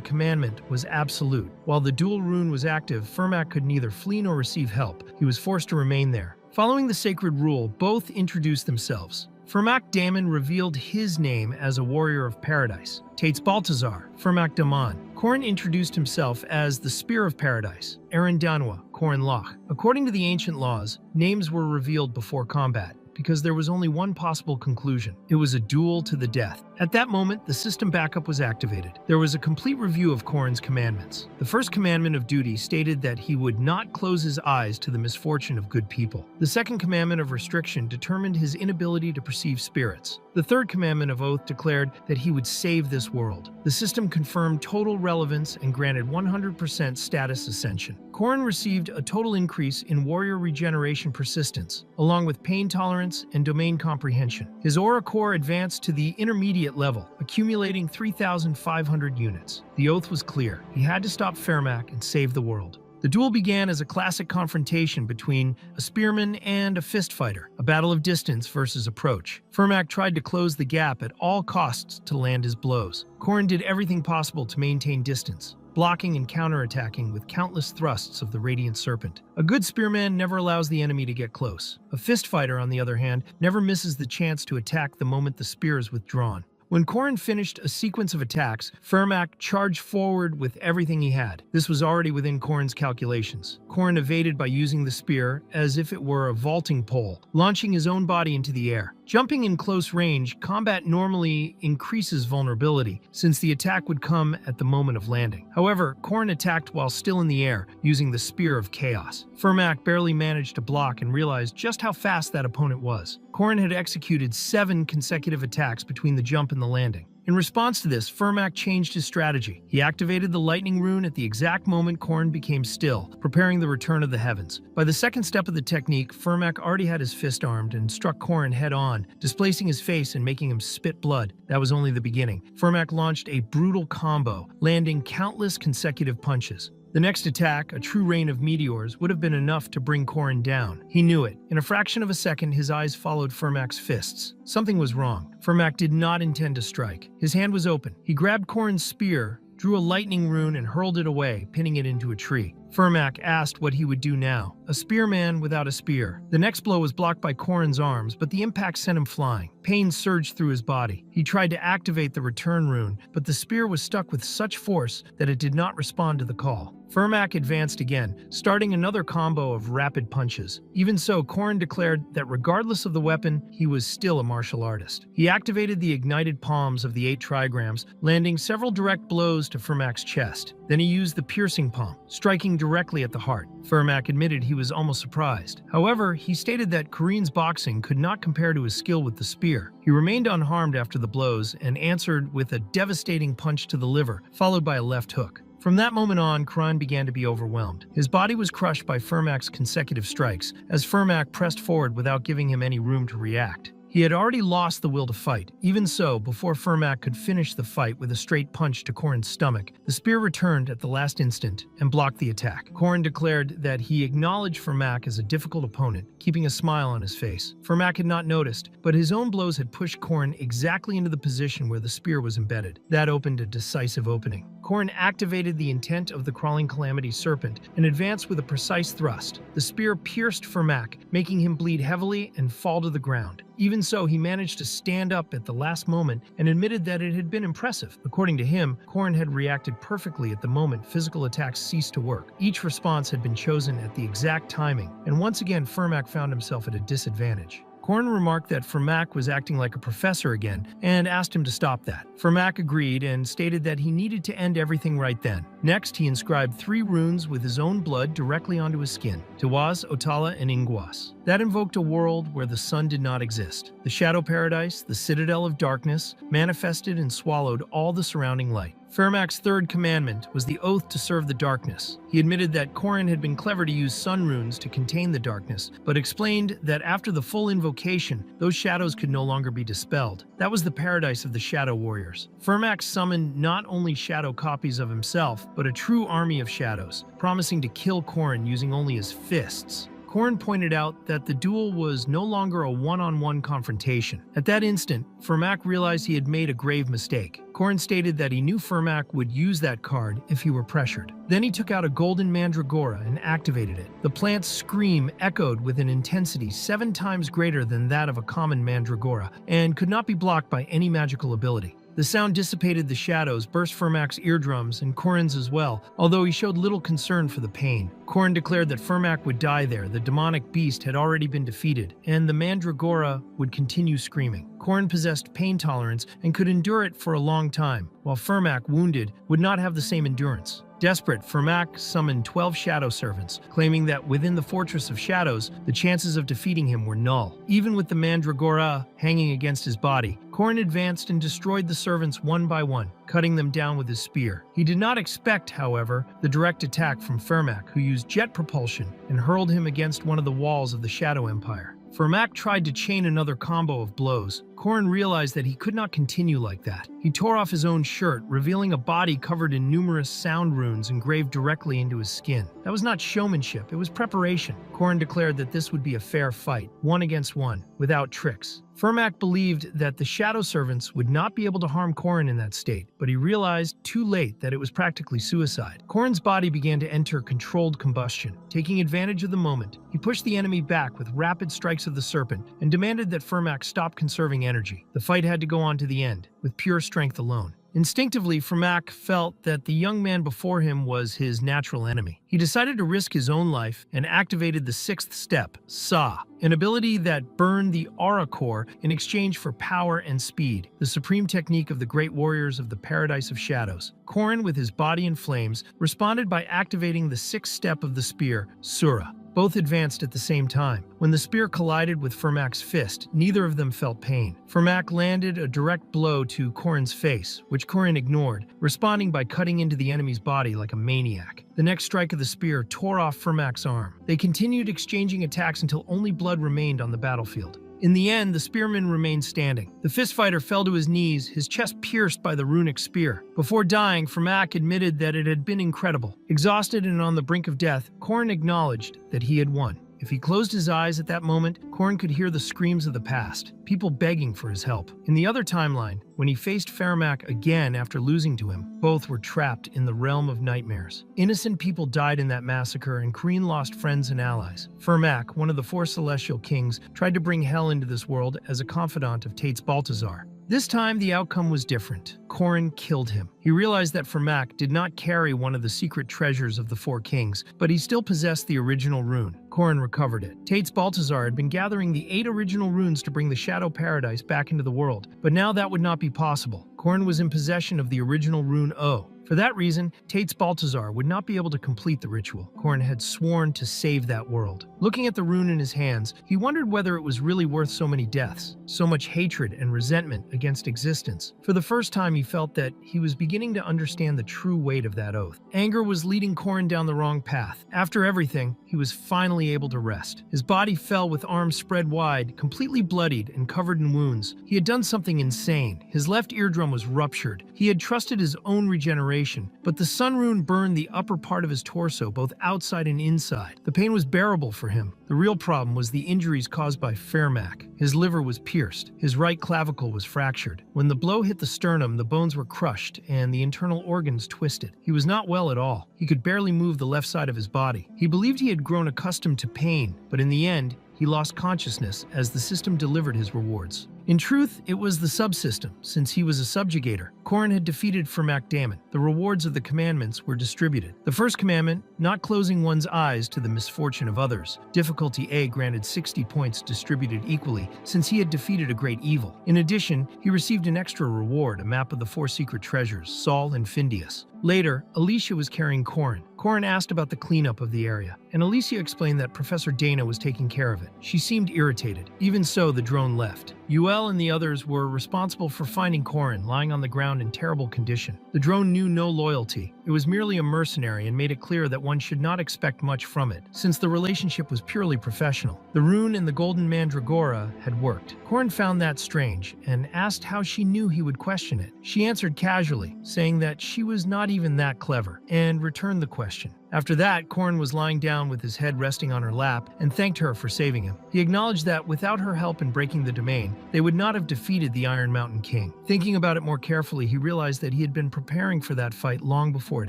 commandment was absolute. While the duel rune was active, Firmak could neither flee nor receive help. He was forced to remain there. Following the sacred rule, both introduced themselves. Firmak Damon revealed his name as a warrior of paradise. Tates Baltazar, Firmak Damon. Korin introduced himself as the Spear of Paradise, Aaron Danwa, Korin Loch. According to the ancient laws, names were revealed before combat, because there was only one possible conclusion. It was a duel to the death. At that moment, the system backup was activated. There was a complete review of Korin's commandments. The first commandment of duty stated that he would not close his eyes to the misfortune of good people. The second commandment of restriction determined his inability to perceive spirits. The third commandment of oath declared that he would save this world. The system confirmed total relevance and granted 100% status ascension. Korin received a total increase in warrior regeneration persistence, along with pain tolerance and domain comprehension. His aura core advanced to the intermediate level, accumulating 3,500 units. The oath was clear. He had to stop Firmak and save the world. The duel began as a classic confrontation between a spearman and a fist fighter, a battle of distance versus approach. Firmak tried to close the gap at all costs to land his blows. Korin did everything possible to maintain distance, blocking and counterattacking with countless thrusts of the Radiant Serpent. A good spearman never allows the enemy to get close. A fist fighter, on the other hand, never misses the chance to attack the moment the spear is withdrawn. When Korin finished a sequence of attacks, Firmak charged forward with everything he had. This was already within Korin's calculations. Korin evaded by using the spear as if it were a vaulting pole, launching his own body into the air. Jumping in close range, combat normally increases vulnerability, since the attack would come at the moment of landing. However, Korin attacked while still in the air, using the Spear of Chaos. Firmak barely managed to block and realized just how fast that opponent was. Korin had executed 7 consecutive attacks between the jump and the landing. In response to this, Firmak changed his strategy. He activated the lightning rune at the exact moment Corrin became still, preparing the return of the heavens. By the second step of the technique, Firmak already had his fist armed and struck Corrin head-on, displacing his face and making him spit blood. That was only the beginning. Firmak launched a brutal combo, landing countless consecutive punches. The next attack, a true rain of meteors, would have been enough to bring Corrin down. He knew it. In a fraction of a second, his eyes followed Firmak's fists. Something was wrong. Firmak did not intend to strike. His hand was open. He grabbed Corrin's spear, drew a lightning rune, and hurled it away, pinning it into a tree. Firmak asked what he would do now. A spearman without a spear. The next blow was blocked by Corrin's arms, but the impact sent him flying. Pain surged through his body. He tried to activate the return rune, but the spear was stuck with such force that it did not respond to the call. Firmak advanced again, starting another combo of rapid punches. Even so, Corrin declared that regardless of the weapon, he was still a martial artist. He activated the ignited palms of the 8 trigrams, landing several direct blows to Firmak's chest. Then he used the piercing palm, striking directly at the heart. Firmak admitted he was almost surprised. However, he stated that Corrin's boxing could not compare to his skill with the spear. He remained unharmed after the blows and answered with a devastating punch to the liver, followed by a left hook. From that moment on, Corrin began to be overwhelmed. His body was crushed by Firmak's consecutive strikes, as Firmak pressed forward without giving him any room to react. He had already lost the will to fight. Even so, before Firmak could finish the fight with a straight punch to Corrin's stomach, the spear returned at the last instant and blocked the attack. Corrin declared that he acknowledged Firmak as a difficult opponent, keeping a smile on his face. Firmak had not noticed, but his own blows had pushed Corrin exactly into the position where the spear was embedded. That opened a decisive opening. Corrin activated the intent of the crawling calamity serpent and advanced with a precise thrust. The spear pierced Firmak, making him bleed heavily and fall to the ground. Even so, he managed to stand up at the last moment and admitted that it had been impressive. According to him, Corrin had reacted perfectly at the moment physical attacks ceased to work. Each response had been chosen at the exact timing, and once again Firmak found himself at a disadvantage. Corrin remarked that Firmak was acting like a professor again and asked him to stop that. Firmak agreed and stated that he needed to end everything right then. Next, he inscribed 3 runes with his own blood directly onto his skin: Tiwaz, Otala, and Ingwas. That invoked a world where the sun did not exist. The Shadow Paradise, the Citadel of Darkness, manifested and swallowed all the surrounding light. Firmak's 3rd commandment was the oath to serve the darkness. He admitted that Corrin had been clever to use sun runes to contain the darkness, but explained that after the full invocation, those shadows could no longer be dispelled. That was the paradise of the Shadow Warriors. Firmak summoned not only shadow copies of himself, but a true army of shadows, promising to kill Corrin using only his fists. Corrin pointed out that the duel was no longer a one-on-one confrontation. At that instant, Firmak realized he had made a grave mistake. Corrin stated that he knew Firmak would use that card if he were pressured. Then he took out a golden mandragora and activated it. The plant's scream echoed with an intensity 7 times greater than that of a common mandragora and could not be blocked by any magical ability. The sound dissipated the shadows, burst Firmak's eardrums and Corrin's as well, although he showed little concern for the pain. Corrin declared that Firmak would die there, the demonic beast had already been defeated, and the mandragora would continue screaming. Corrin possessed pain tolerance and could endure it for a long time, while Firmak, wounded, would not have the same endurance. Desperate, Firmak summoned 12 shadow servants, claiming that within the Fortress of Shadows, the chances of defeating him were null. Even with the mandragora hanging against his body, Corrin advanced and destroyed the servants one by one, cutting them down with his spear. He did not expect, however, the direct attack from Firmak, who used jet propulsion and hurled him against one of the walls of the Shadow Empire. Firmak tried to chain another combo of blows. Corrin realized that he could not continue like that. He tore off his own shirt, revealing a body covered in numerous sound runes engraved directly into his skin. That was not showmanship, it was preparation. Corrin declared that this would be a fair fight, 1 against 1, without tricks. Firmak believed that the Shadow Servants would not be able to harm Corrin in that state, but he realized too late that it was practically suicide. Corrin's body began to enter controlled combustion. Taking advantage of the moment, he pushed the enemy back with rapid strikes of the serpent and demanded that Firmak stop conserving energy. The fight had to go on to the end, with pure strength alone. Instinctively, Firmak felt that the young man before him was his natural enemy. He decided to risk his own life and activated the 6th step, Sa, an ability that burned the aura core in exchange for power and speed, the supreme technique of the great warriors of the Paradise of Shadows. Corrin, with his body in flames, responded by activating the 6th step of the spear, Sura. Both advanced at the same time. When the spear collided with Fermac's fist, neither of them felt pain. Fermac landed a direct blow to Corrin's face, which Corrin ignored, responding by cutting into the enemy's body like a maniac. The next strike of the spear tore off Fermac's arm. They continued exchanging attacks until only blood remained on the battlefield. In the end, the spearman remained standing. The fistfighter fell to his knees, his chest pierced by the runic spear. Before dying, Fermac admitted that it had been incredible. Exhausted and on the brink of death, Corrin acknowledged that he had won. If he closed his eyes at that moment, Corrin could hear the screams of the past, people begging for his help. In the other timeline, when he faced Fermac again after losing to him, both were trapped in the realm of nightmares. Innocent people died in that massacre, and Corrin lost friends and allies. Fermac, one of the four celestial kings, tried to bring hell into this world as a confidant of Tates Balthazar. This time, the outcome was different. Corrin killed him. He realized that Fermac did not carry one of the secret treasures of the four kings, but he still possessed the original rune. Corrin recovered it. Tates Balthazar had been gathering the 8 original runes to bring the Shadow Paradise back into the world, but now that would not be possible. Corrin was in possession of the original rune O. For that reason, Tates Balthazar would not be able to complete the ritual. Corrin had sworn to save that world. Looking at the rune in his hands, he wondered whether it was really worth so many deaths, so much hatred and resentment against existence. For the first time, he felt that he was beginning to understand the true weight of that oath. Anger was leading Corrin down the wrong path. After everything, he was finally able to rest. His body fell with arms spread wide, completely bloodied and covered in wounds. He had done something insane. His left eardrum was ruptured. He had trusted his own regeneration, but the sun rune burned the upper part of his torso, both outside and inside. The pain was bearable for him. The real problem was the injuries caused by Fermac. His liver was pierced. His right clavicle was fractured. When the blow hit the sternum, the bones were crushed and the internal organs twisted. He was not well at all. He could barely move the left side of his body. He believed he had grown accustomed to pain, but in the end, he lost consciousness as the system delivered his rewards. In truth, it was the subsystem, since he was a subjugator. Corrin had defeated Fermac Daemon. The rewards of the commandments were distributed. The first commandment, not closing one's eyes to the misfortune of others. Difficulty A granted 60 points distributed equally, since he had defeated a great evil. In addition, he received an extra reward, a map of the 4 secret treasures, Saul and Phineas. Later, Alicia was carrying Corrin. Corrin asked about the cleanup of the area, and Alicia explained that Professor Dana was taking care of it. She seemed irritated. Even so, the drone left. Yahello and the others were responsible for finding Corrin lying on the ground in terrible condition. The drone knew no loyalty. It was merely a mercenary and made it clear that one should not expect much from it, since the relationship was purely professional. The rune and the golden mandragora had worked. Corrin found that strange and asked how she knew he would question it. She answered casually, saying that she was not even that clever, and returned the question. After that, Corrin was lying down with his head resting on her lap and thanked her for saving him. He acknowledged that without her help in breaking the domain, they would not have defeated the Iron Mountain King. Thinking about it more carefully, he realized that he had been preparing for that fight long before it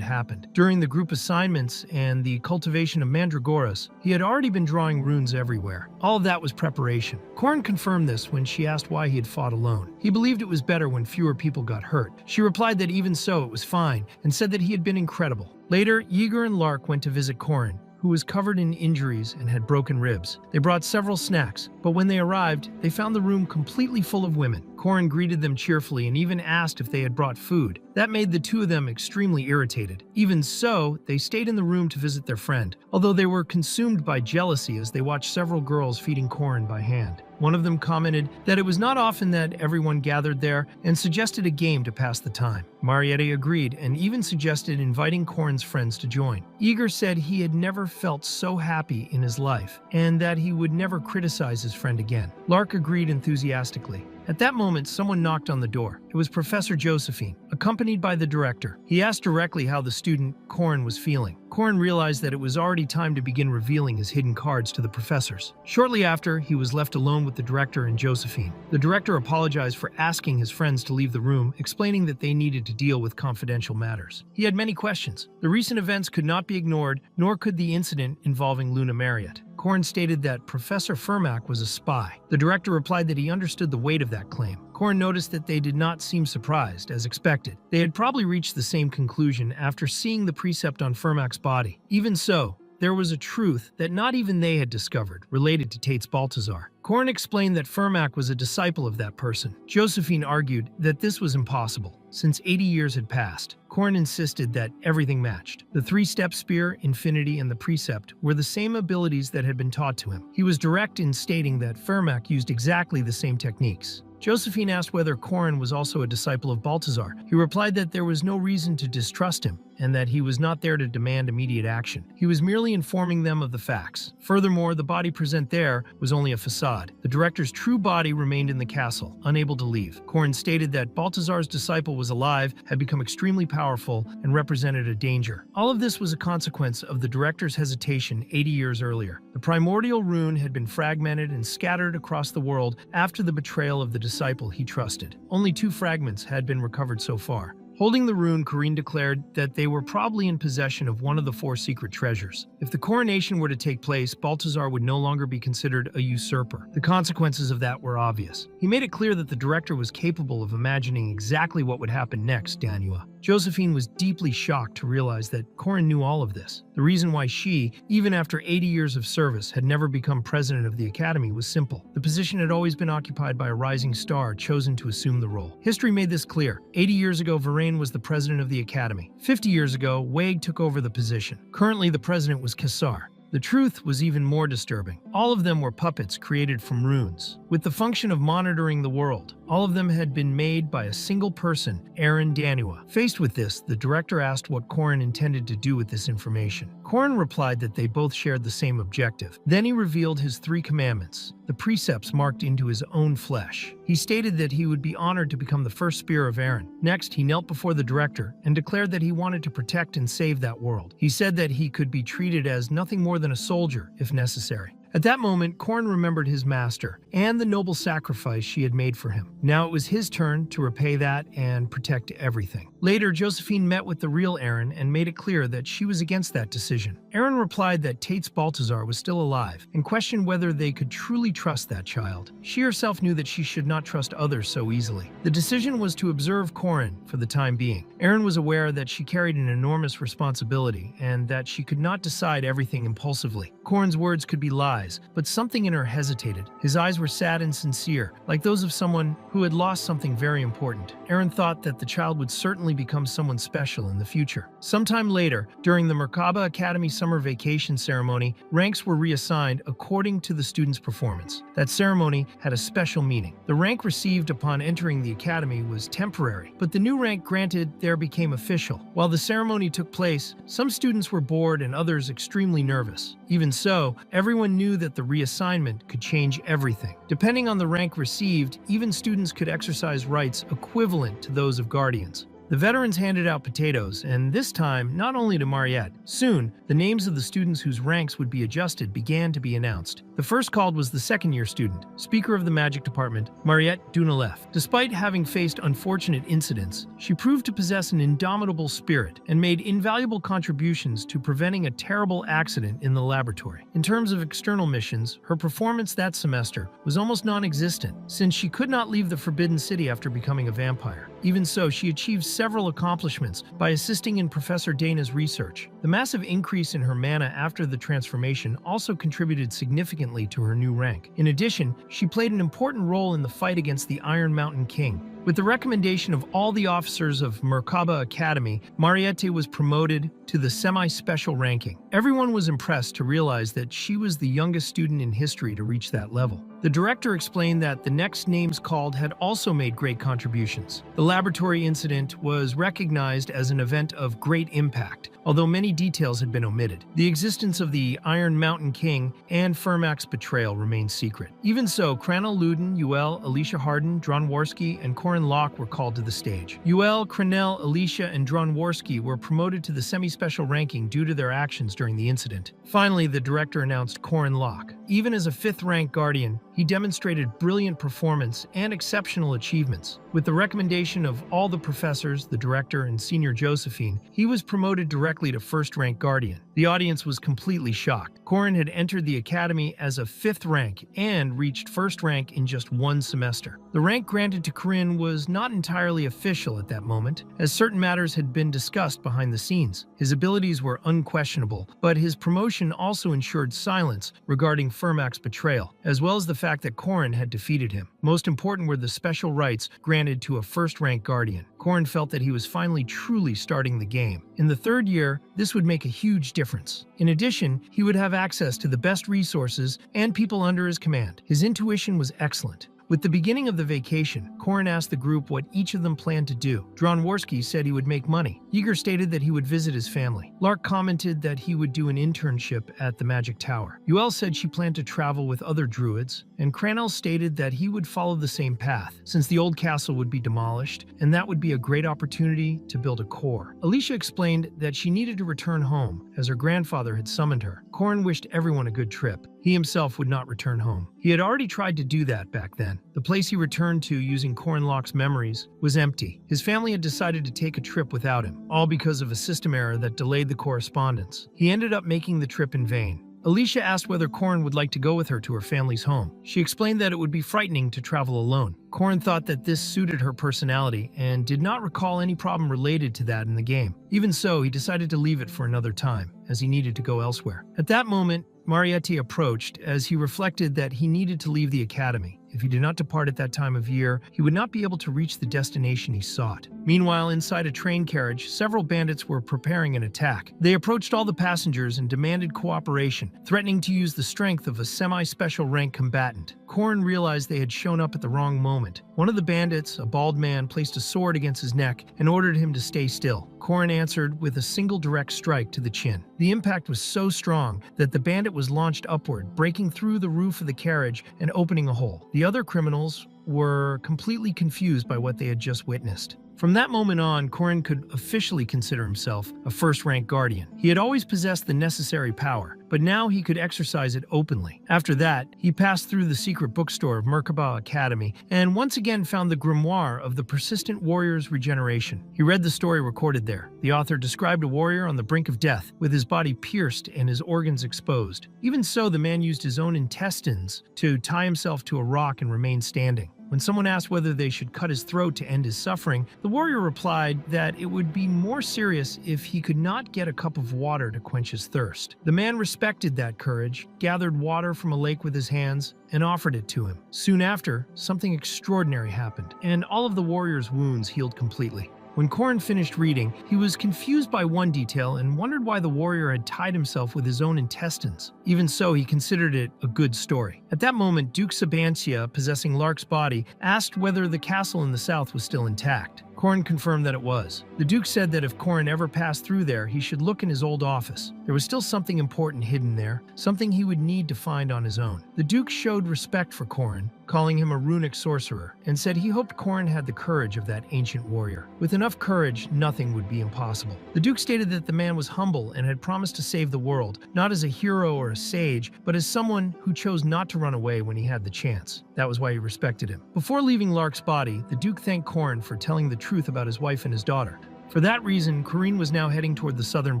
happened. During the group assignments and the cultivation of mandragoras, he had already been drawing runes everywhere. All of that was preparation. Corrin confirmed this when she asked why he had fought alone. He believed it was better when fewer people got hurt. She replied that even so, it was fine, and said that he had been incredible. Later, Yeager and Lark went to visit Corrin, who was covered in injuries and had broken ribs. They brought several snacks, but when they arrived, they found the room completely full of women. Corrin greeted them cheerfully and even asked if they had brought food. That made the two of them extremely irritated. Even so, they stayed in the room to visit their friend, although they were consumed by jealousy as they watched several girls feeding Corrin by hand. One of them commented that it was not often that everyone gathered there and suggested a game to pass the time. Mariette agreed and even suggested inviting Corrin's friends to join. Yeager said he had never felt so happy in his life and that he would never criticize his friend again. Lark agreed enthusiastically. At that moment, someone knocked on the door. It was Professor Josephine, accompanied by the director. He asked directly how the student, Corrin, was feeling. Corrin realized that it was already time to begin revealing his hidden cards to the professors. Shortly after, he was left alone with the director and Josephine. The director apologized for asking his friends to leave the room, explaining that they needed to deal with confidential matters. He had many questions. The recent events could not be ignored, nor could the incident involving Luna Marriott. Corrin stated that Professor Fermac was a spy. The director replied that he understood the weight of that claim. Corrin noticed that they did not seem surprised, as expected. They had probably reached the same conclusion after seeing the precept on Fermac's body. Even so, there was a truth that not even they had discovered related to Tate's Baltazar. Corin explained that Fermac was a disciple of that person. Josephine argued that this was impossible, since 80 years had passed. Corin insisted that everything matched. The three-step spear, infinity, and the precept were the same abilities that had been taught to him. He was direct in stating that Fermac used exactly the same techniques. Josephine asked whether Corin was also a disciple of Baltazar. He replied that there was no reason to distrust him, and that he was not there to demand immediate action. He was merely informing them of the facts. Furthermore, the body present there was only a facade. The director's true body remained in the castle, unable to leave. Corin stated that Baltazar's disciple was alive, had become extremely powerful, and represented a danger. All of this was a consequence of the director's hesitation 80 years earlier. The primordial rune had been fragmented and scattered across the world after the betrayal of the disciple he trusted. Only 2 fragments had been recovered so far. Holding the rune, Corin declared that they were probably in possession of one of the 4 secret treasures. If the coronation were to take place, Baltazar would no longer be considered a usurper. The consequences of that were obvious. He made it clear that the director was capable of imagining exactly what would happen next, Manhwa. Josephine was deeply shocked to realize that Corin knew all of this. The reason why she, even after 80 years of service, had never become president of the Academy was simple. The position had always been occupied by a rising star chosen to assume the role. History made this clear. 80 years ago, Varane was the president of the Academy. 50 years ago, Wade took over the position. Currently, the president was Kassar. The truth was even more disturbing. All of them were puppets created from runes, with the function of monitoring the world. All of them had been made by a single person, Aaron Danua. Faced with this, the director asked what Corin intended to do with this information. Corin replied that they both shared the same objective. Then he revealed his 3 commandments, the precepts marked into his own flesh. He stated that he would be honored to become the first spear of Aaron. Next, he knelt before the director and declared that he wanted to protect and save that world. He said that he could be treated as nothing more than a soldier, if necessary. At that moment, Corin remembered his master and the noble sacrifice she had made for him. Now it was his turn to repay that and protect everything. Later, Josephine met with the real Aaron and made it clear that she was against that decision. Aaron replied that Tate's Baltazar was still alive and questioned whether they could truly trust that child. She herself knew that she should not trust others so easily. The decision was to observe Corin for the time being. Aaron was aware that she carried an enormous responsibility and that she could not decide everything impulsively. Corin's words could be lies, but something in her hesitated. His eyes were sad and sincere, like those of someone who had lost something very important. Aaron thought that the child would certainly become someone special in the future. Sometime later, during the Merkaba Academy summer vacation ceremony, ranks were reassigned according to the students' performance. That ceremony had a special meaning. The rank received upon entering the academy was temporary, but the new rank granted there became official. While the ceremony took place, some students were bored and others extremely nervous. Even so, everyone knew that the reassignment could change everything. Depending on the rank received, even students could exercise rights equivalent to those of guardians. The veterans handed out potatoes, and this time, not only to Mariette. Soon, the names of the students whose ranks would be adjusted began to be announced. The first called was the second-year student, Speaker of the Magic Department, Mariette Dunalef. Despite having faced unfortunate incidents, she proved to possess an indomitable spirit and made invaluable contributions to preventing a terrible accident in the laboratory. In terms of external missions, her performance that semester was almost non-existent, since she could not leave the Forbidden City after becoming a vampire. Even so, she achieved several accomplishments by assisting in Professor Dana's research. The massive increase in her mana after the transformation also contributed significantly to her new rank. In addition, she played an important role in the fight against the Iron Mountain King. With the recommendation of all the officers of Merkaba Academy, Mariette was promoted to the semi-special ranking. Everyone was impressed to realize that she was the youngest student in history to reach that level. The director explained that the next names called had also made great contributions. The laboratory incident was recognized as an event of great impact, although many details had been omitted. The existence of the Iron Mountain King and Fermac's betrayal remained secret. Even so, Cranell Luden, Yuel, Alicia Harden, Dronworski, and Corin Locke were called to the stage. Yuel, Cranell, Alicia, and Dronworski were promoted to the semi-special ranking due to their actions during the incident. Finally, the director announced Corin Locke. Even as a 5th-rank guardian, he demonstrated brilliant performance and exceptional achievements. With the recommendation of all the professors, the director, and Senior Josephine, he was promoted directly to 1st-rank guardian. The audience was completely shocked. Corin had entered the academy as a 5th rank and reached 1st rank in just 1 semester. The rank granted to Corin was not entirely official at that moment, as certain matters had been discussed behind the scenes. His abilities were unquestionable, but his promotion also ensured silence regarding Fermac's betrayal, as well as the fact that Corrin had defeated him. Most important were the special rights granted to a first-rank guardian. Corrin felt that he was finally truly starting the game. In the third year, this would make a huge difference. In addition, he would have access to the best resources and people under his command. His intuition was excellent. With the beginning of the vacation, Corrin asked the group what each of them planned to do. Dronzer said he would make money. Yeager stated that he would visit his family. Lark commented that he would do an internship at the Magic Tower. Yuel said she planned to travel with other druids, and Cranel stated that he would follow the same path, since the old castle would be demolished, and that would be a great opportunity to build a core. Alicia explained that she needed to return home, as her grandfather had summoned her. Corrin wished everyone a good trip. He himself would not return home. He had already tried to do that back then. The place he returned to using Corrin Locke's memories was empty. His family had decided to take a trip without him, all because of a system error that delayed the correspondence. He ended up making the trip in vain. Alicia asked whether Corrin would like to go with her to her family's home. She explained that it would be frightening to travel alone. Corrin thought that this suited her personality and did not recall any problem related to that in the game. Even so, he decided to leave it for another time, as he needed to go elsewhere. At that moment, Mariette approached as he reflected that he needed to leave the academy. If he did not depart at that time of year, he would not be able to reach the destination he sought. Meanwhile, inside a train carriage, several bandits were preparing an attack. They approached all the passengers and demanded cooperation, threatening to use the strength of a semi-special rank combatant. Corrin realized they had shown up at the wrong moment. One of the bandits, a bald man, placed a sword against his neck and ordered him to stay still. Corrin answered with a single direct strike to the chin. The impact was so strong that the bandit was launched upward, breaking through the roof of the carriage and opening a hole. The other criminals were completely confused by what they had just witnessed. From that moment on, Corrin could officially consider himself a first-rank guardian. He had always possessed the necessary power, but now he could exercise it openly. After that, he passed through the secret bookstore of Merkaba Academy and once again found the grimoire of the persistent warrior's regeneration. He read the story recorded there. The author described a warrior on the brink of death, with his body pierced and his organs exposed. Even so, the man used his own intestines to tie himself to a rock and remain standing. When someone asked whether they should cut his throat to end his suffering, the warrior replied that it would be more serious if he could not get a cup of water to quench his thirst. The man respected that courage, gathered water from a lake with his hands, and offered it to him. Soon after, something extraordinary happened, and all of the warrior's wounds healed completely. When Corrin finished reading, he was confused by one detail and wondered why the warrior had tied himself with his own intestines. Even so, he considered it a good story. At that moment, Duke Sabantia, possessing Lark's body, asked whether the castle in the south was still intact. Corrin confirmed that it was. The Duke said that if Corrin ever passed through there, he should look in his old office. There was still something important hidden there, something he would need to find on his own. The Duke showed respect for Corrin, calling him a runic sorcerer, and said he hoped Corrin had the courage of that ancient warrior. With enough courage, nothing would be impossible. The Duke stated that the man was humble and had promised to save the world, not as a hero or a sage, but as someone who chose not to run away when he had the chance. That was why he respected him. Before leaving Lark's body, the Duke thanked Corrin for telling the truth about his wife and his daughter. For that reason, Corrin was now heading toward the southern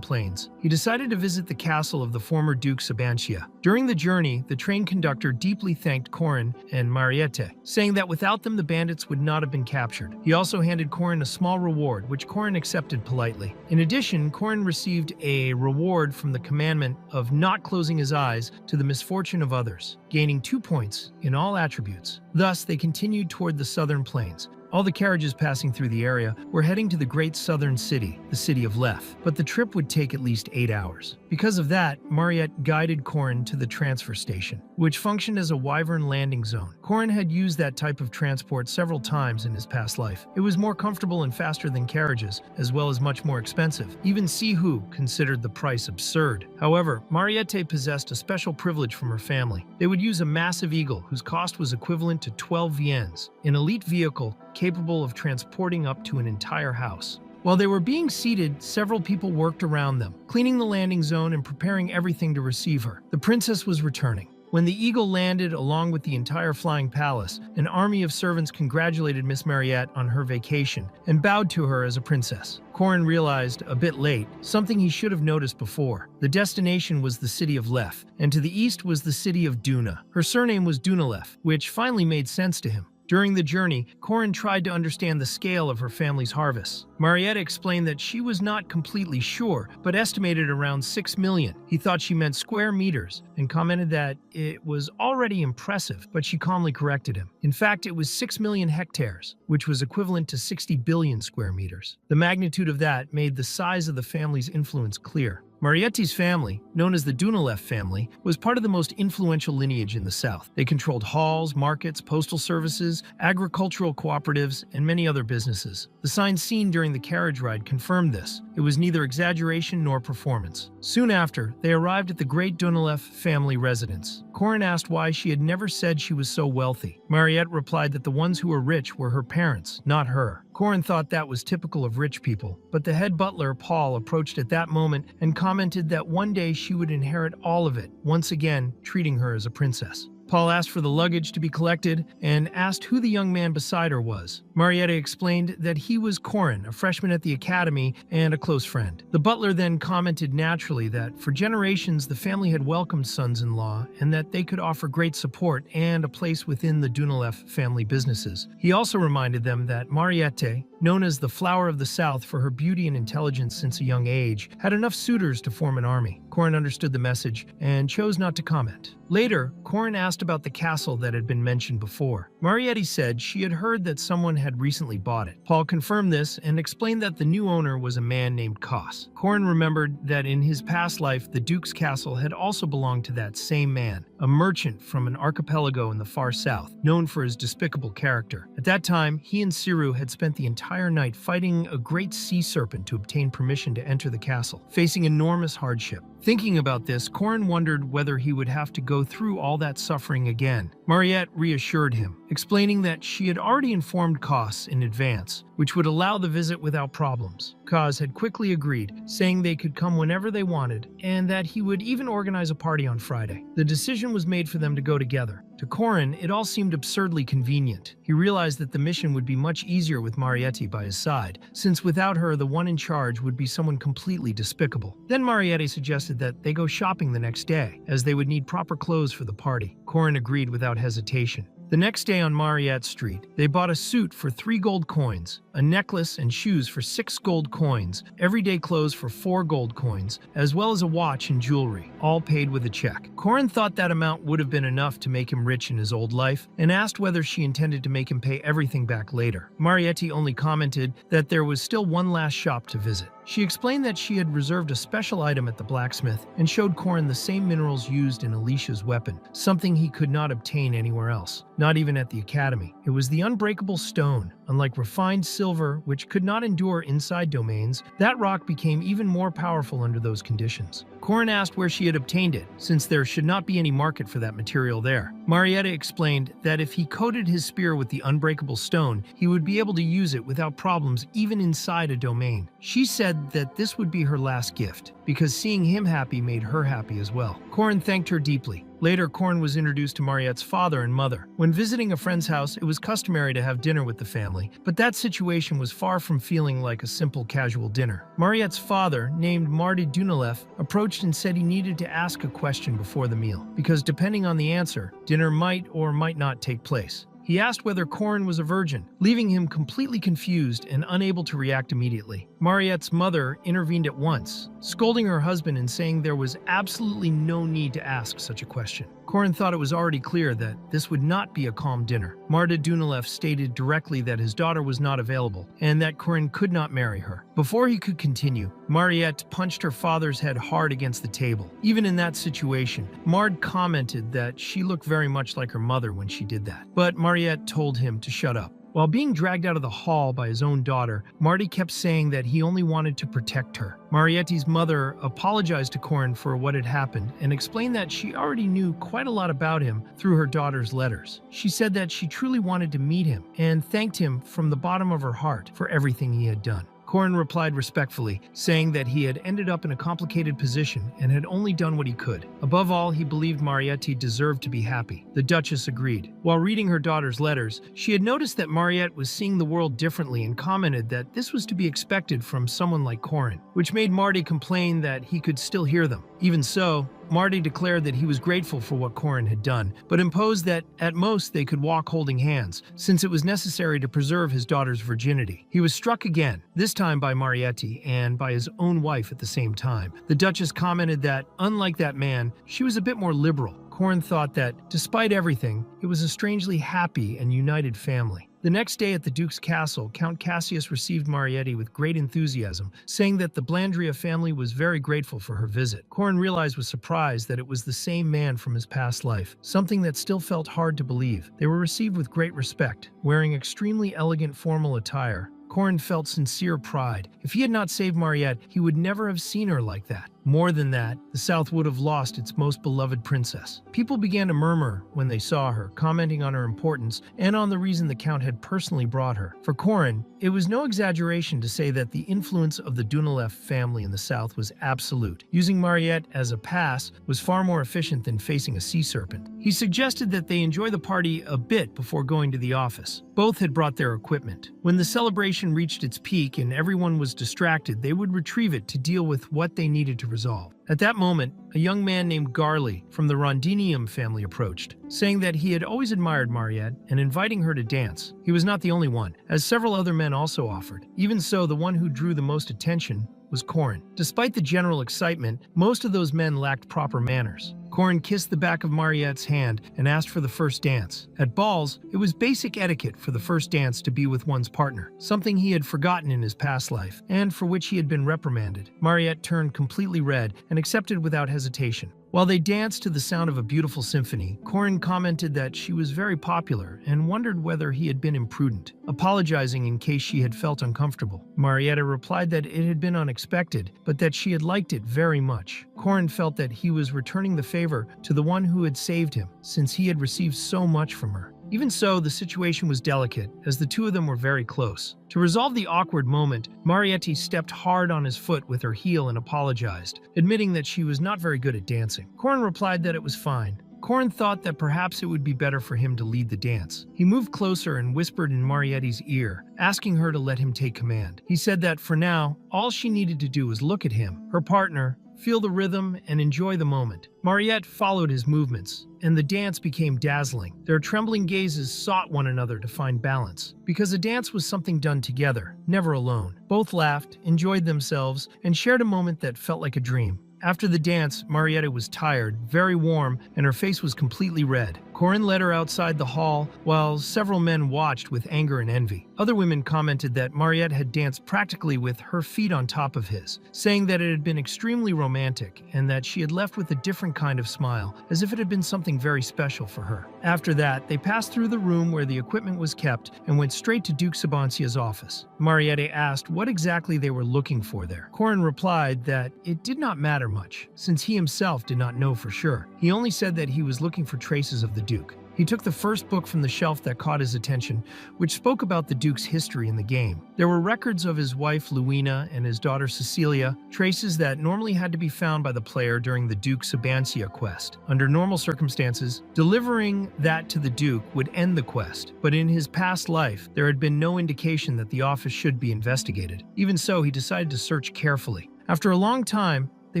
plains. He decided to visit the castle of the former Duke Sabantia. During the journey, the train conductor deeply thanked Corrin and Mariette, saying that without them the bandits would not have been captured. He also handed Corrin a small reward, which Corrin accepted politely. In addition, Corrin received a reward from the commandment of not closing his eyes to the misfortune of others, gaining 2 points in all attributes. Thus, they continued toward the southern plains. All the carriages passing through the area were heading to the great southern city, the city of Lef, but the trip would take at least 8 hours. Because of that, Mariette guided Corrin to the transfer station, which functioned as a wyvern landing zone. Corrin had used that type of transport several times in his past life. It was more comfortable and faster than carriages, as well as much more expensive. Even Sihu considered the price absurd. However, Mariette possessed a special privilege from her family. They would use a massive eagle whose cost was equivalent to 12 viens, an elite vehicle capable of transporting up to an entire house. While they were being seated, several people worked around them, cleaning the landing zone and preparing everything to receive her. The princess was returning. When the eagle landed along with the entire flying palace, an army of servants congratulated Miss Mariette on her vacation and bowed to her as a princess. Corrin realized, a bit late, something he should have noticed before. The destination was the city of Lef, and to the east was the city of Duna. Her surname was Dunalef, which finally made sense to him. During the journey, Corin tried to understand the scale of her family's harvests. Marietta explained that she was not completely sure, but estimated around 6 million. He thought she meant square meters and commented that it was already impressive, but she calmly corrected him. In fact, it was 6 million hectares, which was equivalent to 60 billion square meters. The magnitude of that made the size of the family's influence clear. Marietti's family, known as the Dunaleff family, was part of the most influential lineage in the South. They controlled halls, markets, postal services, agricultural cooperatives, and many other businesses. The signs seen during the carriage ride confirmed this. It was neither exaggeration nor performance. Soon after, they arrived at the great Dunaleff family residence. Corin asked why she had never said she was so wealthy. Mariette replied that the ones who were rich were her parents, not her. Corin thought that was typical of rich people, but the head butler, Paul, approached at that moment and commented that one day she would inherit all of it, once again treating her as a princess. Paul asked for the luggage to be collected and asked who the young man beside her was. Marietta explained that he was Corin, a freshman at the academy and a close friend. The butler then commented naturally that for generations the family had welcomed sons-in-law and that they could offer great support and a place within the Dunaleff family businesses. He also reminded them that Mariette, known as the Flower of the South for her beauty and intelligence since a young age, had enough suitors to form an army. Corin understood the message and chose not to comment. Later, Corin asked about the castle that had been mentioned before. Mariette said she had heard that someone had recently bought it. Paul confirmed this and explained that the new owner was a man named Koss. Corin remembered that in his past life, the Duke's castle had also belonged to that same man, a merchant from an archipelago in the far south, known for his despicable character. At that time, he and Siru had spent the entire night fighting a great sea serpent to obtain permission to enter the castle, facing enormous hardship. Thinking about this, Corin wondered whether he would have to go through all that suffering again. Mariette reassured him, explaining that she had already informed Koss in advance, which would allow the visit without problems. Koss had quickly agreed, saying they could come whenever they wanted, and that he would even organize a party on Friday. The decision was made for them to go together. To Corin, it all seemed absurdly convenient. He realized that the mission would be much easier with Mariette by his side, since without her, the one in charge would be someone completely despicable. Then Mariette suggested that they go shopping the next day, as they would need proper clothes for the party. Corin agreed without hesitation. The next day on Mariette Street, they bought a suit for 3 gold coins, a necklace and shoes for 6 gold coins, everyday clothes for 4 gold coins, as well as a watch and jewelry, all paid with a check. Corin thought that amount would have been enough to make him rich in his old life, and asked whether she intended to make him pay everything back later. Mariette only commented that there was still one last shop to visit. She explained that she had reserved a special item at the blacksmith and showed Corin the same minerals used in Alicia's weapon, something he could not obtain anywhere else, not even at the academy. It was the unbreakable stone. Unlike refined silver, which could not endure inside domains, that rock became even more powerful under those conditions. Corin asked where she had obtained it, since there should not be any market for that material there. Mariette explained that if he coated his spear with the unbreakable stone, he would be able to use it without problems even inside a domain. She said that this would be her last gift, because seeing him happy made her happy as well. Corin thanked her deeply. Later, Corin was introduced to Mariette's father and mother. When visiting a friend's house, it was customary to have dinner with the family, but that situation was far from feeling like a simple casual dinner. Mariette's father, named Marty Dunaleff, approached and said he needed to ask a question before the meal, because depending on the answer, dinner might or might not take place. He asked whether Corin was a virgin, leaving him completely confused and unable to react immediately. Mariette's mother intervened at once, scolding her husband and saying there was absolutely no need to ask such a question. Corin thought it was already clear that this would not be a calm dinner. Marta Dunaleff stated directly that his daughter was not available and that Corin could not marry her. Before he could continue, Mariette punched her father's head hard against the table. Even in that situation, Mard commented that she looked very much like her mother when she did that. But Mariette told him to shut up. While being dragged out of the hall by his own daughter, Marty kept saying that he only wanted to protect her. Mariette's mother apologized to Corin for what had happened and explained that she already knew quite a lot about him through her daughter's letters. She said that she truly wanted to meet him and thanked him from the bottom of her heart for everything he had done. Corin replied respectfully, saying that he had ended up in a complicated position and had only done what he could. Above all, he believed Mariette deserved to be happy. The Duchess agreed. While reading her daughter's letters, she had noticed that Mariette was seeing the world differently and commented that this was to be expected from someone like Corin, which made Marty complain that he could still hear them. Even so, Marty declared that he was grateful for what Corin had done, but imposed that, at most, they could walk holding hands, since it was necessary to preserve his daughter's virginity. He was struck again, this time by Marietti and by his own wife at the same time. The Duchess commented that, unlike that man, she was a bit more liberal. Corin thought that, despite everything, it was a strangely happy and united family. The next day at the Duke's castle, Count Cassius received Marietti with great enthusiasm, saying that the Blandria family was very grateful for her visit. Corin realized with surprise that it was the same man from his past life, something that still felt hard to believe. They were received with great respect, wearing extremely elegant formal attire. Corin felt sincere pride. If he had not saved Mariette, he would never have seen her like that. More than that, the South would have lost its most beloved princess. People began to murmur when they saw her, commenting on her importance and on the reason the Count had personally brought her. For Corin, it was no exaggeration to say that the influence of the Dunalev family in the South was absolute. Using Mariette as a pass was far more efficient than facing a sea serpent. He suggested that they enjoy the party a bit before going to the office. Both had brought their equipment. When the celebration reached its peak and everyone was distracted, they would retrieve it to deal with what they needed to resolve. At that moment, a young man named Garley from the Rondinium family approached, saying that he had always admired Mariette and inviting her to dance. He was not the only one, as several other men also offered. Even so, the one who drew the most attention was Corin. Despite the general excitement, most of those men lacked proper manners. Corin kissed the back of Mariette's hand and asked for the first dance. At balls, it was basic etiquette for the first dance to be with one's partner, something he had forgotten in his past life, and for which he had been reprimanded. Mariette turned completely red and accepted without hesitation. While they danced to the sound of a beautiful symphony, Corin commented that she was very popular and wondered whether he had been imprudent, apologizing in case she had felt uncomfortable. Marietta replied that it had been unexpected, but that she had liked it very much. Corin felt that he was returning the favor to the one who had saved him, since he had received so much from her. Even so, the situation was delicate, as the two of them were very close. To resolve the awkward moment, Marietti stepped hard on his foot with her heel and apologized, admitting that she was not very good at dancing. Corin replied that it was fine. Corin thought that perhaps it would be better for him to lead the dance. He moved closer and whispered in Marietti's ear, asking her to let him take command. He said that for now, all she needed to do was look at him, her partner, feel the rhythm, and enjoy the moment. Mariette followed his movements, and the dance became dazzling. Their trembling gazes sought one another to find balance, because a dance was something done together, never alone. Both laughed, enjoyed themselves, and shared a moment that felt like a dream. After the dance, Marietta was tired, very warm, and her face was completely red. Corin led her outside the hall, while several men watched with anger and envy. Other women commented that Mariette had danced practically with her feet on top of his, saying that it had been extremely romantic and that she had left with a different kind of smile, as if it had been something very special for her. After that, they passed through the room where the equipment was kept and went straight to Duke Sabancia's office. Mariette asked what exactly they were looking for there. Corin replied that it did not matter much, since he himself did not know for sure. He only said that he was looking for traces of the Duke. He took the first book from the shelf that caught his attention, which spoke about the Duke's history in the game. There were records of his wife Luina and his daughter Cecilia, traces that normally had to be found by the player during the Duke Sabancia quest. Under normal circumstances, delivering that to the Duke would end the quest, but in his past life, there had been no indication that the office should be investigated. Even so, he decided to search carefully. After a long time, they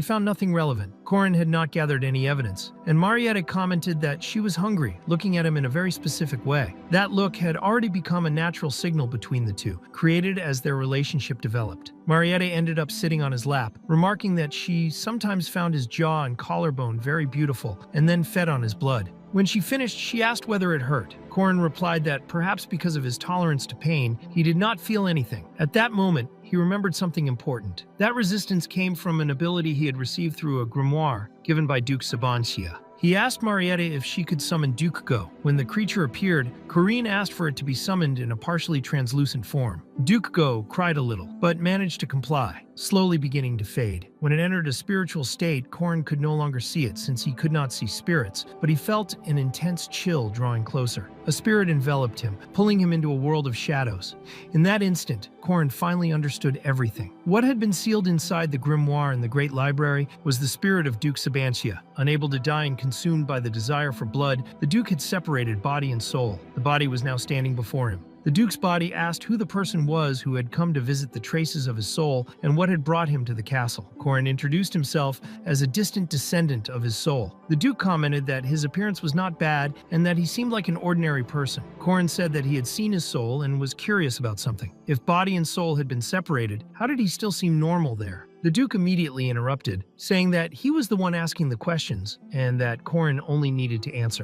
found nothing relevant. Corin had not gathered any evidence, and Marietta commented that she was hungry, looking at him in a very specific way. That look had already become a natural signal between the two, created as their relationship developed. Marietta ended up sitting on his lap, remarking that she sometimes found his jaw and collarbone very beautiful, and then fed on his blood. When she finished, she asked whether it hurt. Corin replied that perhaps because of his tolerance to pain, he did not feel anything. At that moment, he remembered something important. That resistance came from an ability he had received through a grimoire given by Duke Sabancia. He asked Marietta if she could summon Duke Go. When the creature appeared, Corinne asked for it to be summoned in a partially translucent form. Duke Go cried a little, but managed to comply, slowly beginning to fade. When it entered a spiritual state, Corin could no longer see it since he could not see spirits, but he felt an intense chill drawing closer. A spirit enveloped him, pulling him into a world of shadows. In that instant, Corin finally understood everything. What had been sealed inside the grimoire in the Great Library was the spirit of Duke Sabancia. Unable to die and consumed by the desire for blood, the Duke had separated body and soul. The body was now standing before him. The Duke's body asked who the person was who had come to visit the traces of his soul and what had brought him to the castle. Corin introduced himself as a distant descendant of his soul. The Duke commented that his appearance was not bad and that he seemed like an ordinary person. Corin said that he had seen his soul and was curious about something. If body and soul had been separated, how did he still seem normal there? The Duke immediately interrupted, saying that he was the one asking the questions and that Corin only needed to answer.